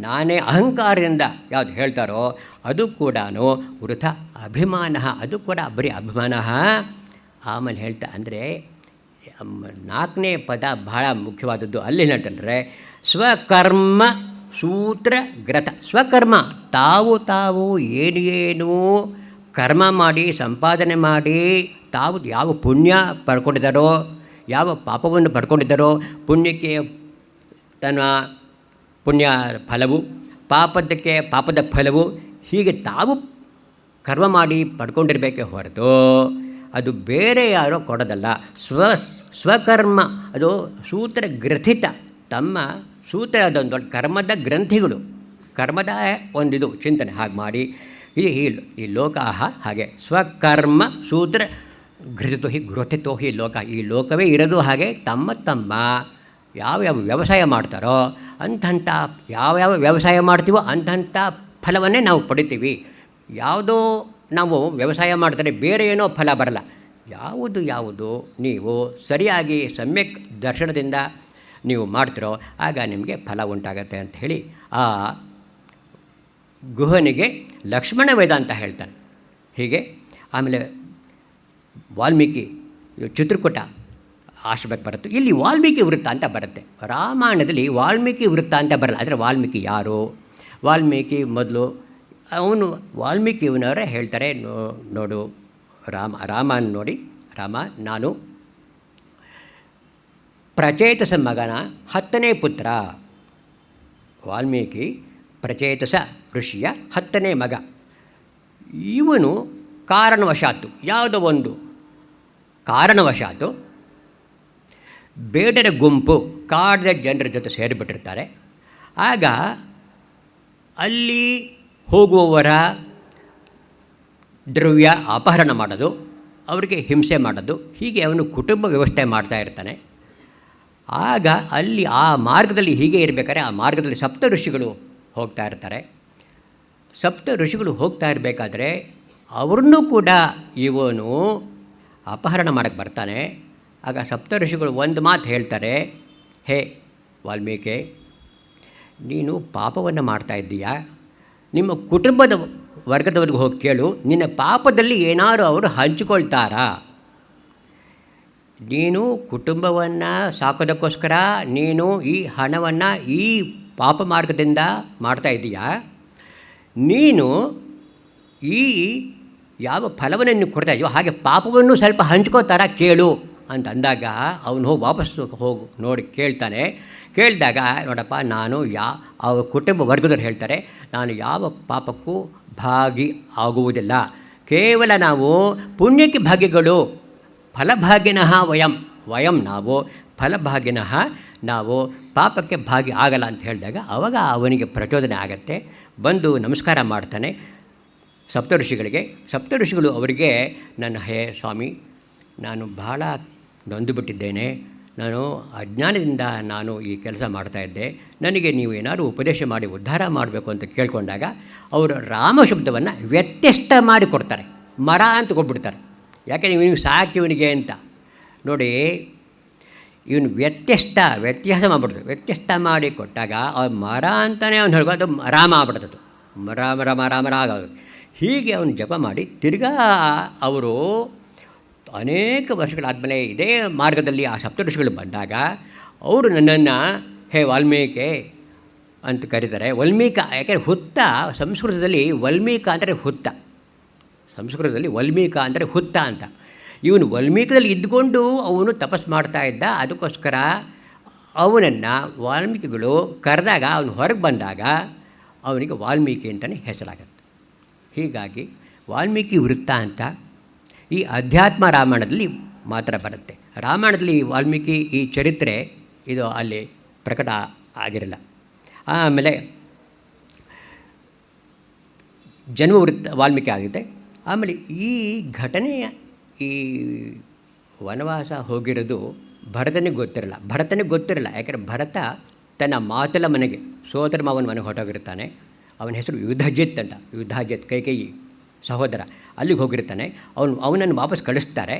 S2: ನಾನೇ ಅಹಂಕಾರದಿಂದ ಯಾವುದು ಹೇಳ್ತಾರೋ ಅದು ಕೂಡ ವೃಥ ಅಭಿಮಾನ, ಅದು ಕೂಡ ಬರೀ ಅಭಿಮಾನ. ಆಮೇಲೆ ಹೇಳ್ತಾ ಅಂದರೆ 4ನೇ ಪದ ಬಹಳ ಮುಖ್ಯವಾದದ್ದು. ಅಲ್ಲಿ ಹೇಳ್ತಾನೆ ಸ್ವಕರ್ಮ ಸೂತ್ರ ಗ್ರಥ. ಸ್ವಕರ್ಮ, ತಾವು ಏನು ಕರ್ಮ ಮಾಡಿ ಸಂಪಾದನೆ ಮಾಡಿ ತಾವು ಯಾವ ಪುಣ್ಯ ಪಡ್ಕೊಂಡಿದ್ದಾರೋ, ಯಾವ ಪಾಪವನ್ನು ಪಡ್ಕೊಂಡಿದ್ದಾರೋ, ಪುಣ್ಯಕ್ಕೆ ತನ್ನ ಪುಣ್ಯ ಫಲವು, ಪಾಪದಕ್ಕೆ ಪಾಪದ ಫಲವು, ಹೀಗೆ ತಾವು ಕರ್ಮ ಮಾಡಿ ಪಡ್ಕೊಂಡಿರಬೇಕೇ ಹೊರತು ಅದು ಬೇರೆ ಯಾರೋ ಕೊಡೋದಲ್ಲ. ಸ್ವಕರ್ಮ ಅದು ಸೂತ್ರ ಗ್ರಥಿತ, ತಮ್ಮ ಸೂತ್ರ ಅದೊಂದು ದೊಡ್ಡ ಕರ್ಮದ ಗ್ರಂಥಿಗಳು, ಕರ್ಮದ ಒಂದಿದು ಚಿಂತನೆ ಹಾಗೆ ಮಾಡಿ ಈ ಲೋಕ ಹಾಗೆ ಸ್ವಕರ್ಮ ಸೂತ್ರ ಗೃಥಿತೋ ಹಿ ಲೋಕ, ಈ ಲೋಕವೇ ಇರೋದು ಹಾಗೆ. ತಮ್ಮ ಯಾವ್ಯಾವ ವ್ಯವಸಾಯ ಮಾಡ್ತಾರೋ ಅಂಥಂಥ ಯಾವ್ಯಾವ ವ್ಯವಸಾಯ ಮಾಡ್ತೀವೋ ಅಂಥಂಥ ಫಲವನ್ನೇ ನಾವು ಪಡಿತೀವಿ. ಯಾವುದೋ ನಾವು ವ್ಯವಸಾಯ ಮಾಡ್ತಾರೆ ಬೇರೆ ಏನೋ ಫಲ ಬರಲ್ಲ. ಯಾವುದು ನೀವು ಸರಿಯಾಗಿ ಸಮ್ಯಕ್ ದರ್ಶನದಿಂದ ನೀವು ಮಾಡ್ತಿರೋ ಆಗ ನಿಮಗೆ ಫಲ ಉಂಟಾಗತ್ತೆ ಅಂತ ಹೇಳಿ ಆ ಗುಹನಿಗೆ ಲಕ್ಷ್ಮಣ ವೇದ ಅಂತ ಹೇಳ್ತಾನೆ. ಹೀಗೆ ಆಮೇಲೆ ವಾಲ್ಮೀಕಿ ಚಿತ್ರಕೂಟ ಆಶ್ರಮಕ್ಕೆ ಬರುತ್ತೆ. ಇಲ್ಲಿ ವಾಲ್ಮೀಕಿ ವೃತ್ತ ಅಂತ ಬರುತ್ತೆ. ರಾಮಾಯಣದಲ್ಲಿ ವಾಲ್ಮೀಕಿ ವೃತ್ತ ಅಂತ ಬರಲ್ಲ. ಆದರೆ ವಾಲ್ಮೀಕಿ ಯಾರು? ವಾಲ್ಮೀಕಿ ಮೊದಲು ವಾಲ್ಮೀಕಿಯವನವರೇ ಹೇಳ್ತಾರೆ, ನೋಡು ರಾಮನ ನೋಡಿ, ರಾಮ ನಾನು ಪ್ರಚೇತಸ ಮಗನ 10ನೇ ಪುತ್ರ. ವಾಲ್ಮೀಕಿ ಪ್ರಚೇತಸ ಋಷಿಯ 10ನೇ ಮಗ. ಇವನು ಕಾರಣವಶಾತ್ತು, ಯಾವುದೋ ಒಂದು ಕಾರಣವಶಾತ್ತು ಬೇಡರ ಗುಂಪು ಕಾಡದ ಜನರ ಜೊತೆ ಸೇರಿಬಿಟ್ಟಿರ್ತಾರೆ. ಆಗ ಅಲ್ಲಿ ಹೋಗುವವರ ದ್ರವ್ಯ ಅಪಹರಣ ಮಾಡೋದು, ಅವರಿಗೆ ಹಿಂಸೆ ಮಾಡೋದು, ಹೀಗೆ ಅವನು ಕುಟುಂಬ ವ್ಯವಸ್ಥೆ ಮಾಡ್ತಾ ಇರ್ತಾನೆ. ಆಗ ಅಲ್ಲಿ ಆ ಮಾರ್ಗದಲ್ಲಿ ಹೀಗೆ ಇರಬೇಕಾದ್ರೆ ಆ ಮಾರ್ಗದಲ್ಲಿ ಸಪ್ತ ಋಷಿಗಳು ಹೋಗ್ತಾ ಇರ್ತಾರೆ. ಸಪ್ತ ಋಷಿಗಳು ಹೋಗ್ತಾ ಇರಬೇಕಾದ್ರೆ ಅವ್ರನ್ನೂ ಕೂಡ ಇವನು ಅಪಹರಣ ಮಾಡೋಕ್ಕೆ ಬರ್ತಾನೆ. ಆಗ ಸಪ್ತ ಋಷಿಗಳು ಒಂದು ಮಾತು ಹೇಳ್ತಾರೆ, ಹೇ ವಾಲ್ಮೀಕಿ, ನೀನು ಪಾಪವನ್ನು ಮಾಡ್ತಾ ಇದ್ದೀಯಾ, ನಿಮ್ಮ ಕುಟುಂಬದ ವರ್ಗದವ್ರಿಗೆ ಹೋಗಿ ಕೇಳು, ನಿನ್ನ ಪಾಪದಲ್ಲಿ ಏನಾದರೂ ಅವರು ಹಂಚಿಕೊಳ್ತಾರಾ? ನೀನು ಕುಟುಂಬವನ್ನು ಸಾಕೋದಕ್ಕೋಸ್ಕರ ನೀನು ಈ ಹಣವನ್ನು ಈ ಪಾಪ ಮಾರ್ಗದಿಂದ ಮಾಡ್ತಾ ಇದ್ದೀಯಾ? ನೀನು ಈ ಯಾವ ಫಲವನ್ನು ನೀನು ಕೊಡ್ತಾ ಇದೆಯೋ ಹಾಗೆ ಪಾಪವನ್ನು ಸ್ವಲ್ಪ ಹಂಚ್ಕೋತಾರ ಕೇಳು ಅಂತ ಅಂದಾಗ ಅವನು ಹೋಗಿ ವಾಪಸ್ಸು ಹೋಗಿ ನೋಡಿ ಕೇಳ್ತಾನೆ. ಕೇಳಿದಾಗ ನೋಡಪ್ಪ, ನಾನು ಅವ್ರ ಕುಟುಂಬ ವರ್ಗದವ್ರು ಹೇಳ್ತಾರೆ, ನಾನು ಯಾವ ಪಾಪಕ್ಕೂ ಭಾಗಿ ಆಗುವುದಿಲ್ಲ, ಕೇವಲ ನಾವು ಪುಣ್ಯಕ್ಕೆ ಭಾಗ್ಯಗಳು, ಫಲಭಾಗಿನಃ ವಯಂ ನಾವು ಫಲಭಾಗಿನಃ, ನಾವು ಪಾಪಕ್ಕೆ ಭಾಗಿ ಆಗಲ್ಲ ಅಂತ ಹೇಳಿದಾಗ ಆವಾಗ ಅವನಿಗೆ ಪ್ರಚೋದನೆ ಆಗತ್ತೆ. ಬಂದು ನಮಸ್ಕಾರ ಮಾಡ್ತಾನೆ ಸಪ್ತಋಷಿಗಳಿಗೆ. ಸಪ್ತಋಷಿಗಳು ಅವರಿಗೆ, ಹೇ ಸ್ವಾಮಿ, ನಾನು ಬಹಳ ನೊಂದುಬಿಟ್ಟಿದ್ದೇನೆ, ನಾನು ಅಜ್ಞಾನದಿಂದ ನಾನು ಈ ಕೆಲಸ ಮಾಡ್ತಾಯಿದ್ದೆ, ನನಗೆ ನೀವು ಏನಾದರೂ ಉಪದೇಶ ಮಾಡಿ ಉದ್ಧಾರ ಮಾಡಬೇಕು ಅಂತ ಕೇಳ್ಕೊಂಡಾಗ ಅವರು ರಾಮ ಶಬ್ದವನ್ನು ವ್ಯತ್ಯಸ್ತ ಮಾಡಿ ಕೊಡ್ತಾರೆ, ಮರ ಅಂತ ಕೊಟ್ಬಿಡ್ತಾರೆ. ಯಾಕೆ ನೀವು ಸಾಕಿವನಿಗೆ ಅಂತ ನೋಡಿ, ಇವನು ವ್ಯತ್ಯಾಸ ಮಾಡಿಬಿಡ್ತು. ವ್ಯತ್ಯಸ್ತ ಮಾಡಿ ಕೊಟ್ಟಾಗ ಅವ್ರು ಮರ ಅಂತಲೇ ಅವ್ನು ಹೇಳ್ಕೊ, ಅದು ರಾಮ ಆಗ್ಬಿಡ್ತದ್ದು, ರಾಮ ಆಗೋದು. ಹೀಗೆ ಅವನು ಜಪ ಮಾಡಿ ತಿರ್ಗಾ ಅವರು ಅನೇಕ ವರ್ಷಗಳಾದಮೇಲೆ ಇದೇ ಮಾರ್ಗದಲ್ಲಿ ಆ ಸಪ್ತಋಷಿಗಳು ಬಂದಾಗ ಅವರು ನನ್ನನ್ನು ಹೇ ವಾಲ್ಮೀಕಿ ಅಂತ ಕರೀತಾರೆ. ವಲ್ಮೀಕ, ಯಾಕೆಂದರೆ ಹುತ್ತ ಸಂಸ್ಕೃತದಲ್ಲಿ ವಲ್ಮೀಕ ಅಂದರೆ ಹುತ್ತ, ಸಂಸ್ಕೃತದಲ್ಲಿ ವಲ್ಮೀಕ ಅಂದರೆ ಹುತ್ತ ಅಂತ. ಇವನು ವಲ್ಮೀಕದಲ್ಲಿ ಇದ್ದುಕೊಂಡು ಅವನು ತಪಸ್ಸು ಮಾಡ್ತಾ ಇದ್ದ. ಅದಕ್ಕೋಸ್ಕರ ಅವನನ್ನು ವಾಲ್ಮೀಕಿಗಳು ಕರೆದಾಗ ಅವನು ಹೊರಗೆ ಬಂದಾಗ ಅವನಿಗೆ ವಾಲ್ಮೀಕಿ ಅಂತಲೇ ಹೆಸರಾಗತ್ತೆ. ಹೀಗಾಗಿ ವಾಲ್ಮೀಕಿ ವೃತ್ತ ಅಂತ ಈ ಅಧ್ಯಾತ್ಮ ರಾಮಾಯಣದಲ್ಲಿ ಮಾತ್ರ ಬರುತ್ತೆ. ರಾಮಾಯಣದಲ್ಲಿ ವಾಲ್ಮೀಕಿ ಈ ಚರಿತ್ರೆ ಇದು ಅಲ್ಲಿ ಪ್ರಕಟ ಆಗಿರಲ್ಲ. ಆಮೇಲೆ ಜನ್ಮವೃತ್ತ ವಾಲ್ಮೀಕಿ ಆಗಿದೆ. ಆಮೇಲೆ ಈ ಘಟನೆಯ ಈ ವನವಾಸ ಹೋಗಿರೋದು ಭರತನಿಗೆ ಗೊತ್ತಿರಲ್ಲ. ಯಾಕೆಂದರೆ ಭರತ ತನ್ನ ಮಾತಲ ಮನೆಗೆ ಸೋದರ ಮಾವನ ಮನೆಗೆ ಹೊರಟೋಗಿರ್ತಾನೆ. ಅವನ ಹೆಸರು ಯುದ್ಧಾಜಿತ್ ಕೈಕೇಯಿ ಸಹೋದರ. ಅಲ್ಲಿಗೆ ಹೋಗಿರ್ತಾನೆ. ಅವನನ್ನು ವಾಪಸ್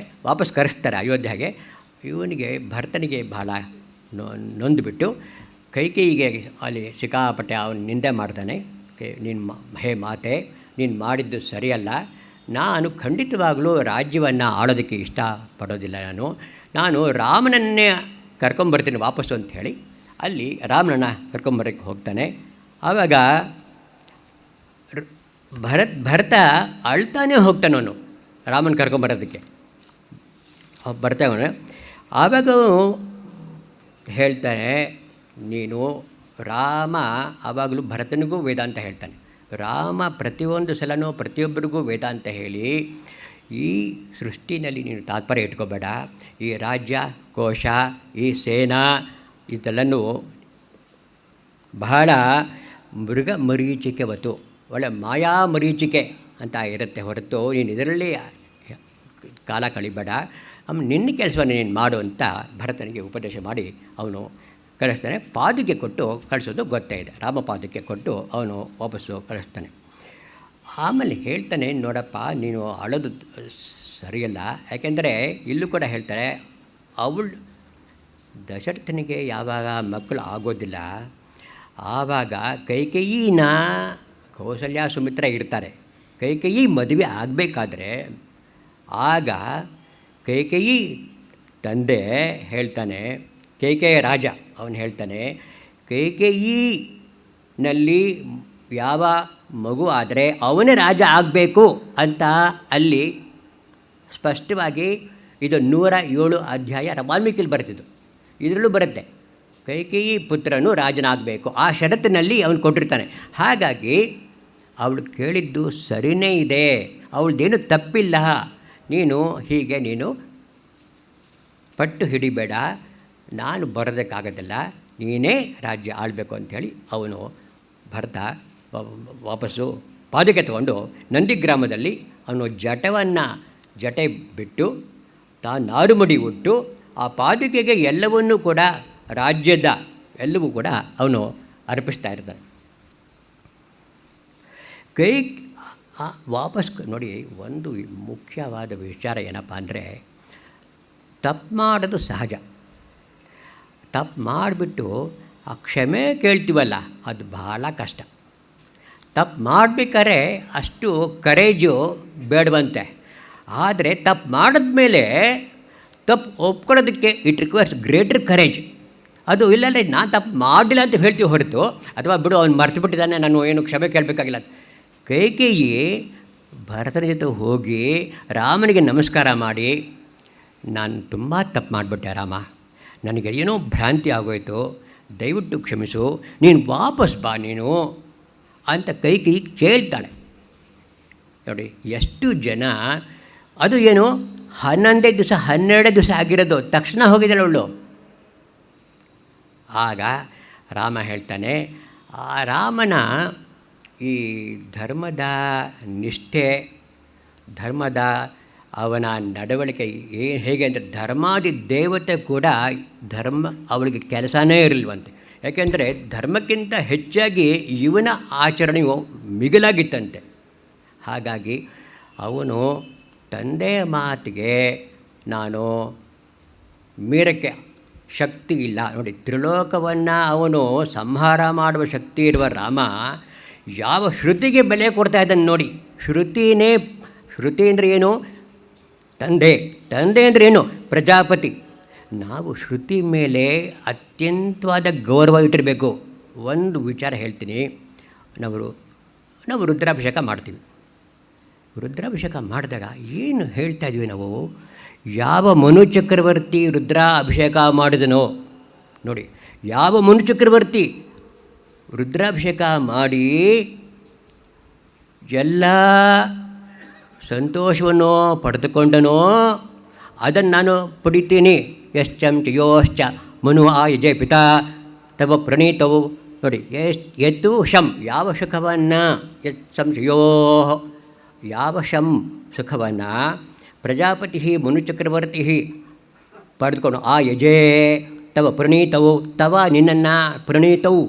S2: ಕಳಿಸ್ತಾರೆ ಅಯೋಧ್ಯೆಗೆ. ಇವನಿಗೆ ಭರತನಿಗೆ ಬಹಳ ನೊಂದುಬಿಟ್ಟು ಕೈಕೇಯಿಗೆ ಅಲ್ಲಿ ಸಿಕ್ಕಾಪಟ್ಟೆ ಅವನು ನಿಂದೆ ಮಾಡ್ತಾನೆ. ಹೇ ಮಾತೆ, ನೀನು ಮಾಡಿದ್ದು ಸರಿಯಲ್ಲ. ನಾನು ಖಂಡಿತವಾಗಲೂ ರಾಜ್ಯವನ್ನು ಆಳೋದಕ್ಕೆ ಇಷ್ಟಪಡೋದಿಲ್ಲ. ನಾನು ರಾಮನನ್ನೇ ಕರ್ಕೊಂಬರ್ತೀನಿ ವಾಪಸ್ಸು ಅಂಥೇಳಿ ಅಲ್ಲಿ ರಾಮನನ್ನು ಕರ್ಕೊಂಬರೋಕ್ಕೆ ಹೋಗ್ತಾನೆ. ಆವಾಗ ಭರತ ಅಳ್ತಾನೆ ಹೋಗ್ತಾನೆ. ಅವನು ರಾಮನ ಕರ್ಕೊಂಬರೋದಕ್ಕೆ ಬರ್ತಾವನು. ಆವಾಗ ಹೇಳ್ತಾನೆ, ನೀನು ರಾಮ ಆವಾಗಲೂ ಭರತನಿಗೂ ವೇದಾಂತ ಹೇಳ್ತಾನೆ. ರಾಮ ಪ್ರತಿಯೊಂದು ಸಲನೂ ಪ್ರತಿಯೊಬ್ಬರಿಗೂ ವೇದಾಂತ ಹೇಳಿ, ಈ ಸೃಷ್ಟಿನಲ್ಲಿ ನೀನು ತಾತ್ಪರ್ಯ ಇಟ್ಕೋಬೇಡ. ಈ ರಾಜ್ಯ ಕೋಶ, ಈ ಸೇನಾ ಇದೆಲ್ಲನೂ ಬಹಳ ಮೃಗ ಮರೀಚಿಕೆ ಹೊತ್ತು ಒಳ್ಳೆ ಮಾಯಾ ಮರೀಚಿಕೆ ಅಂತ ಇರುತ್ತೆ ಹೊರತು ನೀನು ಇದರಲ್ಲಿ ಕಾಲ ಕಳಿಬೇಡ. ನಿನ್ನ ಕೆಲಸವನ್ನು ನೀನು ಮಾಡು ಅಂತ ಭರತನಿಗೆ ಉಪದೇಶ ಮಾಡಿ ಅವನು ಕಳಿಸ್ತಾನೆ. ಪಾದುಕೆ ಕೊಟ್ಟು ಕಳಿಸೋದು ಗೊತ್ತೇ ಇದೆ. ರಾಮ ಪಾದುಕೆ ಕೊಟ್ಟು ಅವನು ವಾಪಸ್ಸು ಕಳಿಸ್ತಾನೆ. ಆಮೇಲೆ ಹೇಳ್ತಾನೆ, ನೋಡಪ್ಪ ನೀನು ಅಳೋದು ಸರಿಯಲ್ಲ. ಯಾಕೆಂದರೆ ಇಲ್ಲೂ ಕೂಡ ಹೇಳ್ತಾರೆ, ಅವಳು ದಶರಥನಿಗೆ ಯಾವಾಗ ಮಕ್ಕಳು ಆಗೋದಿಲ್ಲ ಆವಾಗ ಕೈಕೇಯಿನ ಕೌಸಲ್ಯ ಸುಮಿತ್ರ ಇರ್ತಾರೆ. ಕೈಕೇಯಿ ಮದುವೆ ಆಗಬೇಕಾದ್ರೆ ಆಗ ಕೈಕೇಯಿ ತಂದೆ ಹೇಳ್ತಾನೆ, ಕೈಕೇಯ ರಾಜ ಅವನು ಹೇಳ್ತಾನೆ, ಕೈಕೇಯಿನಲ್ಲಿ ಯಾವ ಮಗು ಆದರೆ ಅವನೇ ರಾಜ ಆಗಬೇಕು ಅಂತ ಅಲ್ಲಿ ಸ್ಪಷ್ಟವಾಗಿ ಇದು 107 ಅಧ್ಯಾಯ ವಾಲ್ಮೀಕಿಯಲ್ಲಿ ಬರ್ತಿದ್ದು. ಇದರಲ್ಲೂ ಬರುತ್ತೆ, ಕೈಕೇಯಿ ಪುತ್ರನು ರಾಜನಾಗಬೇಕು. ಆ ಷರತ್ತಿನಲ್ಲಿ ಅವನು ಕೊಟ್ಟಿರ್ತಾನೆ. ಹಾಗಾಗಿ ಅವಳು ಕೇಳಿದ್ದು ಸರಿಯೇ ಇದೆ, ಅವಳದ್ದೇನು ತಪ್ಪಿಲ್ಲ. ನೀನು ಪಟ್ಟು ಹಿಡಿಬೇಡ, ನಾನು ಬರೋದಕ್ಕಾಗೋದಿಲ್ಲ, ನೀನೇ ರಾಜ್ಯ ಆಳಬೇಕು ಅಂಥೇಳಿ ಅವನು ಭರತ ವಾಪಸ್ಸು ಪಾದುಕೆ ತಗೊಂಡು ನಂದಿಗ್ರಾಮದಲ್ಲಿ ಅವನು ಜಟೆ ಬಿಟ್ಟು ನಾರುಮಡಿ ಉಟ್ಟು ಆ ಪಾದುಕೆಗೆ ಎಲ್ಲವನ್ನೂ ಕೂಡ ರಾಜ್ಯದ ಎಲ್ಲವೂ ಕೂಡ ಅವನು ಅರ್ಪಿಸ್ತಾ ಇರ್ತಾನೆ. ವಾಪಸ್ ನೋಡಿ, ಒಂದು ಮುಖ್ಯವಾದ ವಿಚಾರ ಏನಪ್ಪ ಅಂದರೆ, ತಪ್ಪು ಮಾಡೋದು ಸಹಜ. ತಪ್ಪು ಮಾಡಿಬಿಟ್ಟು ಆ ಕ್ಷಮೆ ಕೇಳ್ತೀವಲ್ಲ, ಅದು ಭಾಳ ಕಷ್ಟ. ತಪ್ಪು ಮಾಡಬೇಕಾದ್ರೆ ಅಷ್ಟು ಕರೇಜು ಬೇಡವಂತೆ. ಆದರೆ ತಪ್ಪು ಮಾಡಿದ್ಮೇಲೆ ತಪ್ಪು ಒಪ್ಕೊಳ್ಳೋದಕ್ಕೆ ಇಟ್ ರಿಕ್ವೈರ್ಸ್ ಗ್ರೇಟರ್ ಕರೇಜ್. ಅದು ಇಲ್ಲಾಂದರೆ ನಾನು ತಪ್ಪು ಮಾಡಲಿಲ್ಲ ಅಂತ ಹೇಳ್ತೀವಿ ಹೊರತು, ಅಥವಾ ಬಿಡು ಅವ್ನು ಮರ್ತು ಬಿಟ್ಟಿದ್ದಾನೆ, ನಾನು ಏನು ಕ್ಷಮೆ ಕೇಳಬೇಕಾಗಿಲ್ಲ. ಕೈಕೇಯಿ ಭರತನ ಜೊತೆ ಹೋಗಿ ರಾಮನಿಗೆ ನಮಸ್ಕಾರ ಮಾಡಿ, ನಾನು ತುಂಬ ತಪ್ಪು ಮಾಡಿಬಿಟ್ಟೆ ರಾಮ, ನನಗೆ ಏನೋ ಭ್ರಾಂತಿ ಆಗೋಯ್ತು, ದಯವಿಟ್ಟು ಕ್ಷಮಿಸು, ನೀನು ವಾಪಸ್ ಬಾ ನೀನು ಅಂತ ಕೈಕೇಯಿ ಕೇಳ್ತಾಳೆ. ನೋಡಿ ಎಷ್ಟು ಜನ, ಅದು ಏನು 11 ದಿವಸ 12 ದಿವಸ ಆಗಿರೋದು, ತಕ್ಷಣ ಹೋಗಿದ್ದಾಳೆ ಅವಳು. ಆಗ ರಾಮ ಹೇಳ್ತಾನೆ, ಆ ರಾಮನ ಈ ಧರ್ಮದ ನಿಷ್ಠೆ, ಧರ್ಮದ ಅವನ ನಡವಳಿಕೆ ಹೇಗೆ ಅಂದರೆ, ಧರ್ಮಾದಿ ದೇವತೆ ಕೂಡ ಅವಳಿಗೆ ಕೆಲಸನೇ ಇರಲಿಲ್ವಂತೆ. ಯಾಕೆಂದರೆ ಧರ್ಮಕ್ಕಿಂತ ಹೆಚ್ಚಾಗಿ ಇವನ ಆಚರಣೆಯು ಮಿಗಿಲಾಗಿತ್ತಂತೆ. ಹಾಗಾಗಿ ಅವನು ತಂದೆಯ ಮಾತಿಗೆ ನಾನು ಮೀರಕ್ಕೆ ಶಕ್ತಿ ಇಲ್ಲ. ನೋಡಿ, ತ್ರಿಲೋಕವನ್ನು ಅವನು ಸಂಹಾರ ಮಾಡುವ ಶಕ್ತಿ ಇರುವ ರಾಮ ಯಾವ ಶ್ರುತಿಗೆ ಬೆಲೆ ಕೊಡ್ತಾ ಇದ್ದಾನೆ ನೋಡಿ. ಶ್ರುತಿ ಅಂದರೆ ಏನು? ತಂದೆ ಅಂದರೆ ಏನು? ಪ್ರಜಾಪತಿ. ನಾವು ಶ್ರುತಿ ಮೇಲೆ ಅತ್ಯಂತವಾದ ಗೌರವ ಇಟ್ಟಿರಬೇಕು. ಒಂದು ವಿಚಾರ ಹೇಳ್ತೀನಿ, ನಾವು ರುದ್ರಾಭಿಷೇಕ ಮಾಡ್ತೀವಿ. ರುದ್ರಾಭಿಷೇಕ ಮಾಡಿದಾಗ ಏನು ಹೇಳ್ತಾ ಇದ್ವಿ ನಾವು? ಯಾವ ಮನು ಚಕ್ರವರ್ತಿ ರುದ್ರಾಭಿಷೇಕ ಮಾಡಿದನೋ ನೋಡಿ, ಯಾವ ಮನು ಚಕ್ರವರ್ತಿ ರುದ್ರಾಭಿಷೇಕ ಮಾಡಿ ಎಲ್ಲ ಸಂತೋಷವನ್ನು ಪಡೆದುಕೊಂಡನೋ ಅದನ್ನು ನಾನು ಪಡಿತೀನಿ. ಯಶ್ಚಂ ಚ ಯೋಶ್ಚ ಮನು ಆಯುಜೆ ಪಿತಾ ತವ ಪ್ರಣೀತವು. ನೋಡಿ, ಎತ್ತು ಶಂ ಯಾವ ಸುಖವನ್ನು, ಸಂಶಯೋ ಯಾವ ಶಂ ಸುಖವನ್ನು ಪ್ರಜಾಪತಿ ಮನುಚಕ್ರವರ್ತಿ ಪಡೆದುಕೊಂಡು ಆ ಯಜೇ ತವ ಪ್ರಣೀತವು, ತವ ನಿನ್ನನ್ನು ಪ್ರಣೀತವು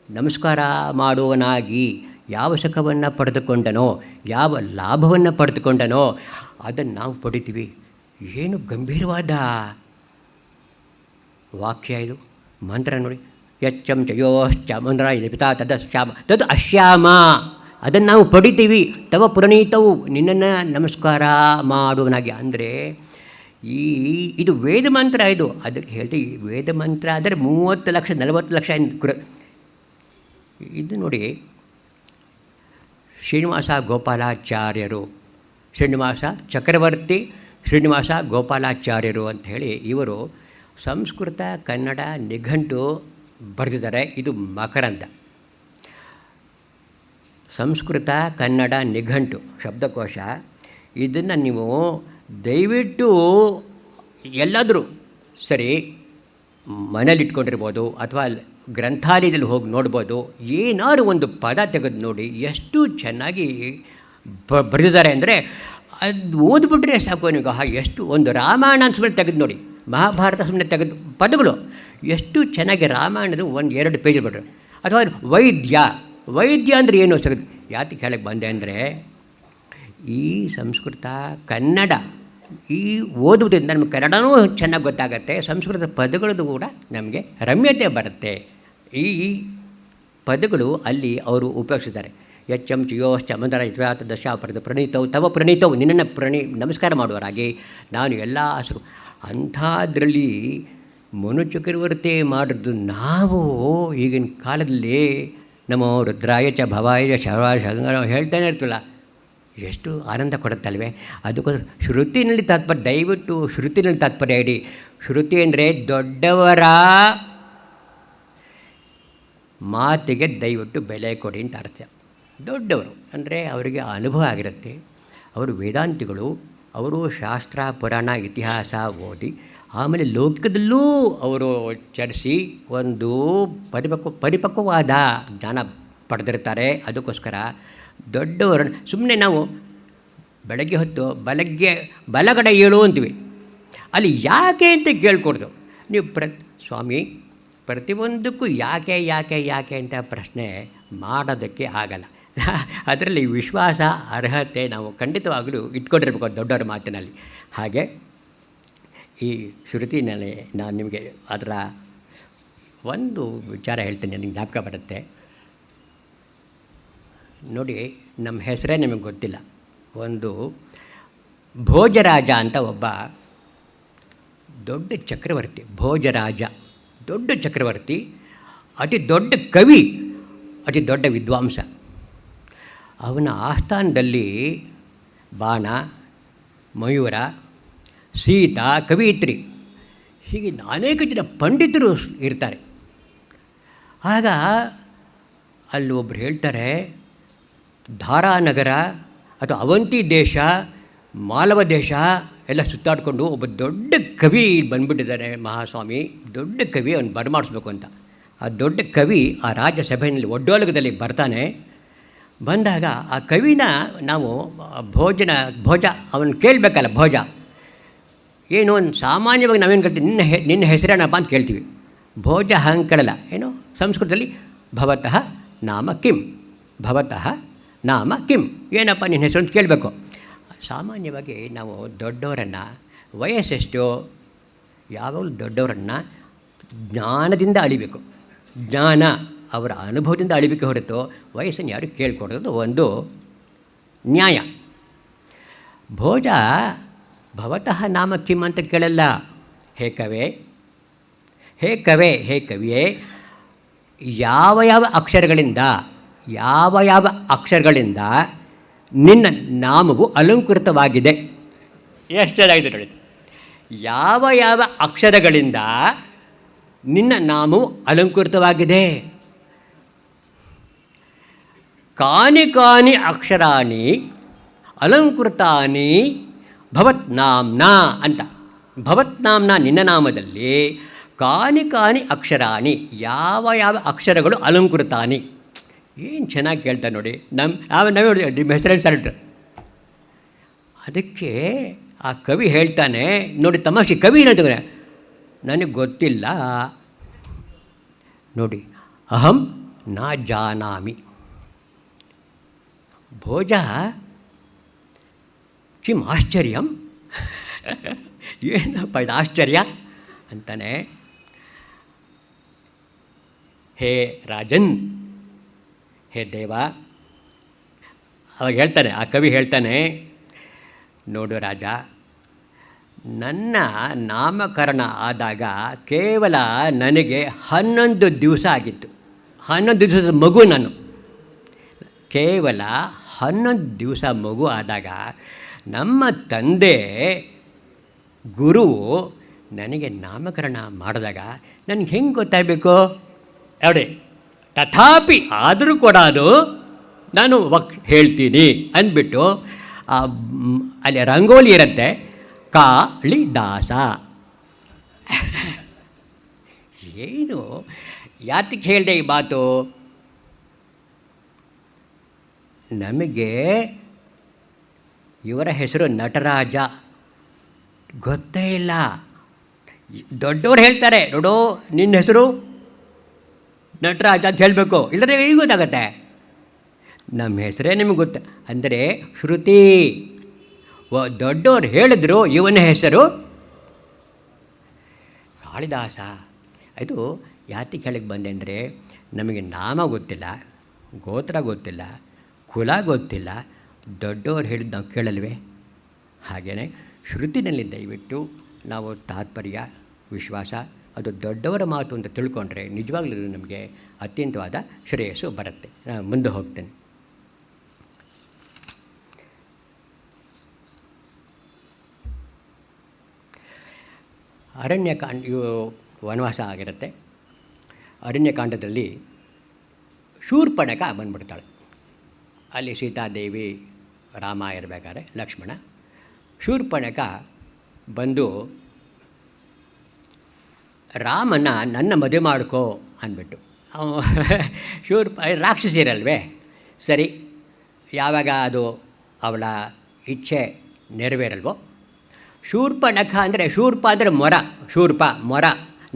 S2: ನಮಸ್ಕಾರ ಮಾಡುವನಾಗಿ ಯಾವ ಸುಖವನ್ನು ಪಡೆದುಕೊಂಡನೋ, ಯಾವ ಲಾಭವನ್ನು ಪಡೆದುಕೊಂಡನೋ ಅದನ್ನು ನಾವು ಪಡಿತೀವಿ. ಏನು ಗಂಭೀರವಾದ ವಾಕ್ಯ ಇದು, ಮಂತ್ರ ನೋಡಿ. ಯಚ್ಚಂ ಚಯೋಶ್ಚ ಮಂತ್ರ ಇದೆ ಪಿತಾ ತದ ಶ್ಯಾಮ ತದ್ ಅಶ್ಯಾಮ, ಅದನ್ನು ನಾವು ಪಡಿತೀವಿ. ತವ ಪುರಣೀತವು ನಿನ್ನನ್ನು ನಮಸ್ಕಾರ ಮಾಡುವನಾಗಿ. ಅಂದರೆ ಇದು ವೇದ ಮಂತ್ರ. ಇದು ಅದಕ್ಕೆ ಹೇಳ್ತೀವಿ ವೇದ ಮಂತ್ರ ಅಂದರೆ 30 ಲಕ್ಷ 40 ಲಕ್ಷ ಇದು ನೋಡಿ. ಶ್ರೀನಿವಾಸ ಗೋಪಾಲಾಚಾರ್ಯರು, ಶ್ರೀನಿವಾಸ ಚಕ್ರವರ್ತಿ ಶ್ರೀನಿವಾಸ ಗೋಪಾಲಾಚಾರ್ಯರು ಅಂಥೇಳಿ ಇವರು ಸಂಸ್ಕೃತ ಕನ್ನಡ ನಿಘಂಟು ಬರೆದಿದ್ದಾರೆ. ಇದು ಮಕರಂದ. ಸಂಸ್ಕೃತ ಕನ್ನಡ ನಿಘಂಟು ಶಬ್ದಕೋಶ. ಇದನ್ನು ನೀವು ದಯವಿಟ್ಟು ಎಲ್ಲಾದರೂ ಸರಿ ಮನೇಲಿ ಇಟ್ಕೊಂಡಿರ್ಬೋದು ಅಥವಾ ಗ್ರಂಥಾಲಯದಲ್ಲಿ ಹೋಗಿ ನೋಡ್ಬೋದು. ಏನಾದ್ರು ಒಂದು ಪದ ತೆಗೆದು ನೋಡಿ, ಎಷ್ಟು ಚೆನ್ನಾಗಿ ಬರೆದಿದ್ದಾರೆ ಅಂದರೆ ಅದು ಓದ್ಬಿಟ್ರೆ ಸಾಕು ನಿಮಗೆ. ಎಷ್ಟು ಒಂದು ರಾಮಾಯಣ ಸುಮ್ಮನೆ ತೆಗೆದು ನೋಡಿ, ಮಹಾಭಾರತ ಸುಮ್ಮನೆ ತೆಗೆದು ಪದಗಳು ಎಷ್ಟು ಚೆನ್ನಾಗಿ ರಾಮಾಯಣದ 1-2 ಪೇಜ್ ಬಿಡ್ರು. ಅಥವಾ ವೈದ್ಯ ಅಂದರೆ ಏನು ಸಿಗುತ್ತೆ. ಯಾತಕ್ಕೆ ಹೇಳಕ್ಕೆ ಬಂದೆ ಅಂದರೆ ಈ ಸಂಸ್ಕೃತ ಕನ್ನಡ ಈ ಓದುವುದರಿಂದ ನಮಗೆ ಕನ್ನಡನೂ ಚೆನ್ನಾಗಿ ಗೊತ್ತಾಗತ್ತೆ, ಸಂಸ್ಕೃತ ಪದಗಳದ್ದು ಕೂಡ ನಮಗೆ ರಮ್ಯತೆ ಬರುತ್ತೆ. ಈ ಪದಗಳು ಅಲ್ಲಿ ಅವರು ಉಪಯೋಗಿಸಿದ್ದಾರೆ. ಯಚ್ಚಂ ಚಿಯೋಶ್ಚ ಮಂದರ ಯಥಾತ ದಶಾಪರದ ಪ್ರಣೀತವು ತವ ಪ್ರಣೀತವು ನಿನ್ನನ್ನು ನಮಸ್ಕಾರ ಮಾಡುವರಾಗಿ ನಾನು ಎಲ್ಲ ಅಂಥದ್ರಲ್ಲಿ ಮನುಚಕ್ರವರ್ತಿ ಮಾಡಿದ್ದು ನಾವು ಈಗಿನ ಕಾಲದಲ್ಲಿ ನಮೋ ರುದ್ರಾಯ ಚ ಭವಾಯ ಶವಾಯ ಹೇಳ್ತಾನೆ ಇರ್ತೀವಲ್ಲ, ಎಷ್ಟು ಆನಂದ ಕೊಡುತ್ತಲ್ವೇ. ಅದಕ್ಕೋಸ್ಕರ ಶ್ರುತಿನಲ್ಲಿ ತಾತ್ಪರ್ಯ, ದಯವಿಟ್ಟು ಶ್ರುತಿನಲ್ಲಿ ತಾತ್ಪರ್ಯ ಇಡಿ. ಶ್ರುತಿ ಅಂದರೆ ದೊಡ್ಡವರ ಮಾತಿಗೆ ದಯವಿಟ್ಟು ಬೆಲೆ ಕೊಡಿ ಅಂತ ಅರ್ಥ. ದೊಡ್ಡವರು ಅಂದರೆ ಅವರಿಗೆ ಅನುಭವ ಆಗಿರುತ್ತೆ, ಅವರು ವೇದಾಂತಿಗಳು, ಅವರು ಶಾಸ್ತ್ರ ಪುರಾಣ ಇತಿಹಾಸ ಓದಿ ಆಮೇಲೆ ಲೌಕಿಕದಲ್ಲೂ ಅವರು ಚರ್ಚಿಸಿ ಒಂದು ಪರಿಪಕ್ವವಾದ ಜ್ಞಾನ ಪಡೆದಿರ್ತಾರೆ. ಅದಕ್ಕೋಸ್ಕರ ದೊಡ್ಡವರು ಸುಮ್ಮನೆ ನಾವು ಬೆಳಗ್ಗೆ ಹೊತ್ತು ಬಲಗಡೆ ಏಳು ಅಂತೀವಿ, ಅಲ್ಲಿ ಯಾಕೆ ಅಂತ ಕೇಳ್ಕೊಡ್ದು. ನೀವು ಸ್ವಾಮಿ ಪ್ರತಿಯೊಂದಕ್ಕೂ ಯಾಕೆ ಅಂತ ಪ್ರಶ್ನೆ ಮಾಡೋದಕ್ಕೆ ಆಗಲ್ಲ. ಅದರಲ್ಲಿ ವಿಶ್ವಾಸ ಅರ್ಹತೆ ನಾವು ಖಂಡಿತವಾಗಲೂ ಇಟ್ಕೊಂಡಿರ್ಬೇಕು ದೊಡ್ಡವರ ಮಾತಿನಲ್ಲಿ. ಹಾಗೆ ಈ ಶ್ರುತಿನಲ್ಲಿ ನಾನು ನಿಮಗೆ ಅದರ ಒಂದು ವಿಚಾರ ಹೇಳ್ತೀನಿ, ನನಗೆ ಜ್ಞಾಪಕ ಬರುತ್ತೆ ನೋಡಿ. ನಮ್ಮ ಹೆಸರೇ ನಿಮಗೆ ಗೊತ್ತಿಲ್ಲ. ಒಂದು ಭೋಜರಾಜ ಅಂತ ಒಬ್ಬ ದೊಡ್ಡ ಚಕ್ರವರ್ತಿ, ಭೋಜರಾಜ ದೊಡ್ಡ ಚಕ್ರವರ್ತಿ, ಅತಿ ದೊಡ್ಡ ಕವಿ, ಅತಿ ದೊಡ್ಡ ವಿದ್ವಾಂಸ. ಅವನ ಆಸ್ಥಾನದಲ್ಲಿ ಬಾಣ, ಮಯೂರ, ಸೀತಾ, ಕವಿಯಿತ್ರಿ ಹೀಗೆ ಅನೇಕ ಜನ ಪಂಡಿತರು ಇರ್ತಾರೆ. ಆಗ ಅಲ್ಲಿ ಒಬ್ಬರು ಹೇಳ್ತಾರೆ, ಧಾರಾನಗರ ಅಥವಾ ಅವಂತಿ ದೇಶ, ಮಾಲವ ದೇಶ ಎಲ್ಲ ಸುತ್ತಾಡಿಕೊಂಡು ಒಬ್ಬ ದೊಡ್ಡ ಕವಿ ಬಂದುಬಿಟ್ಟಿದ್ದಾರೆ ಮಹಾಸ್ವಾಮಿ, ದೊಡ್ಡ ಕವಿ ಅವನು ಬರಮಾಡಿಸ್ಬೇಕು ಅಂತ. ಆ ದೊಡ್ಡ ಕವಿ ಆ ರಾಜ್ಯಸಭೆಯಲ್ಲಿ ಒಡ್ಡೋಲಗದಲ್ಲಿ ಬರ್ತಾನೆ. ಬಂದಾಗ ಆ ಕವಿನ ನಾವು ಭೋಜ ಅವನು ಕೇಳಬೇಕಲ್ಲ, ಭೋಜ ಏನು ಸಾಮಾನ್ಯವಾಗಿ ನಾವೇನು ಕೇಳ್ತೀವಿ, ನಿನ್ನ ಹೆಸರೇನಪ್ಪ ಅಂತ ಕೇಳ್ತೀವಿ. ಭೋಜ ಹಂಗೆ ಕೇಳಲ್ಲ. ಏನು ಸಂಸ್ಕೃತದಲ್ಲಿ ಭವತಃ ನಾಮ ಕಿಂ, ಭವತಃ ನಾಮ ಕಿಂ, ಏನಪ್ಪ ನಿನ್ನ ಹೆಸರು ಅಂತ ಕೇಳಬೇಕು. ಸಾಮಾನ್ಯವಾಗಿ ನಾವು ದೊಡ್ಡವರನ್ನು ವಯಸ್ಸೆಷ್ಟು ಯಾವಾಗಲೂ ದೊಡ್ಡವರನ್ನು ಜ್ಞಾನದಿಂದ ಅಳಿಬೇಕು, ಜ್ಞಾನ ಅವರ ಅನುಭವದಿಂದ ಅಳಿಬೇಕು ಹೊರತು ವಯಸ್ಸನ್ನು ಯಾರು ಕೇಳ್ಕೊಡೋದು ಒಂದು ನ್ಯಾಯ. ಭೋಜ ಭವತಃ ನಾಮ ಕಿಮ್ ಅಂತ ಕೇಳಲ್ಲ. ಹೇ ಕವಿಯೇ ಯಾವ ಅಕ್ಷರಗಳಿಂದ ನಿನ್ನ ನಾಮವು ಅಲಂಕೃತವಾಗಿದೆ. ಎಷ್ಟು ಚೆನ್ನಾಗಿದೆ ನೋಡಿ. ಯಾವ ಅಕ್ಷರಗಳಿಂದ ನಿನ್ನ ನಾಮವು ಅಲಂಕೃತವಾಗಿದೆ. ಕಾನಿ ಅಕ್ಷರಾಣಿ ಅಲಂಕೃತಾನಿ ಭವತ್ನಾಮ್ನಾ ಅಂತ. ಭವತ್ನಾಮ್ನ ನಿನ್ನ ನಾಮದಲ್ಲಿ ಕಾನಿ ಕಾನಿ ಅಕ್ಷರಾಣಿ, ಯಾವ ಯಾವ ಅಕ್ಷರಗಳು ಅಲಂಕೃತಾನಿ. ಏನು ಚೆನ್ನಾಗಿ ಕೇಳ್ತಾರೆ ನೋಡಿ. ನಿಮ್ಮ ಹೆಸರಲ್ಲಿ ಸರ್. ಅದಕ್ಕೆ ಆ ಕವಿ ಹೇಳ್ತಾನೆ ನೋಡಿ, ತಮಾಷೆ ಕವಿ ಹೇಳ್ತಾನೆ, ನನಗೆ ಗೊತ್ತಿಲ್ಲ ನೋಡಿ. ಅಹಂ ನಾ ಜಾನಾಮಿ ಭೋಜ ಕಿಂ ಆಶ್ಚರ್ಯಂ. ಏನಪ್ಪ ಇದು ಆಶ್ಚರ್ಯ ಅಂತಾನೆ. ಹೇ ರಾಜನ್, ಹೇ ದೇವ, ಅವಾಗ ಹೇಳ್ತಾನೆ, ಆ ಕವಿ ಹೇಳ್ತಾನೆ, ನೋಡು ರಾಜ, ನನ್ನ ನಾಮಕರಣ ಆದಾಗ ಕೇವಲ ನನಗೆ 11 ದಿವಸ ಆಗಿತ್ತು. 11 ದಿವಸದ ಮಗು ನಾನು. ಕೇವಲ 11 ದಿವಸ ಮಗು ಆದಾಗ ನಮ್ಮ ತಂದೆ ಗುರು ನನಗೆ ನಾಮಕರಣ ಮಾಡಿದಾಗ ನನಗೆ ಹೆಂಗೆ ಗೊತ್ತಾಗಬೇಕು ನೋಡಿ. ತಥಾಪಿ ಆದರೂ ಕೂಡ ಅದು ನಾನು ಹೇಳ್ತೀನಿ ಅಂದ್ಬಿಟ್ಟು ಅಲ್ಲಿ ರಂಗೋಲಿ ಇರುತ್ತೆ, ಕಾಳಿದಾಸ. ಏನು ಯಾತಕ್ಕೆ ಹೇಳಿದೆ ಈ ಮಾತು? ನಮಗೆ ಇವರ ಹೆಸರು ನಟರಾಜ ಗೊತ್ತೇ ಇಲ್ಲ. ದೊಡ್ಡವರು ಹೇಳ್ತಾರೆ, ನೋಡು ನಿನ್ನ ಹೆಸರು ನಟರಾಜ ಅಂತ ಹೇಳಬೇಕು, ಇಲ್ಲದ್ರೆ ಈಗ ಗೊತ್ತಾಗತ್ತೆ. ನಮ್ಮ ಹೆಸರೇ ನಿಮಗೆ ಗೊತ್ತ ಅಂದರೆ ಶ್ರುತಿ. ದೊಡ್ಡವರು ಹೇಳಿದ್ರು ಇವನ ಹೆಸರು ಕಾಳಿದಾಸ. ಇದು ಯಾತಿ ಕೆಳಗೆ ಬಂದೆ ಅಂದರೆ, ನಮಗೆ ನಾಮ ಗೊತ್ತಿಲ್ಲ, ಗೋತ್ರ ಗೊತ್ತಿಲ್ಲ, ಕುಲ ಗೊತ್ತಿಲ್ಲ, ದೊಡ್ಡವರು ಹೇಳಿದ್ದು ನಾವು ಕೇಳಲ್ವೇ? ಹಾಗೆಯೇ ಶ್ರುತಿನಲ್ಲಿ ದಯವಿಟ್ಟು ನಾವು ತಾತ್ಪರ್ಯ, ವಿಶ್ವಾಸ, ಅದು ದೊಡ್ಡವರ ಮಾತು ಅಂತ ತಿಳ್ಕೊಂಡ್ರೆ ನಿಜವಾಗ್ಲೂ ನಮಗೆ ಅತ್ಯಂತವಾದ ಶ್ರೇಯಸ್ಸು ಬರುತ್ತೆ. ಮುಂದೆ ಹೋಗ್ತೇನೆ. ಅರಣ್ಯಕಾಂಡ, ವನವಾಸ ಆಗಿರುತ್ತೆ. ಅರಣ್ಯಕಾಂಡದಲ್ಲಿ ಶೂರ್ಪಣಖ ಬಂದ್ಬಿಡ್ತಾಳೆ. ಅಲ್ಲಿ ಸೀತಾದೇವಿ, ರಾಮ ಇರಬೇಕಾದ್ರೆ ಲಕ್ಷ್ಮಣ, ಶೂರ್ಪಣಖ ಬಂದು ರಾಮನ ನನ್ನ ಮದುವೆ ಮಾಡ್ಕೋ ಅಂದ್ಬಿಟ್ಟು. ರಾಕ್ಷಸಿರಲ್ವೇ, ಸರಿ, ಯಾವಾಗ ಅದು ಅವಳ ಇಚ್ಛೆ ನೆರವೇರಲ್ವೋ. ಶೂರ್ಪನಖ ಅಂದರೆ, ಶೂರ್ಪ ಅಂದರೆ ಮೊರ, ಶೂರ್ಪ ಮೊರ,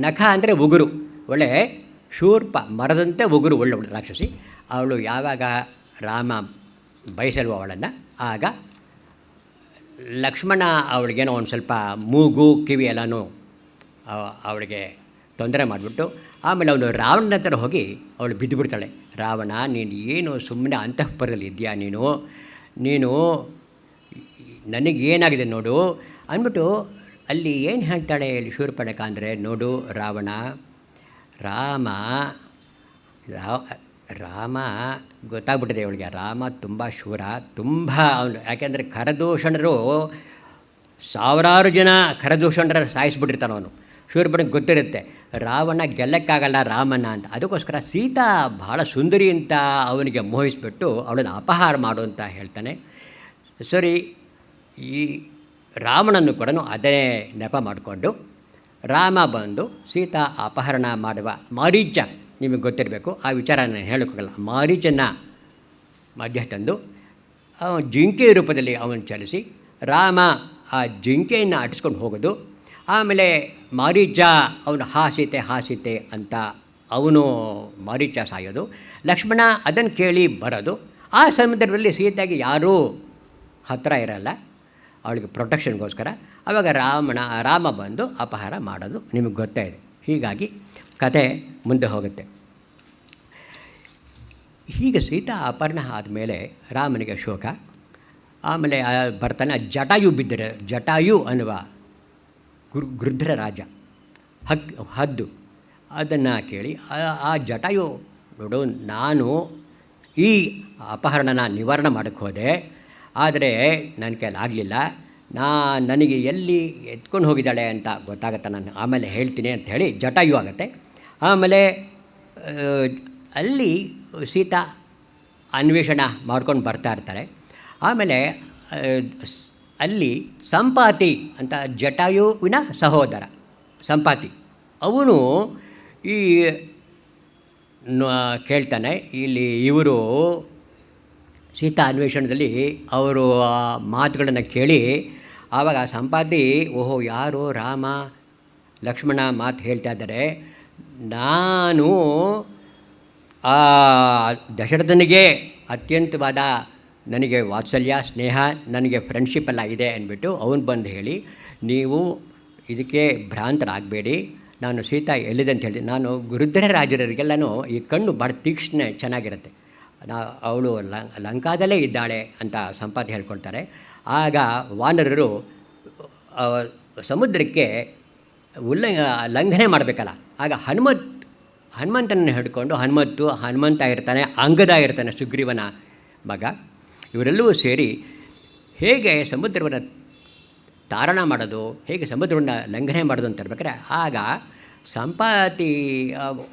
S2: ನಖ ಅಂದರೆ ಉಗುರು. ಒಳ್ಳೆ ಶೂರ್ಪ ಮರದಂತೆ ಉಗುರು, ಒಳ್ಳೆ ರಾಕ್ಷಸಿ. ಅವಳು ಯಾವಾಗ ರಾಮ ಬಯಸಲ್ವೋ ಅವಳನ್ನು, ಆಗ ಲಕ್ಷ್ಮಣ ಅವಳಿಗೇನೋ ಒಂದು ಸ್ವಲ್ಪ ಮೂಗು ಕಿವಿ ಎಲ್ಲನೂ ಅವಳಿಗೆ ತೊಂದರೆ ಮಾಡಿಬಿಟ್ಟು, ಆಮೇಲೆ ಅವನು ರಾವಣನ ಹತ್ರ ಹೋಗಿ ಅವಳು ಬಿದ್ದುಬಿಡ್ತಾಳೆ. ರಾವಣ, ನೀನು ಏನು ಸುಮ್ಮನೆ ಅಂತಃಪುರದಲ್ಲಿ ಇದೆಯಾ ನೀನು ನನಗೇನಾಗಿದೆ ನೋಡು ಅಂದ್ಬಿಟ್ಟು ಅಲ್ಲಿ ಏನು ಹೇಳ್ತಾಳೆ ಇಲ್ಲಿ ಶೂರ್ಪಣಖ ಅಂದರೆ, ನೋಡು ರಾವಣ, ರಾಮ ಗೊತ್ತಾಗ್ಬಿಟ್ಟಿದೆ ಅವಳಿಗೆ. ರಾಮ ತುಂಬ ಶೂರ, ತುಂಬ ಅವನು, ಯಾಕೆಂದರೆ ಖರದೂಷಣರು ಸಾವಿರಾರು ಜನ ಖರದೂಷಣರ ಸಾಯಿಸ್ಬಿಟ್ಟಿರ್ತಾನೆ ಅವನು. ಶೂರ್ಪಣಖ ಗೊತ್ತಿರುತ್ತೆ ರಾವಣ ಗೆಲ್ಲಕ್ಕಾಗಲ್ಲ ರಾಮನ ಅಂತ. ಅದಕ್ಕೋಸ್ಕರ ಸೀತಾ ಭಾಳ ಸುಂದರಿ ಅಂತ ಅವನಿಗೆ ಮೋಹಿಸಿಬಿಟ್ಟು ಅವಳನ್ನು ಅಪಹಾರ ಮಾಡು ಅಂತ ಹೇಳ್ತಾನೆ. ಸರಿ, ಈ ರಾವಣನ್ನು ಕೂಡ ಅದೇ ನೆಪ ಮಾಡಿಕೊಂಡು ರಾಮ ಬಂದು ಸೀತಾ ಅಪಹರಣ ಮಾಡುವ ಮಾರೀಚ, ನಿಮಗೆ ಗೊತ್ತಿರಬೇಕು, ಆ ವಿಚಾರ ನಾನು ಹೇಳೋಕ್ಕಾಗಲ್ಲ. ಮಾರೀಚನ ಮಧ್ಯ ತಂದು ಜಿಂಕೆ ರೂಪದಲ್ಲಿ ಅವನು ಚಲಿಸಿ ರಾಮ ಆ ಜಿಂಕೆಯನ್ನು ಅಟಿಸ್ಕೊಂಡು ಹೋಗೋದು. ಆಮೇಲೆ ಮಾರೀಚ ಅವನು ಹಾಸೀತೆ ಅಂತ ಅವನು ಮಾರೀಚ ಸಾಯೋದು. ಲಕ್ಷ್ಮಣ ಅದನ್ನು ಕೇಳಿ ಬರೋದು. ಆ ಸಂದರ್ಭದಲ್ಲಿ ಸೀತೆಗೆ ಯಾರೂ ಹತ್ತಿರ ಇರಲ್ಲ, ಅವಳಿಗೆ ಪ್ರೊಟೆಕ್ಷನ್ಗೋಸ್ಕರ. ಆವಾಗ ರಾಮ ಬಂದು ಅಪಹಾರ ಮಾಡೋದು ನಿಮಗೆ ಗೊತ್ತೇ ಇದೆ. ಹೀಗಾಗಿ ಕತೆ ಮುಂದೆ ಹೋಗುತ್ತೆ. ಹೀಗೆ ಸೀತಾ ಅಪಹರಣ ಆದಮೇಲೆ ರಾಮನಿಗೆ ಶೋಕ. ಆಮೇಲೆ ಬರ್ತಾನೆ ಜಟಾಯು ಬಿದ್ದರೆ, ಜಟಾಯು ಅನ್ನುವ ಗೃಧ್ರ ರಾಜ, ಹದ್ದು, ಅದನ್ನು ಕೇಳಿ ಆ ಜಟಾಯು, ನೋಡು ನಾನು ಈ ಅಪಹರಣನ ನಿವಾರಣೆ ಮಾಡೋಕ್ಕೆ ಹೋದೆ, ಆದರೆ ನನ್ನ ಕೈಲಿ ಆಗಲಿಲ್ಲ, ನನಗೆ ಎಲ್ಲಿ ಎತ್ಕೊಂಡು ಹೋಗಿದ್ದಾಳೆ ಅಂತ ಗೊತ್ತಾಗತ್ತೆ, ನಾನು ಆಮೇಲೆ ಹೇಳ್ತೀನಿ ಅಂತ ಹೇಳಿ ಜಟಾಯು ಆಗುತ್ತೆ. ಆಮೇಲೆ ಅಲ್ಲಿ ಸೀತಾ ಅನ್ವೇಷಣೆ ಮಾಡ್ಕೊಂಡು ಬರ್ತಾ ಇರ್ತಾರೆ. ಆಮೇಲೆ ಅಲ್ಲಿ ಸಂಪಾತಿ ಅಂತ ಜಟಾಯುವಿನ ಸಹೋದರ ಸಂಪಾತಿ ಅವನು ಈ ಕೇಳ್ತಾನೆ, ಇಲ್ಲಿ ಇವರು ಸೀತಾ ಅನ್ವೇಷಣದಲ್ಲಿ ಅವರು ಆ ಮಾತುಗಳನ್ನು ಕೇಳಿ ಆವಾಗ ಸಂಪಾತಿ ಓಹೋ ಯಾರು ರಾಮ ಲಕ್ಷ್ಮಣ ಮಾತು ಹೇಳ್ತಾ ಇದ್ದಾರೆ, ನಾನು ಆ ದಶರಥನಿಗೆ ಅತ್ಯಂತವಾದ ನನಗೆ ವಾತ್ಸಲ್ಯ ಸ್ನೇಹ ನನಗೆ ಫ್ರೆಂಡ್ಶಿಪ್ ಎಲ್ಲ ಇದೆ ಅಂದ್ಬಿಟ್ಟು ಅವನು ಬಂದು ಹೇಳಿ, ನೀವು ಇದಕ್ಕೆ ಭ್ರಾಂತರಾಗಬೇಡಿ, ನಾನು ಸೀತಾ ಎಲ್ಲಿದೆ ಅಂತ ಹೇಳ್ತೀನಿ. ನಾನು ವೃದ್ಧರ ರಾಜರಿಗೆಲ್ಲನೂ ಈ ಕಣ್ಣು ಭಾಳ ತೀಕ್ಷ್ಣ ಚೆನ್ನಾಗಿರುತ್ತೆ, ಅವಳು ಲಂಕಾದಲ್ಲೇ ಇದ್ದಾಳೆ ಅಂತ ಸಂಪಾತಿ ಹೇಳ್ಕೊಳ್ತಾರೆ. ಆಗ ವಾನರರು ಸಮುದ್ರಕ್ಕೆ ಲಂಘನೆ ಮಾಡಬೇಕಲ್ಲ, ಆಗ ಹನುಮಂತನನ್ನು ಹಿಡ್ಕೊಂಡು ಹನುಮಂತ ಇರ್ತಾನೆ, ಅಂಗದ ಇರ್ತಾನೆ ಸುಗ್ರೀವನ ಮಗ, ಇವರೆಲ್ಲವೂ ಸೇರಿ ಹೇಗೆ ಸಮುದ್ರವನ್ನು ತಾರಣ ಮಾಡೋದು, ಹೇಗೆ ಸಮುದ್ರವನ್ನು ಲಂಘನೆ ಮಾಡೋದು ಅಂತ ಇರ್ಬೇಕಾದ್ರೆ ಆಗ ಸಂಪಾತಿ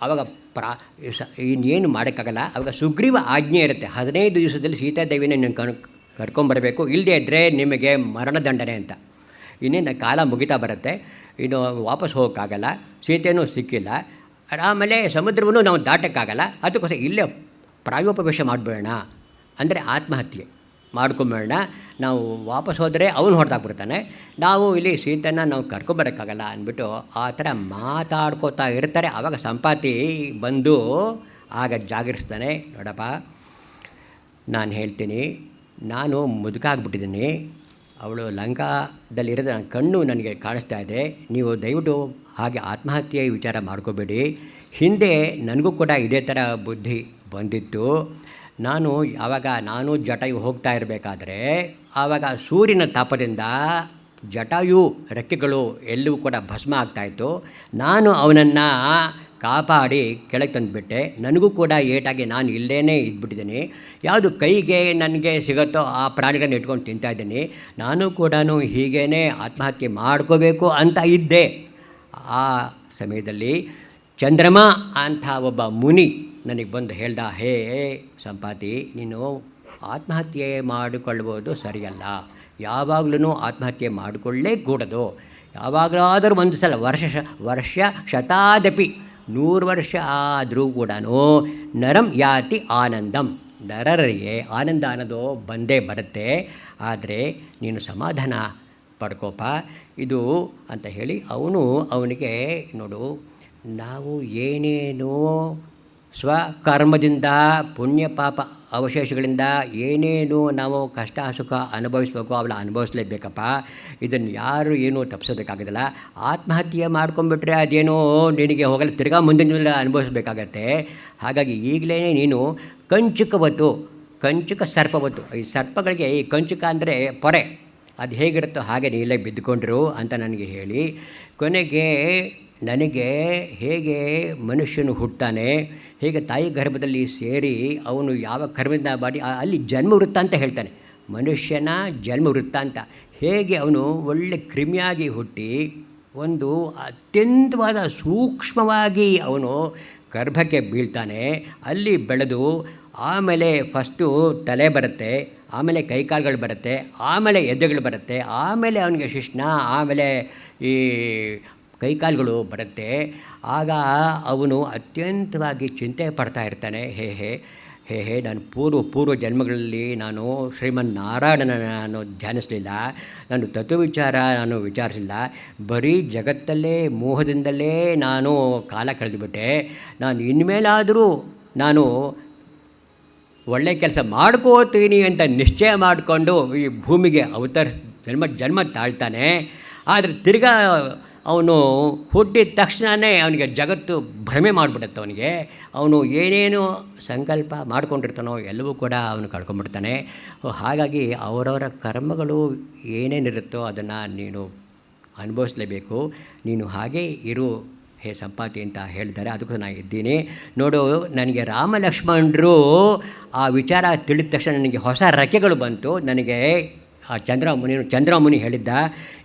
S2: ಆವಾಗ ಇನ್ನೇನು ಮಾಡೋಕ್ಕಾಗಲ್ಲ. ಆವಾಗ ಸುಗ್ರೀವ ಆಜ್ಞೆ ಇರುತ್ತೆ, 15 ದಿವಸದಲ್ಲಿ ಸೀತಾದೇವಿನ ನೀವು ಕರ್ಕೊಂಬರಬೇಕು, ಇಲ್ಲದೇ ಇದ್ದರೆ ನಿಮಗೆ ಮರಣದಂಡನೆ ಅಂತ. ಇನ್ನೇನು ಕಾಲ ಮುಗಿತಾ ಬರುತ್ತೆ, ಇನ್ನು ವಾಪಸ್ ಹೋಗೋಕ್ಕಾಗಲ್ಲ, ಸೀತೆಯೂ ಸಿಕ್ಕಿಲ್ಲ, ಆಮೇಲೆ ಸಮುದ್ರವನ್ನು ನಾವು ದಾಟೋಕ್ಕಾಗಲ್ಲ, ಅದಕ್ಕೋಸ್ಕರ ಇಲ್ಲೇ ಪ್ರಾಯೋಪವೇಶ ಮಾಡಿಬಿಡೋಣ, ಅಂದರೆ ಆತ್ಮಹತ್ಯೆ ಮಾಡ್ಕೊಂಬೇಡ, ನಾವು ವಾಪಸ್ ಹೋದರೆ ಅವನು ಹೊಡೆದಾಕ್ಬಿಡ್ತಾನೆ, ನಾವು ಇಲ್ಲಿ ಸೀತೆಯನ್ನು ನಾವು ಕರ್ಕೊಬರೋಕ್ಕಾಗಲ್ಲ ಅಂದ್ಬಿಟ್ಟು ಆ ಥರ ಮಾತಾಡ್ಕೋತಾ ಇರ್ತಾರೆ. ಆವಾಗ ಸಂಪಾತಿ ಬಂದು ಆಗ ಜಾಗರಿಸ್ತಾನೆ, ನೋಡಪ್ಪ ನಾನು ಹೇಳ್ತೀನಿ, ನಾನು ಮುದುಕಾಗ್ಬಿಟ್ಟಿದ್ದೀನಿ, ಅವಳು ಲಂಕಾದಲ್ಲಿರೋದು ನನ್ನ ಕಣ್ಣು ನನಗೆ ಕಾಣಿಸ್ತಾ ಇದೆ, ನೀವು ದಯವಿಟ್ಟು ಹಾಗೆ ಆತ್ಮಹತ್ಯೆ ವಿಚಾರ ಮಾಡ್ಕೋಬೇಡಿ, ಹಿಂದೆ ನನಗೂ ಕೂಡ ಇದೇ ಥರ ಬುದ್ಧಿ ಬಂದಿತ್ತು. ನಾನು ಜಟಾಯು ಹೋಗ್ತಾ ಇರಬೇಕಾದ್ರೆ ಆವಾಗ ಸೂರ್ಯನ ತಾಪದಿಂದ ಜಟಾಯು ರೆಕ್ಕೆಗಳು ಎಲ್ಲವೂ ಕೂಡ ಭಸ್ಮ ಆಗ್ತಾಯಿತ್ತು, ನಾನು ಅವನನ್ನು ಕಾಪಾಡಿ ಕೆಳಗೆ ತಂದುಬಿಟ್ಟೆ, ನನಗೂ ಕೂಡ ಏಟಾಗಿ ನಾನು ಇಲ್ಲೇ ಇದ್ಬಿಟ್ಟಿದ್ದೀನಿ, ಯಾವುದು ಕೈಗೆ ನನಗೆ ಸಿಗುತ್ತೋ ಆ ಪ್ರಾಣಿಗಳನ್ನ ಇಟ್ಕೊಂಡು ತಿಂತಾಯಿದ್ದೀನಿ, ನಾನು ಕೂಡ ಹೀಗೇ ಆತ್ಮಹತ್ಯೆ ಮಾಡ್ಕೋಬೇಕು ಅಂತ ಇದ್ದೆ. ಆ ಸಮಯದಲ್ಲಿ ಚಂದ್ರಮ ಅಂಥ ಒಬ್ಬ ಮುನಿ ನನಗೆ ಬಂದು ಹೇಳ್ದ, ಹೇ ಸಂಪಾತಿ, ನೀನು ಆತ್ಮಹತ್ಯೆ ಮಾಡಿಕೊಳ್ಳುವುದು ಸರಿಯಲ್ಲ, ಯಾವಾಗಲೂ ಆತ್ಮಹತ್ಯೆ ಮಾಡಿಕೊಳ್ಳೇ ಕೂಡದು, ಯಾವಾಗಲಾದರೂ ಒಂದು ಸಲ ವರ್ಷ ಶತಾದಪಿ 100 ವರ್ಷ ಆದರೂ ಕೂಡ ನರಂ ಯಾತಿ ಆನಂದಂ, ನರರಿಗೆ ಆನಂದ ಅನ್ನೋದು ಬಂದೇ ಬರುತ್ತೆ, ಆದರೆ ನೀನು ಸಮಾಧಾನ ಪಡ್ಕೋಪ ಇದು ಅಂತ ಹೇಳಿ ಅವನಿಗೆ ನೋಡು, ನಾವು ಏನೇನೋ ಸ್ವಕರ್ಮದಿಂದ ಪುಣ್ಯ ಪಾಪ ಅವಶೇಷಗಳಿಂದ ಏನೇನು ನಾವು ಕಷ್ಟ ಸುಖ ಅನುಭವಿಸ್ಬೇಕು ಅವಳ ಅನುಭವಿಸ್ಲೇಬೇಕಪ್ಪ, ಇದನ್ನು ಯಾರು ಏನೂ ತಪ್ಪಿಸೋದಕ್ಕಾಗೋದಿಲ್ಲ, ಆತ್ಮಹತ್ಯೆ ಮಾಡ್ಕೊಂಬಿಟ್ರೆ ಅದೇನೋ ನಿನಗೆ ಹೋಗಲ್ಲ, ತಿರ್ಗಾ ಮುಂದಿನ ಅನುಭವಿಸ್ಬೇಕಾಗತ್ತೆ. ಹಾಗಾಗಿ ಈಗಲೇ ನೀನು ಕಂಚುಕ ಸರ್ಪವತ್ತು, ಈ ಸರ್ಪಗಳಿಗೆ ಈ ಕಂಚುಕ ಅಂದರೆ ಪೊರೆ, ಅದು ಹೇಗಿರುತ್ತೋ ಹಾಗೆ ನೀಲೇ ಬಿದ್ದುಕೊಂಡ್ರು ಅಂತ ನನಗೆ ಹೇಳಿ, ಕೊನೆಗೆ ನನಗೆ ಹೇಗೆ ಮನುಷ್ಯನು ಹುಟ್ಟಾನೆ, ಹೇಗೆ ತಾಯಿ ಗರ್ಭದಲ್ಲಿ ಸೇರಿ ಅವನು ಯಾವ ಕರ್ಮದಿಂದ ಮಾಡಿ ಅಲ್ಲಿ ಜನ್ಮ ವೃತ್ತ ಅಂತ ಹೇಳ್ತಾನೆ, ಮನುಷ್ಯನ ಜನ್ಮ ವೃತ್ತ ಅಂತ, ಹೇಗೆ ಅವನು ಒಳ್ಳೆ ಕ್ರಿಮಿಯಾಗಿ ಹುಟ್ಟಿ ಒಂದು ಅತ್ಯಂತವಾದ ಸೂಕ್ಷ್ಮವಾಗಿ ಅವನು ಗರ್ಭಕ್ಕೆ ಬೀಳ್ತಾನೆ, ಅಲ್ಲಿ ಬೆಳೆದು ಆಮೇಲೆ ಫಸ್ಟು ತಲೆ ಬರುತ್ತೆ, ಆಮೇಲೆ ಕೈಕಾಲುಗಳು ಬರುತ್ತೆ, ಆಮೇಲೆ ಎದೆಗಳು ಬರುತ್ತೆ, ಆಮೇಲೆ ಅವನಿಗೆ ಶಿಶ್ನ, ಆಮೇಲೆ ಈ ಕೈಕಾಲುಗಳು ಬರುತ್ತೆ. ಆಗ ಅವನು ಅತ್ಯಂತವಾಗಿ ಚಿಂತೆ ಪಡ್ತಾ ಇರ್ತಾನೆ, ಹೇ ನಾನು ಪೂರ್ವ ಜನ್ಮಗಳಲ್ಲಿ ನಾನು ಶ್ರೀಮನ್ನಾರಾಯಣನ ನಾನು ಧ್ಯಾನಿಸಲಿಲ್ಲ, ನಾನು ತತ್ವವಿಚಾರ ನಾನು ವಿಚಾರಿಸಿಲ್ಲ, ಬರೀ ಜಗತ್ತಲ್ಲೇ ಮೋಹದಿಂದಲೇ ನಾನು ಕಾಲ ಕಳೆದುಬಿಟ್ಟೆ, ನಾನು ಇನ್ಮೇಲಾದರೂ ನಾನು ಒಳ್ಳೆಯ ಕೆಲಸ ಮಾಡ್ಕೋತೀನಿ ಅಂತ ನಿಶ್ಚಯ ಮಾಡಿಕೊಂಡು ಈ ಭೂಮಿಗೆ ಜನ್ಮ ತಾಳ್ತಾನೆ. ಆದರೆ ತಿರ್ಗಾ ಅವನು ಹುಟ್ಟಿದ ತಕ್ಷಣವೇ ಅವನಿಗೆ ಜಗತ್ತು ಭ್ರಮೆ ಮಾಡಿಬಿಡುತ್ತೆ, ಅವನು ಏನೇನು ಸಂಕಲ್ಪ ಮಾಡ್ಕೊಂಡಿರ್ತಾನೋ ಎಲ್ಲವೂ ಕೂಡ ಅವನು ಕಳ್ಕೊಂಡ್ಬಿಡ್ತಾನೆ. ಹಾಗಾಗಿ ಅವರವರ ಕರ್ಮಗಳು ಏನೇನಿರುತ್ತೋ ಅದನ್ನು ನೀನು ಅನುಭವಿಸಲೇಬೇಕು, ನೀನು ಹಾಗೇ ಇರು ಹೇ ಸಂಪಾತಿ ಅಂತ ಹೇಳಿದ್ದಾರೆ, ಅದಕ್ಕೂ ನಾನು ಇದ್ದೀನಿ. ನೋಡು, ನನಗೆ ರಾಮ ಲಕ್ಷ್ಮಣರು ಆ ವಿಚಾರ ತಿಳಿದ ತಕ್ಷಣ ನನಗೆ ಹೊಸ ರೆಕ್ಕೆಗಳು ಬಂತು. ನನಗೆ ಆ ಚಂದ್ರಮುನಿ ಹೇಳಿದ್ದ,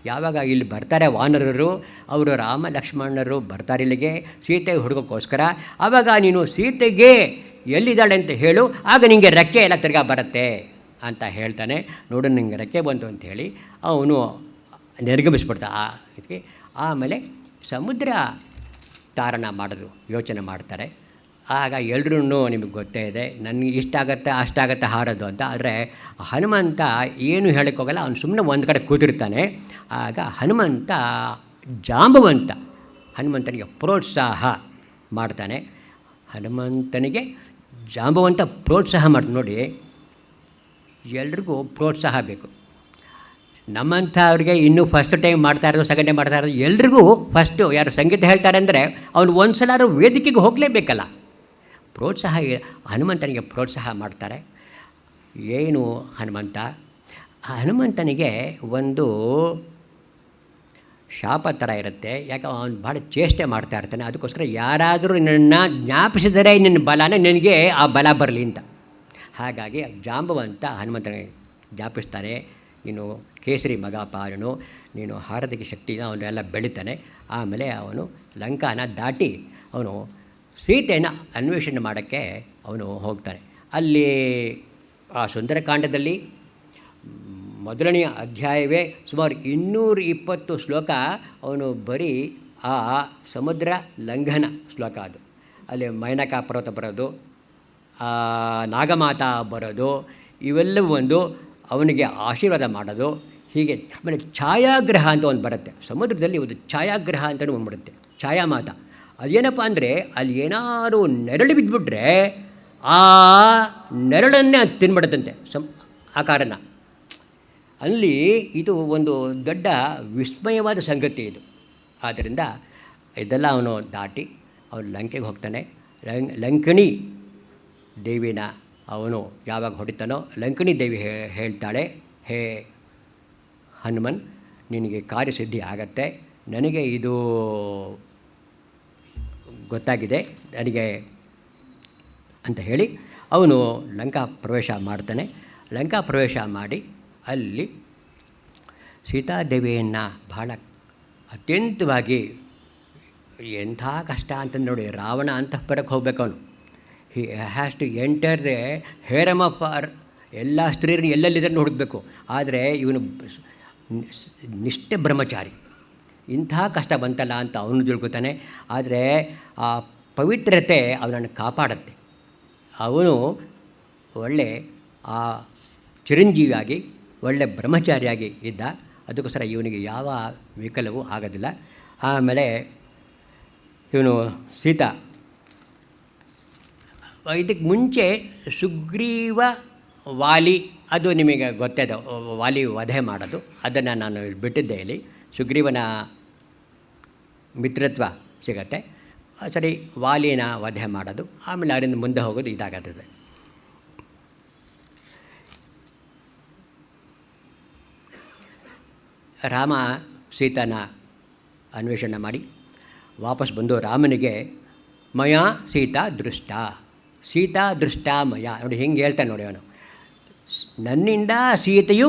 S2: ಯಾವಾಗ ಇಲ್ಲಿ ಬರ್ತಾರೆ ವಾನರರು, ಅವರು ರಾಮ ಲಕ್ಷ್ಮಣರು ಬರ್ತಾರೆ ಇಲ್ಲಿಗೆ ಸೀತೆ ಹುಡುಗೋಕ್ಕೋಸ್ಕರ, ಆವಾಗ ನೀನು ಸೀತೆಗೆ ಎಲ್ಲಿದ್ದಾಳೆ ಅಂತ ಹೇಳು, ಆಗ ನಿಮಗೆ ರೆಕ್ಕೆ ಎಲ್ಲ ತಿರ್ಗಾ ಬರುತ್ತೆ ಅಂತ ಹೇಳ್ತಾನೆ. ನೋಡು, ನಿಂಗೆ ರೆಕ್ಕೆ ಬಂತು ಅಂಥೇಳಿ ಅವನು ನಿರ್ಗಮಿಸ್ಬಿಡ್ತ ಆ ಇದಕ್ಕೆ. ಆಮೇಲೆ ಸಮುದ್ರ ತಾರಣ ಮಾಡೋದು ಯೋಚನೆ ಮಾಡ್ತಾರೆ. ಆಗ ಎಲ್ರೂ ನಿಮಗೆ ಗೊತ್ತೇ ಇದೆ, ನನಗೆ ಇಷ್ಟಾಗತ್ತೆ ಅಷ್ಟಾಗತ್ತೆ ಹಾರೋದು ಅಂತ. ಆದರೆ ಹನುಮಂತ ಏನು ಹೇಳೋಕ್ಕೋಗಲ್ಲ, ಅವನು ಸುಮ್ಮನೆ ಒಂದು ಕಡೆ ಕೂತಿರ್ತಾನೆ. ಆಗ ಹನುಮಂತ ಜಾಂಬವಂತ ಹನುಮಂತನಿಗೆ ಪ್ರೋತ್ಸಾಹ ಮಾಡ್ತಾನೆ. ಹನುಮಂತನಿಗೆ ಜಾಂಬವಂತ ಪ್ರೋತ್ಸಾಹ ಮಾಡ್ತಾನೆ. ನೋಡಿ, ಎಲ್ರಿಗೂ ಪ್ರೋತ್ಸಾಹ ಬೇಕು. ನಮ್ಮಂಥವ್ರಿಗೆ ಇನ್ನೂ ಫಸ್ಟ್ ಟೈಮ್ ಮಾಡ್ತಾ ಇರೋದು, ಸೆಕೆಂಡ್ ಟೈಮ್ ಮಾಡ್ತಾ ಇರೋದು, ಎಲ್ರಿಗೂ ಫಸ್ಟು ಯಾರು ಸಂಗೀತ ಹೇಳ್ತಾರೆ ಅಂದರೆ ಅವನು ಒಂದು ಸಲ ವೇದಿಕೆಗೆ ಹೋಗಲೇಬೇಕಲ್ಲ. ಪ್ರೋತ್ಸಾಹ ಹನುಮಂತನಿಗೆ ಪ್ರೋತ್ಸಾಹ ಮಾಡ್ತಾರೆ. ಏನು ಹನುಮಂತನಿಗೆ ಒಂದು ಶಾಪ ಥರ ಇರುತ್ತೆ. ಯಾಕೆ ಅವನು ಭಾಳ ಚೇಷ್ಟೆ ಮಾಡ್ತಾ ಇರ್ತಾನೆ. ಅದಕ್ಕೋಸ್ಕರ ಯಾರಾದರೂ ನನ್ನ ಜ್ಞಾಪಿಸಿದರೆ ನಿನ್ನ ಬಲನೇ ನಿನಗೆ ಆ ಬಲ ಬರಲಿ ಅಂತ. ಹಾಗಾಗಿ ಜಾಂಬವಂತ ಹನುಮಂತನಿಗೆ ಜ್ಞಾಪಿಸ್ತಾನೆ, ನೀನು ಕೇಸರಿ ಮಗಪ್ಪ, ನೀನು ಹಾರದಿಗೆ ಶಕ್ತಿನ ಅವನ್ನೆಲ್ಲ ಬೆಳಿತಾನೆ. ಆಮೇಲೆ ಅವನು ಲಂಕಾನ ದಾಟಿ ಅವನು ಸೀತೆಯನ್ನು ಅನ್ವೇಷಣೆ ಮಾಡೋಕ್ಕೆ ಅವನು ಹೋಗ್ತಾನೆ. ಅಲ್ಲಿ ಆ ಸುಂದರಕಾಂಡದಲ್ಲಿ ಮೊದಲನೆಯ ಅಧ್ಯಾಯವೇ ಸುಮಾರು 220 ಶ್ಲೋಕ ಅವನು ಬರೀ ಆ ಸಮುದ್ರ ಲಂಘನ ಶ್ಲೋಕ. ಅದು ಅಲ್ಲಿ ಮೈನಕ ಪರ್ವತ ಬರೋದು, ನಾಗಮಾತಾ ಬರೋದು, ಇವೆಲ್ಲವೂ ಒಂದು ಅವನಿಗೆ ಆಶೀರ್ವಾದ ಮಾಡೋದು. ಹೀಗೆ ಆಮೇಲೆ ಛಾಯಾಗ್ರಹ ಅಂತ ಒಂದು ಬರುತ್ತೆ ಸಮುದ್ರದಲ್ಲಿ, ಒಂದು ಛಾಯಾಗ್ರಹ ಅಂತಲೂ ಒಂದು ಬರುತ್ತೆ, ಛಾಯಾಮಾತ. ಅದೇನಪ್ಪ ಅಂದರೆ ಅಲ್ಲಿ ಏನಾದ್ರು ನೆರಳು ಬಿದ್ದುಬಿಟ್ರೆ ಆ ನೆರಳನ್ನೇ ಅದು ತಿನ್ಬಿಡುತ್ತಂತೆ ಆಕಾರನ. ಅಲ್ಲಿ ಇದು ಒಂದು ದೊಡ್ಡ ವಿಸ್ಮಯವಾದ ಸಂಗತಿ ಇದು. ಆದ್ದರಿಂದ ಇದೆಲ್ಲ ಅವನು ದಾಟಿ ಅವನು ಲಂಕೆಗೆ ಹೋಗ್ತಾನೆ. ಲಂಕಿಣಿ ದೇವಿನ ಅವನು ಯಾವಾಗ ಹೊಡಿತಾನೋ, ಲಂಕಿಣಿ ದೇವಿ ಹೇಳ್ತಾಳೆ, ಹೇ ಹನುಮನ್, ನಿನಗೆ ಕಾರ್ಯಸಿದ್ಧಿ ಆಗತ್ತೆ, ನನಗೆ ಇದು ಗೊತ್ತಾಗಿದೆ ನನಗೆ ಅಂತ ಹೇಳಿ ಅವನು ಲಂಕಾ ಪ್ರವೇಶ ಮಾಡ್ತಾನೆ. ಲಂಕಾ ಪ್ರವೇಶ ಮಾಡಿ ಅಲ್ಲಿ ಸೀತಾದೇವಿಯನ್ನು ಬಹಳ ಅತ್ಯಂತವಾಗಿ, ಎಂಥ ಕಷ್ಟ ಅಂತ ನೋಡಿ, ರಾವಣ ಅಂತಃಪುರಕ್ಕೆ ಹೋಗ್ಬೇಕು ಅವನು. He has to enter the harem of ಎಲ್ಲ ಸ್ತ್ರೀಯರನ್ನು ಎಲ್ಲೆಲ್ಲಿದ್ದನ್ನು ಹುಡುಕಬೇಕು. ಆದರೆ ಇವನು ನಿಷ್ಠೆ ಬ್ರಹ್ಮಚಾರಿ, ಇಂಥ ಕಷ್ಟ ಬಂತಲ್ಲ ಅಂತ ಅವನು ತಿಳ್ಕೊತಾನೆ. ಆದರೆ ಆ ಪವಿತ್ರತೆ ಅವನನ್ನು ಕಾಪಾಡುತ್ತೆ. ಅವನು ಒಳ್ಳೆ ಆ ಚಿರಂಜೀವಿಯಾಗಿ ಒಳ್ಳೆ ಬ್ರಹ್ಮಚಾರಿಯಾಗಿ ಇದ್ದ. ಅದಕ್ಕೋಸ್ಕರ ಇವನಿಗೆ ಯಾವ ವಿಕಲವೂ ಆಗೋದಿಲ್ಲ. ಆಮೇಲೆ ಇವನು ಸೀತಾ, ಇದಕ್ಕೆ ಮುಂಚೆ ಸುಗ್ರೀವ ವಾಲಿ, ಅದು ನಿಮಗೆ ಗೊತ್ತಿದೆ, ವಾಲಿ ವಧೆ ಮಾಡೋದು, ಅದನ್ನು ನಾನು ಬಿಟ್ಟಿದ್ದೆ. ಇಲ್ಲಿ ಸುಗ್ರೀವನ ಮಿತ್ರತ್ವ ಸಿಗತ್ತೆ. ಸರಿ, ವಾಲಿನ ವಧೆ ಮಾಡೋದು, ಆಮೇಲೆ ಅವರಿಂದ ಮುಂದೆ ಹೋಗೋದು ಇದಾಗತ್ತದೆ. ರಾಮ ಸೀತಾನ ಅನ್ವೇಷಣೆ ಮಾಡಿ ವಾಪಸ್ ಬಂದು ರಾಮನಿಗೆ ಮಯಾ ಸೀತಾ ದೃಷ್ಟ, ಸೀತಾ ದೃಷ್ಟ ಮಯ, ನೋಡಿ ಹಿಂಗೆ ಹೇಳ್ತಾನೆ ನೋಡಿ ಅವನು, ನನ್ನಿಂದ ಸೀತೆಯು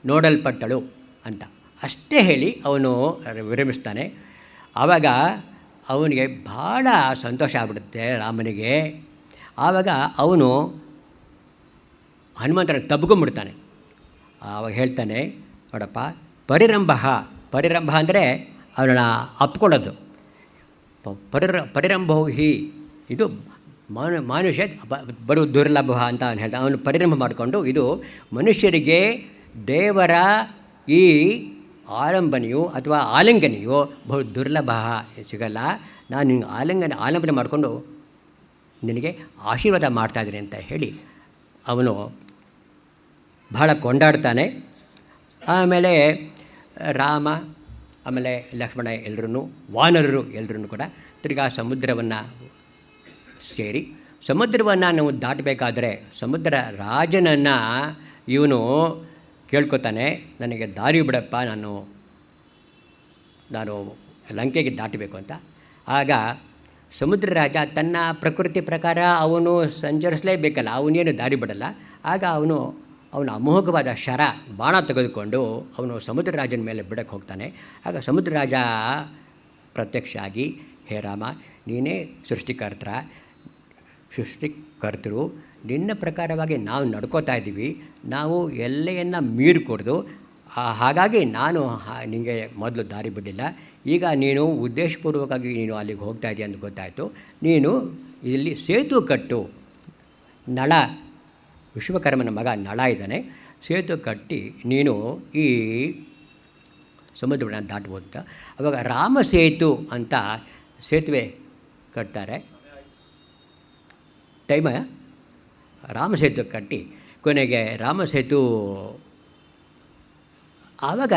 S2: ನೋಡಲ್ಪಟ್ಟಳು ಅಂತ ಅಷ್ಟೇ ಹೇಳಿ ಅವನು ವಿರಮಿಸ್ತಾನೆ. ಆವಾಗ ಅವನಿಗೆ ಭಾಳ ಸಂತೋಷ ಆಗ್ಬಿಡುತ್ತೆ ರಾಮನಿಗೆ. ಆವಾಗ ಅವನು ಹನುಮಂತನ ತಬ್ಕೊಂಡ್ಬಿಡ್ತಾನೆ. ಆವಾಗ ಹೇಳ್ತಾನೆ, ನೋಡಪ್ಪ, ಪರಿರಂಭ ಅಂದರೆ ಅವನನ್ನು ಅಪ್ಕೊಳ್ಳೋದು. ಪರಿರಂಭವು ಇದು ಮನುಷ್ಯ ಬರು ದುರ್ಲಭ ಅಂತ ಅವನು ಹೇಳ್ತಾನೆ. ಅವನು ಪರಿರಂಭ ಮಾಡಿಕೊಂಡು, ಇದು ಮನುಷ್ಯರಿಗೆ ದೇವರ ಈ ಆಲಂಬನೆಯು ಅಥವಾ ಆಲಿಂಗನೆಯು ಬಹು ದುರ್ಲಭ, ಸಿಗಲ್ಲ. ನಾನು ನಿನಗೆ ಆಲಂಬನೆ ಮಾಡಿಕೊಂಡು ನಿನಗೆ ಆಶೀರ್ವಾದ ಮಾಡ್ತಾಯಿದ್ದೀನಿ ಅಂತ ಹೇಳಿ ಅವನು ಬಹಳ ಕೊಂಡಾಡ್ತಾನೆ. ಆಮೇಲೆ ರಾಮ, ಆಮೇಲೆ ಲಕ್ಷ್ಮಣ ಎಲ್ಲರೂ, ವಾನರರು ಎಲ್ಲರೂ ಕೂಡ ತಿರ್ಗಾ ಸಮುದ್ರವನ್ನು ಸೇರಿ, ಸಮುದ್ರವನ್ನು ನಾವು ದಾಟಬೇಕಾದ್ರೆ ಸಮುದ್ರ ರಾಜನನ್ನು ಇವನು ಕೇಳ್ಕೊತಾನೆ, ನನಗೆ ದಾರಿ ಬಿಡಪ್ಪ, ನಾನು ಲಂಕೆಗೆ ದಾಟಬೇಕು ಅಂತ. ಆಗ ಸಮುದ್ರ ರಾಜ ತನ್ನ ಪ್ರಕೃತಿ ಪ್ರಕಾರ ಅವನು ಸಂಚರಿಸಲೇಬೇಕಲ್ಲ, ಅವನೇನು ದಾರಿ ಬಿಡಲ್ಲ. ಆಗ ಅವನು ಅಮೋಘವಾದ ಬಾಣ ತೆಗೆದುಕೊಂಡು ಅವನು ಸಮುದ್ರ ರಾಜನ ಮೇಲೆ ಬಿಡಕ್ಕೆ ಹೋಗ್ತಾನೆ. ಆಗ ಸಮುದ್ರ ರಾಜ ಪ್ರತ್ಯಕ್ಷ ಆಗಿ, ಹೇ ರಾಮ, ನೀನೇ ಸೃಷ್ಟಿಕರ್ತ, ಸೃಷ್ಟಿಕರ್ತರು, ನಿನ್ನ ಪ್ರಕಾರವಾಗಿ ನಾವು ನಡ್ಕೋತಾ ಇದ್ದೀವಿ, ನಾವು ಎಲ್ಲೆಯನ್ನು ಮೀರಿಕೊಡ್ದು, ಹಾಗಾಗಿ ನಾನು ನಿನಗೆ ಮೊದಲು ದಾರಿ ಬಿಡಲಿಲ್ಲ. ಈಗ ನೀನು ಉದ್ದೇಶಪೂರ್ವಕವಾಗಿ ನೀನು ಅಲ್ಲಿಗೆ ಹೋಗ್ತಾ ಇದೆಯಾ ಅಂತ ಗೊತ್ತಾಯಿತು. ನೀನು ಇಲ್ಲಿ ಸೇತು ಕಟ್ಟು. ನಳ, ವಿಶ್ವಕರ್ಮನ ಮಗ ನಳ ಇದ್ದಾನೆ, ಸೇತು ಕಟ್ಟಿ ನೀನು ಈ ಸಮುದ್ರವನ್ನು ದಾಟ್ಬೋದು ಅಂತ. ಆವಾಗ ರಾಮಸೇತು ಅಂತ ಸೇತುವೆ ಕಟ್ತಾರೆ. ಟೈಮ ರಾಮಸೇತು ಕಟ್ಟಿ ಕೊನೆಗೆ ರಾಮಸೇತು ಆವಾಗ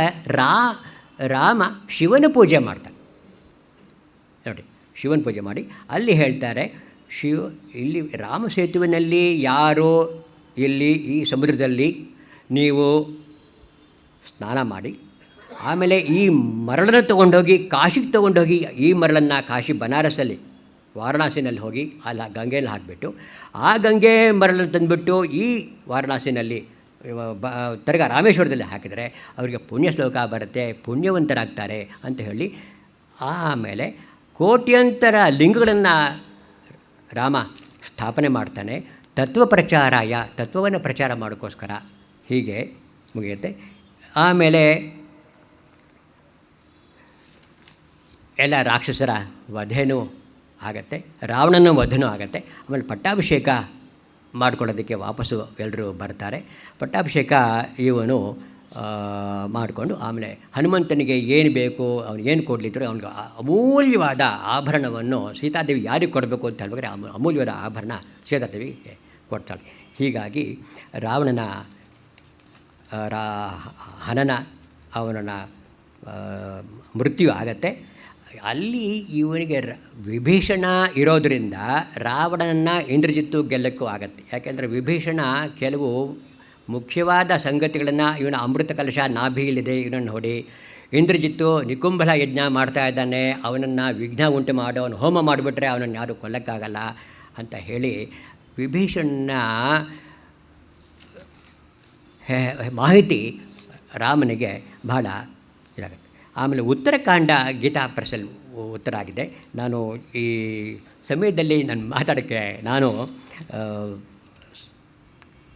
S2: ರಾಮ ಶಿವನ ಪೂಜೆ ಮಾಡ್ತಾನೆ ನೋಡಿ. ಶಿವನ ಪೂಜೆ ಮಾಡಿ ಅಲ್ಲಿ ಹೇಳ್ತಾರೆ, ಇಲ್ಲಿ ರಾಮಸೇತುವಿನಲ್ಲಿ ಯಾರೋ ಇಲ್ಲಿ ಈ ಸಮುದ್ರದಲ್ಲಿ ನೀವು ಸ್ನಾನ ಮಾಡಿ, ಆಮೇಲೆ ಈ ಮರಳನ್ನು ತೊಗೊಂಡೋಗಿ ಕಾಶಿಗೆ ತೊಗೊಂಡೋಗಿ, ಈ ಮರಳನ್ನು ಕಾಶಿ ಬನಾರಸಲ್ಲಿ ವಾರಣಾಸಿನಲ್ಲಿ ಹೋಗಿ ಅಲ್ಲಿ ಗಂಗೆಯಲ್ಲಿ ಹಾಕಿಬಿಟ್ಟು, ಆ ಗಂಗೆ ಮರಳನ್ನು ತಂದುಬಿಟ್ಟು ಈ ವಾರಣಾಸಿನಲ್ಲಿ ತಿರ್ಗ ರಾಮೇಶ್ವರದಲ್ಲಿ ಹಾಕಿದರೆ ಅವರಿಗೆ ಪುಣ್ಯ ಶ್ಲೋಕ ಬರುತ್ತೆ, ಪುಣ್ಯವಂತರಾಗ್ತಾರೆ ಅಂತ ಹೇಳಿ, ಆಮೇಲೆ ಕೋಟ್ಯಂತರ ಲಿಂಗಗಳನ್ನು ರಾಮ ಸ್ಥಾಪನೆ ಮಾಡ್ತಾನೆ. ತತ್ವವನ್ನು ಪ್ರಚಾರ ಮಾಡೋಕ್ಕೋಸ್ಕರ ಹೀಗೆ ಮುಗಿಯುತ್ತೆ. ಆಮೇಲೆ ಎಲ್ಲ ರಾಕ್ಷಸರ ವಧೆನೂ ಆಗತ್ತೆ, ರಾವಣನ ವಧೆನೂ ಆಗತ್ತೆ. ಆಮೇಲೆ ಪಟ್ಟಾಭಿಷೇಕ ಮಾಡ್ಕೊಳ್ಳೋದಕ್ಕೆ ವಾಪಸ್ಸು ಎಲ್ಲರೂ ಬರ್ತಾರೆ. ಪಟ್ಟಾಭಿಷೇಕ ಇವನು ಮಾಡಿಕೊಂಡು ಆಮೇಲೆ ಹನುಮಂತನಿಗೆ ಏನು ಬೇಕು, ಅವನು ಏನು ಕೊಡಲಿದ್ರು ಅವನಿಗೆ ಅಮೂಲ್ಯವಾದ ಆಭರಣವನ್ನು ಸೀತಾದೇವಿ ಯಾರಿಗೆ ಕೊಡಬೇಕು ಅಂತ ಹೇಳಿದ್ರೆ ಅಮೂಲ್ಯವಾದ ಆಭರಣ ಸೀತಾದೇವಿಗೆ ಕೊಡ್ತಾಳೆ. ಹೀಗಾಗಿ ರಾವಣನ ಹನನ ಅವನ ಮೃತ್ಯು ಆಗತ್ತೆ. ಅಲ್ಲಿ ಇವನಿಗೆ ವಿಭೀಷಣ ಇರೋದರಿಂದ ರಾವಣನ ಇಂದ್ರಜಿತ್ತು ಗೆಲ್ಲಕ್ಕೂ ಆಗತ್ತೆ. ಯಾಕೆಂದರೆ ವಿಭೀಷಣ ಕೆಲವು ಮುಖ್ಯವಾದ ಸಂಗತಿಗಳನ್ನು, ಇವನ ಅಮೃತ ಕಲಶ ನಾಭಿಯಲ್ಲಿದೆ, ಇವನನ್ನು ಹೊಡಿ, ಇಂದ್ರಜಿತ್ತು ನಿಕುಂಭಲ ಯಜ್ಞ ಮಾಡ್ತಾ ಇದ್ದಾನೆ, ಅವನನ್ನು ವಿಘ್ನ ಉಂಟು ಮಾಡೋ, ಅವನು ಹೋಮ ಮಾಡಿಬಿಟ್ರೆ ಅವನನ್ನು ಯಾರೂ ಕೊಲ್ಲಕ್ಕಾಗಲ್ಲ ಅಂತ ಹೇಳಿ ವಿಭೀಷಣನ ಮಾಹಿತಿ ರಾಮನಿಗೆ ಬಹಳ ಇದಾಗುತ್ತೆ. ಆಮೇಲೆ ಉತ್ತರಕಾಂಡ ಗೀತಾ ಪ್ರೆಸ್ಸಲ್ಲಿ ಉತ್ತರ ಆಗಿದೆ. ನಾನು ಈ ಸಮಯದಲ್ಲಿ ನಾನು ಮಾತಾಡೋಕ್ಕೆ ನಾನು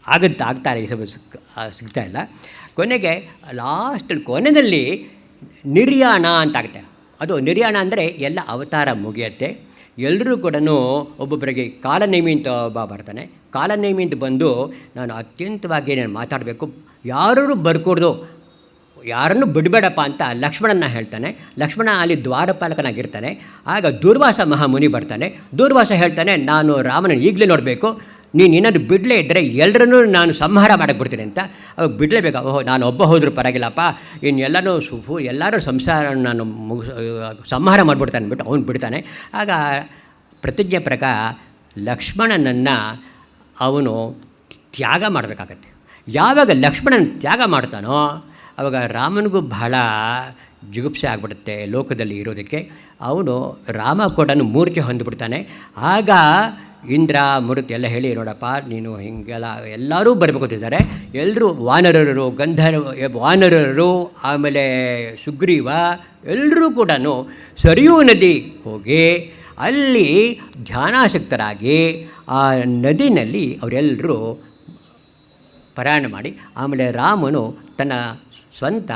S2: ಆಗ್ತಾಯಿಲ್ಲ, ಈ ಸಮಯ ಸಿಗ್ತಾಯಿಲ್ಲ. ಕೊನೆಗೆ ಕೊನೆಯಲ್ಲಿ ನಿರ್ಯಾಣ ಅಂತಾಗುತ್ತೆ. ಅದು ನಿರ್ಯಾಣ ಅಂದರೆ ಎಲ್ಲ ಅವತಾರ ಮುಗಿಯುತ್ತೆ. ಎಲ್ಲರೂ ಕೂಡ ಒಬ್ಬೊಬ್ಬರಿಗೆ ಕಾಲನೇಮಿ ಅಂತ ಒಬ್ಬ ಬರ್ತಾನೆ. ಕಾಲನೇಮಿ ಅಂತ ಬಂದು ನಾನು ಅತ್ಯಂತವಾಗಿ ನಾನು ಮಾತಾಡಬೇಕು, ಯಾರೂ ಬರ್ಕೊಡ್ದು, ಯಾರನ್ನು ಬಿಡಬೇಡಪ್ಪ ಅಂತ ಲಕ್ಷ್ಮಣನ ಹೇಳ್ತಾನೆ. ಲಕ್ಷ್ಮಣ ಅಲ್ಲಿ ದ್ವಾರಪಾಲಕನಾಗಿರ್ತಾನೆ. ಆಗ ದೂರ್ವಾಸ ಮಹಾಮುನಿ ಬರ್ತಾನೆ. ದೂರ್ವಾಸ ಹೇಳ್ತಾನೆ, ನಾನು ರಾಮನ ಈಗಲೇ ನೋಡಬೇಕು, ನೀನು ಏನಾದರೂ ಬಿಡಲೇ ಇದ್ದರೆ ಎಲ್ಲರನ್ನೂ ನಾನು ಸಂಹಾರ ಮಾಡಕ್ಕೆ ಅಂತ. ಅವಾಗ ಬಿಡಲೇಬೇಕು. ಓಹೋ, ನಾನು ಒಬ್ಬ ಹೋದರೂ ಪರವಾಗಿಲ್ಲಪ್ಪ, ಇನ್ನೆಲ್ಲನೂ ಎಲ್ಲರೂ ಸಂಸಾರ ನಾನು ಸಂಹಾರ ಮಾಡಿಬಿಡ್ತಾನೆ ಅಂದ್ಬಿಟ್ಟು ಅವನು ಬಿಡ್ತಾನೆ. ಆಗ ಪ್ರತಿಜ್ಞೆ ಪ್ರಕಾರ ಲಕ್ಷ್ಮಣನನ್ನು ಅವನು ತ್ಯಾಗ ಮಾಡಬೇಕಾಗತ್ತೆ. ಯಾವಾಗ ಲಕ್ಷ್ಮಣನ ತ್ಯಾಗ ಮಾಡ್ತಾನೋ ಆವಾಗ ರಾಮನಿಗೂ ಬಹಳ ಜಿಗುಪ್ಸೆ ಆಗಿಬಿಡುತ್ತೆ ಲೋಕದಲ್ಲಿ ಇರೋದಕ್ಕೆ. ಅವನು ರಾಮ ಕೂಡ ಮೂರ್ಛೆ ಹೊಂದಿಬಿಡ್ತಾನೆ. ಆಗ ಇಂದ್ರ ಮರುತ್ ಎಲ್ಲ ಹೇಳಿ, ನೋಡಪ್ಪ ನೀನು ಹೀಗೆಲ್ಲ ಎಲ್ಲರೂ ಬರಬೇಕು ಅಂತಿದ್ದಾರೆ. ಎಲ್ಲರೂ ವಾನರರು, ವಾನರರು, ಆಮೇಲೆ ಸುಗ್ರೀವ ಎಲ್ಲರೂ ಕೂಡ ಸರಿಯೂ ನದಿ ಹೋಗಿ ಅಲ್ಲಿ ಧ್ಯಾನಾಸಕ್ತರಾಗಿ ಆ ನದಿನಲ್ಲಿ ಅವರೆಲ್ಲರೂ ಪ್ರಯಾಣ ಮಾಡಿ ಆಮೇಲೆ ರಾಮನು ತನ್ನ ಸ್ವಂತ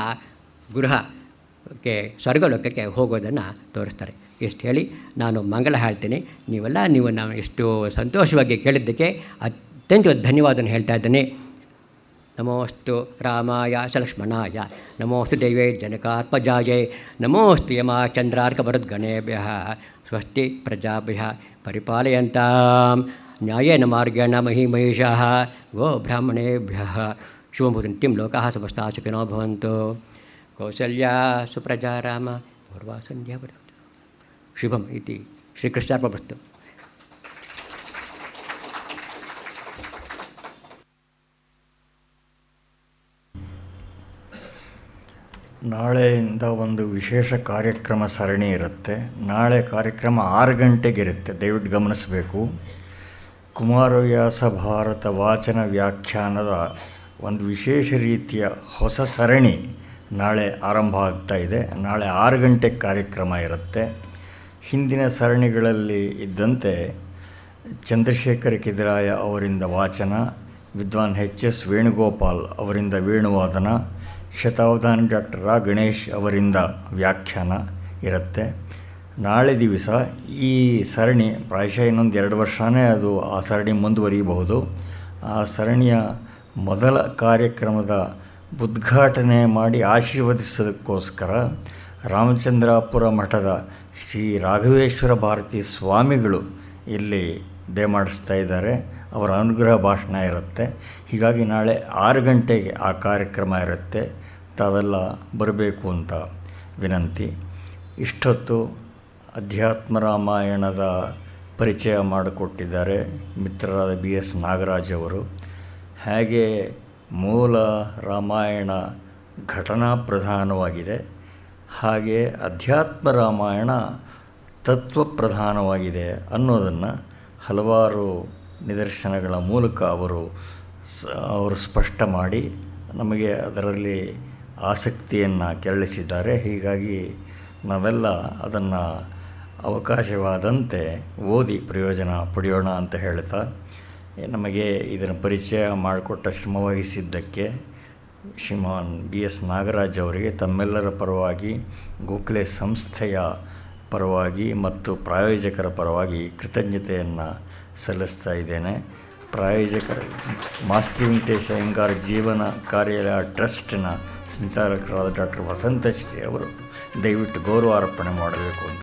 S2: ಗೃಹಕ್ಕೆ ಸ್ವರ್ಗಲೋಕಕ್ಕೆ ಹೋಗೋದನ್ನು ತೋರಿಸ್ತಾರೆ. ಎಷ್ಟು ಹೇಳಿ ನಾನು ಮಂಗಳ ಹೇಳ್ತೀನಿ. ನೀವು ನಾವು ಎಷ್ಟು ಸಂತೋಷವಾಗಿ ಕೇಳಿದ್ದಕ್ಕೆ ಅತ್ಯಂತ ಧನ್ಯವಾದವನ್ನು ಹೇಳ್ತಾ ಇದ್ದೇನೆ. ನಮೋಸ್ತು ರಾಮಾಯ ಸಲಕ್ಷ್ಮಣಾಯ, ನಮೋಸ್ತು ದೈವೇ ಜನಕಾತ್ಮಜಾಯೇ, ನಮೋಸ್ತು ಯಮಚಂದ್ರಾರ್ಕಮರುದ್ಗಣೇಭ್ಯ, ಸ್ವಸ್ತಿ ಪ್ರಜಾಭ್ಯ ಪರಿಪಾಲಯಂತಾಂ ನ್ಯಾಯೇನ ಮಾರ್ಗೇಣ ಮಹಿಮಹಿಷಾಃ ಗೋ ಬ್ರಾಹ್ಮಣೇಭ್ಯಃ ಶುಭಭೂತಿಂ ಲೋಕಾಃ ಸಮಸ್ತಾಃ ಸುಖಿನೋ ಭವಂತು. ಕೌಸಲ್ಯಾ ಸುಪ್ರಜಾ ರಾಮ ಪೂರ್ವಾ ಸಂಧ್ಯಾ ಭವತು. ಶುಭಂ ಇತಿ ಶ್ರೀಕೃಷ್ಣಾರ್ಪಣಮಸ್ತು.
S1: ನಾಳೆಯಿಂದ ಒಂದು ವಿಶೇಷ ಕಾರ್ಯಕ್ರಮ ಸರಣಿ ಇರುತ್ತೆ. ನಾಳೆ ಕಾರ್ಯಕ್ರಮ 6 ಗಂಟೆಗಿರುತ್ತೆ, ದಯವಿಟ್ಟು ಗಮನಿಸಬೇಕು. ಕುಮಾರವ್ಯಾಸ ಭಾರತ ವಾಚನ ವ್ಯಾಖ್ಯಾನದ ಒಂದು ವಿಶೇಷ ರೀತಿಯ ಹೊಸ ಸರಣಿ ನಾಳೆ ಆರಂಭ ಆಗ್ತಾ ಇದೆ. ನಾಳೆ 6 ಗಂಟೆಗೆ ಕಾರ್ಯಕ್ರಮ ಇರುತ್ತೆ. ಹಿಂದಿನ ಸರಣಿಗಳಲ್ಲಿ ಇದ್ದಂತೆ ಚಂದ್ರಶೇಖರ ಕಿದಿರಾಯ ಅವರಿಂದ ವಾಚನ, ವಿದ್ವಾನ್ ಎಚ್.ಎಸ್. ವೇಣುಗೋಪಾಲ್ ಅವರಿಂದ ವೇಣುವಾದನ, ಶತಾವಧಾನಿ ಡಾಕ್ಟರ್ ರಾ ಗಣೇಶ್ ಅವರಿಂದ ವ್ಯಾಖ್ಯಾನ ಇರುತ್ತೆ. ನಾಳೆ ದಿವಸ ಈ ಸರಣಿ ಪ್ರಾಯಶಃ ಇನ್ನೊಂದು 2 ವರ್ಷವೇ ಅದು ಆ ಸರಣಿ ಮುಂದುವರಿಯಬಹುದು. ಆ ಸರಣಿಯ ಮೊದಲ ಕಾರ್ಯಕ್ರಮದ ಉದ್ಘಾಟನೆ ಮಾಡಿ ಆಶೀರ್ವದಿಸೋದಕ್ಕೋಸ್ಕರ ರಾಮಚಂದ್ರಾಪುರ ಮಠದ ಶ್ರೀ ರಾಘವೇಶ್ವರ ಭಾರತಿ ಸ್ವಾಮಿಗಳು ಇಲ್ಲಿ ದಯಮಾಡಿಸ್ತಾ ಇದ್ದಾರೆ. ಅವರ ಅನುಗ್ರಹ ಭಾಷಣ ಇರುತ್ತೆ. ಹೀಗಾಗಿ ನಾಳೆ 6 ಗಂಟೆಗೆ ಆ ಕಾರ್ಯಕ್ರಮ ಇರುತ್ತೆ. ತಾವೆಲ್ಲ ಬರಬೇಕು ಅಂತ ವಿನಂತಿ. ಇಷ್ಟೊತ್ತು ಅಧ್ಯಾತ್ಮ ರಾಮಾಯಣದ ಪರಿಚಯ ಮಾಡಿಕೊಟ್ಟಿದ್ದಾರೆ ಮಿತ್ರರಾದ BS ನಾಗರಾಜ್ ಅವರು. ಹಾಗೆ ಮೂಲ ರಾಮಾಯಣ ಘಟನಾ ಪ್ರಧಾನವಾಗಿದೆ, ಹಾಗೆ ಅಧ್ಯಾತ್ಮ ರಾಮಾಯಣ ತತ್ವ ಪ್ರಧಾನವಾಗಿದೆ ಅನ್ನೋದನ್ನು ಹಲವಾರು ನಿದರ್ಶನಗಳ ಮೂಲಕ ಅವರು ಸ್ಪಷ್ಟ ಮಾಡಿ ನಮಗೆ ಅದರಲ್ಲಿ ಆಸಕ್ತಿಯನ್ನು ಕೆರಳಿಸಿದ್ದಾರೆ. ಹೀಗಾಗಿ ನಾವೆಲ್ಲ ಅದನ್ನು ಅವಕಾಶವಾದಂತೆ ಓದಿ ಪ್ರಯೋಜನ ಪಡೆಯೋಣ ಅಂತ ಹೇಳ್ತಾ, ನಮಗೆ ಇದನ್ನು ಪರಿಚಯ ಮಾಡಿಕೊಟ್ಟ ಶ್ರಮವಹಿಸಿದ್ದಕ್ಕೆ ಶ್ರೀಮಾನ್ BS ನಾಗರಾಜ್ ಅವರಿಗೆ ತಮ್ಮೆಲ್ಲರ ಪರವಾಗಿ, ಗೋಖಲೆ ಸಂಸ್ಥೆಯ ಪರವಾಗಿ ಮತ್ತು ಪ್ರಾಯೋಜಕರ ಪರವಾಗಿ ಕೃತಜ್ಞತೆಯನ್ನು ಸಲ್ಲಿಸ್ತಾ ಇದ್ದೇನೆ. ಪ್ರಾಯೋಜಕರ ಮಾಸ್ತಿ ವೆಂಕಟೇಶ ಅಯ್ಯಂಗಾರ್ ಜೀವನ ಕಾರ್ಯಾಲಯ ಟ್ರಸ್ಟ್ನ ಸಂಚಾಲಕರಾದ ಡಾಕ್ಟರ್ ವಸಂತಶ್ರೀ ಅವರು ದಯವಿಟ್ಟು ಗೌರವಾರ್ಪಣೆ ಮಾಡಬೇಕು ಅಂತ